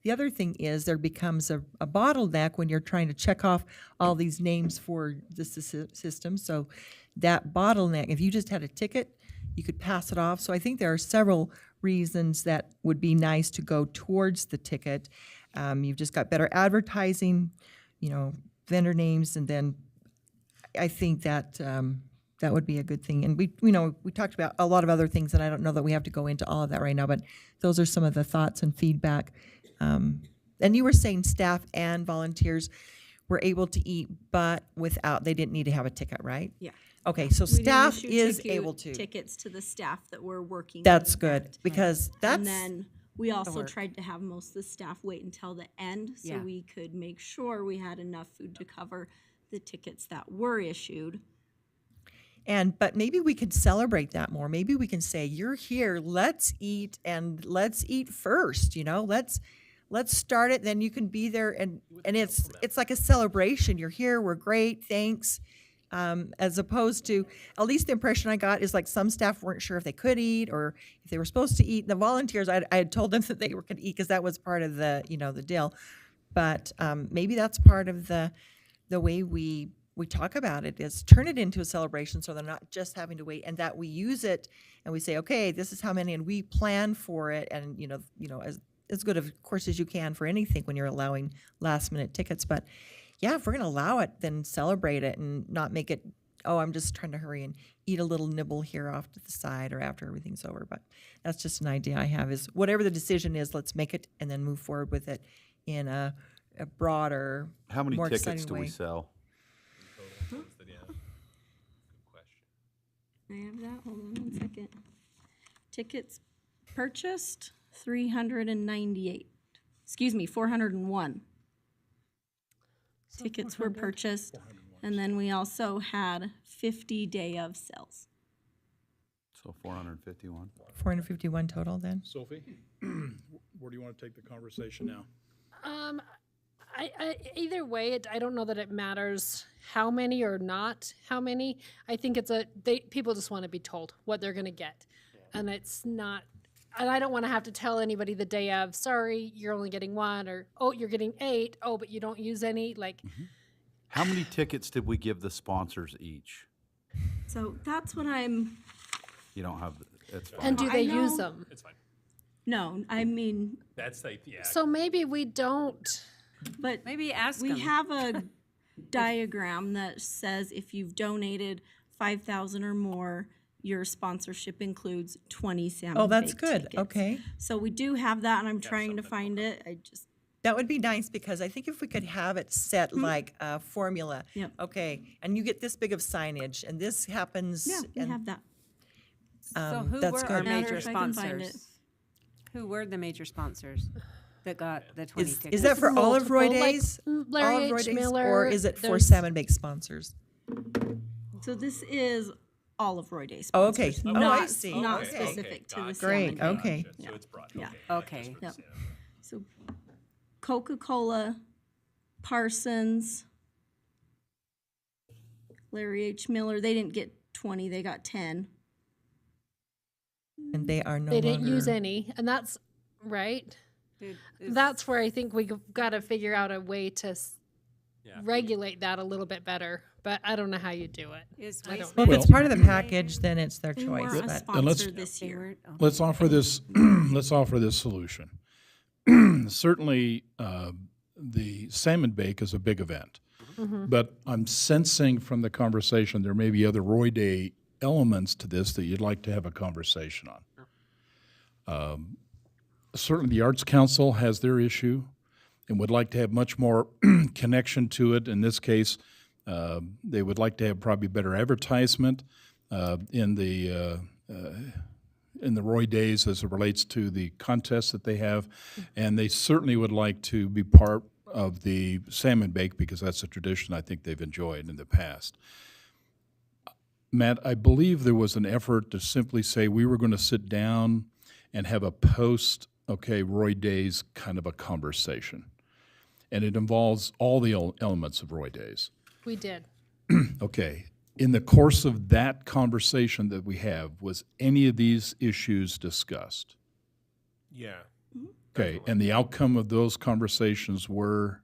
The other thing is there becomes a bottleneck when you're trying to check off all these names for the system. So that bottleneck, if you just had a ticket, you could pass it off. So I think there are several reasons that would be nice to go towards the ticket. You've just got better advertising, vendor names, and then I think that that would be a good thing. And we talked about a lot of other things, and I don't know that we have to go into all of that right now, but those are some of the thoughts and feedback. And you were saying staff and volunteers were able to eat, but they didn't need to have a ticket, right? Yeah. Okay, so We didn't staff issue is able to. tickets to the staff that were working. That's the good, event. because And that's, then we also work. tried to have most of the staff wait until the end so Yeah. we could make sure we had enough food to cover the tickets that were issued. but maybe we could celebrate that more. Maybe we can say, you're here, let's eat, and let's eat first, let's start it, then you can be there, and it's like a celebration. You're here, we're great, thanks. as opposed to, at least the impression I got is like some staff weren't sure if they could eat or if they were supposed to eat. The volunteers, I had told them that they were going to eat because that was part of the, the deal. But maybe that's part of the way we talk about it, is turn it into a celebration so they're not just having to wait, and that we use it and we say, okay, this is how many, and we plan for it, and as good of course as you can for anything when you're allowing last minute tickets. But yeah, if we're going to allow it, then celebrate it and not make it, oh, I'm just trying to hurry and eat a little nibble here off to the side or after everything's over. But that's just an idea I have, is whatever the decision is, let's make it and then move forward with it in a broader, How many more tickets exciting do way. we sell? I have that, hold on 1 second. Tickets purchased, 398. Excuse me, 401. Tickets were purchased, and then we also had 50 day of sales. So 451. 451 total then? Sophie, where do you want to take the conversation now? Either way, I don't know that it matters how many or not how many. I think people just want to be told what they're going to get. And it's not, and I don't want to have to tell anybody the day of, sorry, you're only getting one, or, oh, you're getting 8, oh, but you don't use any, like. How many tickets did we give the sponsors each? So that's what I'm. You don't have, it's fine. And do they I know- use them? It's fine. No, I mean, That's like, yeah. So maybe we don't. but Maybe ask we them. have a diagram that says if you've donated 5,000 or more, your sponsorship includes 20 salmon. Oh, that's bake good. tickets. Okay. So we do have that, and I'm trying to find it. I just. That would be nice, because I think if we could have it set like a formula. Yep. Okay, and you get this big of signage, and this happens. Yeah, we and, have that. So who that's were our good. major Matter if I can find it. sponsors? Who were the major sponsors that got the 20 tickets? Is that for all of Roy Multiple, like, Days? Larry All of Roy H. Days, Miller, or is it for there's- Salmon Bake sponsors? So this is all of Roy Day Oh, okay. sponsors. Oh, not, I see. Not Okay. specific to the Gotcha. Great, salmon. okay. So it's broad. Yeah. Okay. Yep. So Coca-Cola, Parsons, Larry H. Miller, they didn't get 20, they got 10. And they are no They didn't use longer- any, and that's, right? Dude, is- That's where I think we've got to figure out a way to Yeah. regulate that a little bit better, but I don't know how you do it. Is I don't- Waste Well, if it's Well- part of the package, then it's their They choice. weren't a But And let's- sponsor this They year. weren't? Oh. Let's offer this, let's offer this solution. Certainly, the Salmon Bake is a big event. But I'm sensing from the conversation, there may be other Roy Day elements to this that you'd like to have a conversation on. Certainly, the Arts Council has their issue and would like to have much more connection to it. In this case, they would like to have probably better advertisement in the Roy Days as it relates to the contests that they have. And they certainly would like to be part of the Salmon Bake, because that's a tradition I think they've enjoyed in the past. Matt, I believe there was an effort to simply say we were going to sit down and have a Roy Days kind of a conversation. And it involves all the elements of Roy Days. We did. Okay. In the course of that conversation that we have, was any of these issues discussed? Yeah. Okay, and the outcome of those conversations were,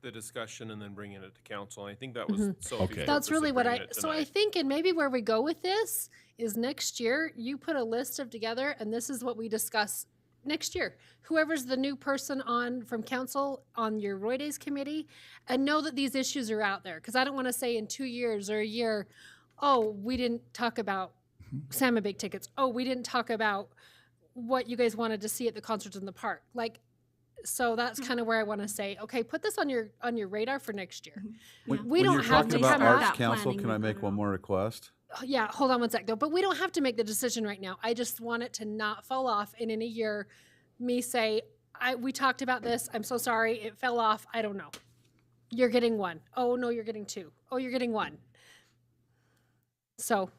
The discussion and then bringing it to council. I think that was Sophie's Okay. That's purpose really of what bringing I, it so I tonight. think, and maybe where we go with this is next year, you put a list of together, and this is what we discuss next year. Whoever's the new person from council on your Roy Days committee, and know that these issues are out there. Because I don't want to say in 2 years or a year, oh, we didn't talk about salmon bake tickets. Oh, we didn't talk about what you guys wanted to see at the concerts in the park. Like, so that's kind of where I want to say, okay, put this on your radar for next year. We When don't you're have talking to about come Arts up. Council, planning can I to make put it one on. more request? Yeah, hold on 1 sec though. But we don't have to make the decision right now. I just want it to not fall off and in a year me say, we talked about this. I'm so sorry. It fell off. I don't know. You're getting 1. Oh no, you're getting 2. Oh, you're getting 1. So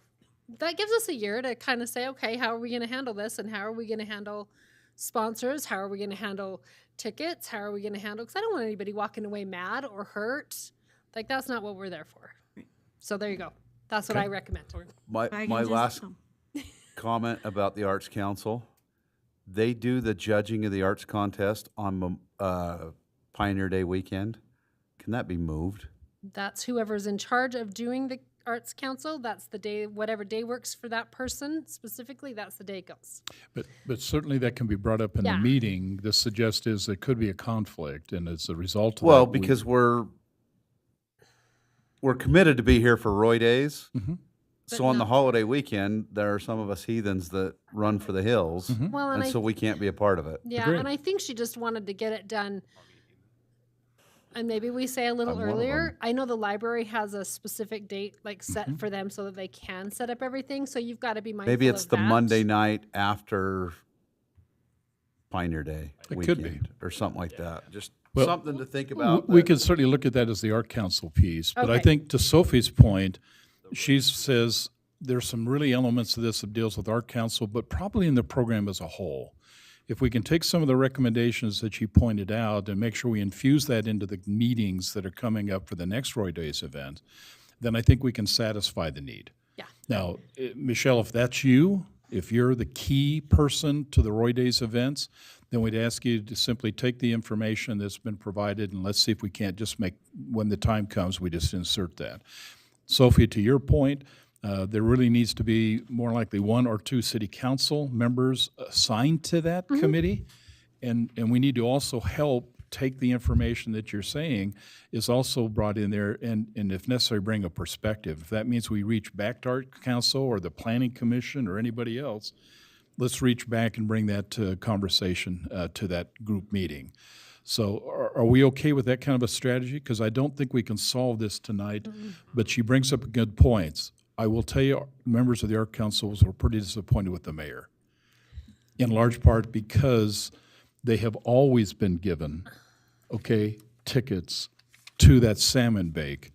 that gives us a year to kind of say, okay, how are we going to handle this? And how are we going to handle sponsors? How are we going to handle tickets? How are we going to handle, because I don't want anybody walking away mad or hurt. Like, that's not what we're there for. So there you go. That's what I recommend. My last comment about the Arts Council, they do the judging of the arts contest on Pioneer Day weekend. Can that be moved? That's whoever's in charge of doing the Arts Council. That's the day, whatever day works for that person specifically, that's the day it goes. But certainly that can be brought up in the Yeah. meeting. The suggest is there could be a conflict, and as a result of that. Well, because we're committed to be here for Roy Days. But So on the not- holiday weekend, there are some of us heathens that run for the hills, Well, and and I so we can't be a part of it. Yeah, Agreed. and I think she just wanted to get it done. And maybe we say a little I'm one of earlier. them. I know the library has a specific date like set for them so that they can set up everything. So you've got to be mindful Maybe it's of the that. Monday night after Pioneer Day It could be. weekend, or something like that. Just Well, something to think about. We that- could certainly look at that as the Art Council piece, but I Okay. think to Sophie's point, she says there's some really elements of this that deals with Art Council, but probably in the program as a whole. If we can take some of the recommendations that she pointed out and make sure we infuse that into the meetings that are coming up for the next Roy Days event, then I think we can satisfy the need. Yeah. Now, Michelle, if that's you, if you're the key person to the Roy Days events, then we'd ask you to simply take the information that's been provided and let's see if we can't just make, when the time comes, we just insert that. Sophie, to your point, there really needs to be more likely one or two city council members assigned to that committee. And we need to also help take the information that you're saying is also brought in there and if necessary, bring a perspective. If that means we reach back to Art Council or the Planning Commission or anybody else, let's reach back and bring that conversation to that group meeting. So are we okay with that kind of a strategy? Because I don't think we can solve this tonight, but she brings up good points. I will tell you, members of the Art Councils were pretty disappointed with the mayor, in large part because they have always been given, tickets to that salmon bake,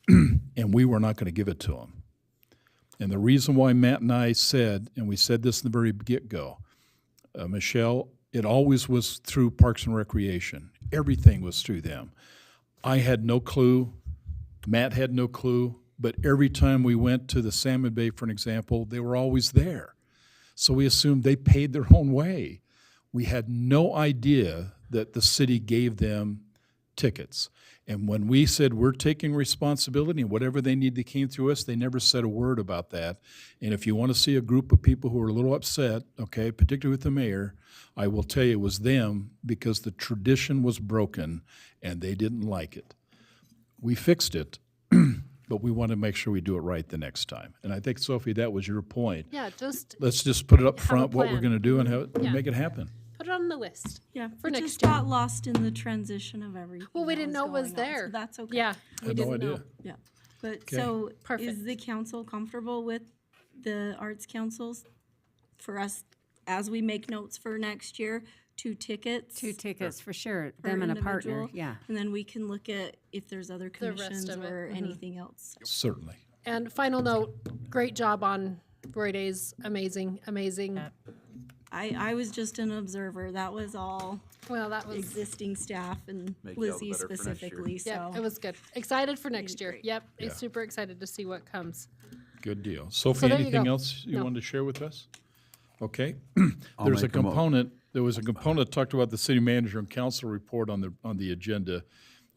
and we were not going to give it to them. And the reason why Matt and I said, and we said this in the very get-go, Michelle, it always was through Parks and Recreation. Everything was through them. I had no clue. Matt had no clue. But every time we went to the Salmon Bay, for an example, they were always there. So we assumed they paid their own way. We had no idea that the city gave them tickets. And when we said we're taking responsibility and whatever they need that came through us, they never said a word about that. And if you want to see a group of people who are a little upset, particularly with the mayor, I will tell you it was them because the tradition was broken and they didn't like it. We fixed it, but we want to make sure we do it right the next time. And I think, Sophie, that was your point. Yeah, just Let's just put it up have a front, what we're plan. going to do and Yeah. make it happen. put it on the list. Yeah, for it next just year. got lost in the transition of everything. Well, we that didn't know it was going on, so there. that's okay. Yeah, we Had no didn't know. idea. Yeah, but Okay. so Perfect. is the council comfortable with the arts councils for us, as we make notes for next year, 2 tickets? 2 tickets for sure, per them and a partner, individual? yeah. And then we can look at if there's other The rest commissions of it, or mhm. anything else. Certainly. And final note, great job on Roy Days. Amazing, amazing. I was just an observer. That was all Well, that was, existing staff and Make you out Lizzie better for next year. specifically, so. yeah, it was good. Excited for next year. great. Yep, Yeah. super excited to see what comes. Good deal. Sophie, there you anything go. else you No. wanted to share with us? Okay. I'll There's a make a mo- component, there was a component that talked about the city manager and council report on the agenda.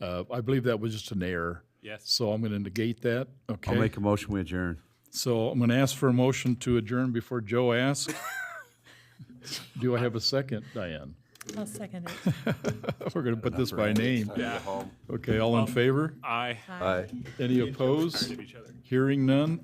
I believe that was just an error. Yes. So I'm going to negate that, okay? I'll make a motion, we adjourn. So I'm going to ask for a motion to adjourn before Joe asks. Do I have a second, Diane? I'll second it. We're going to put this by name. Okay, all in favor? Aye. Aye. Any opposed? Hearing none,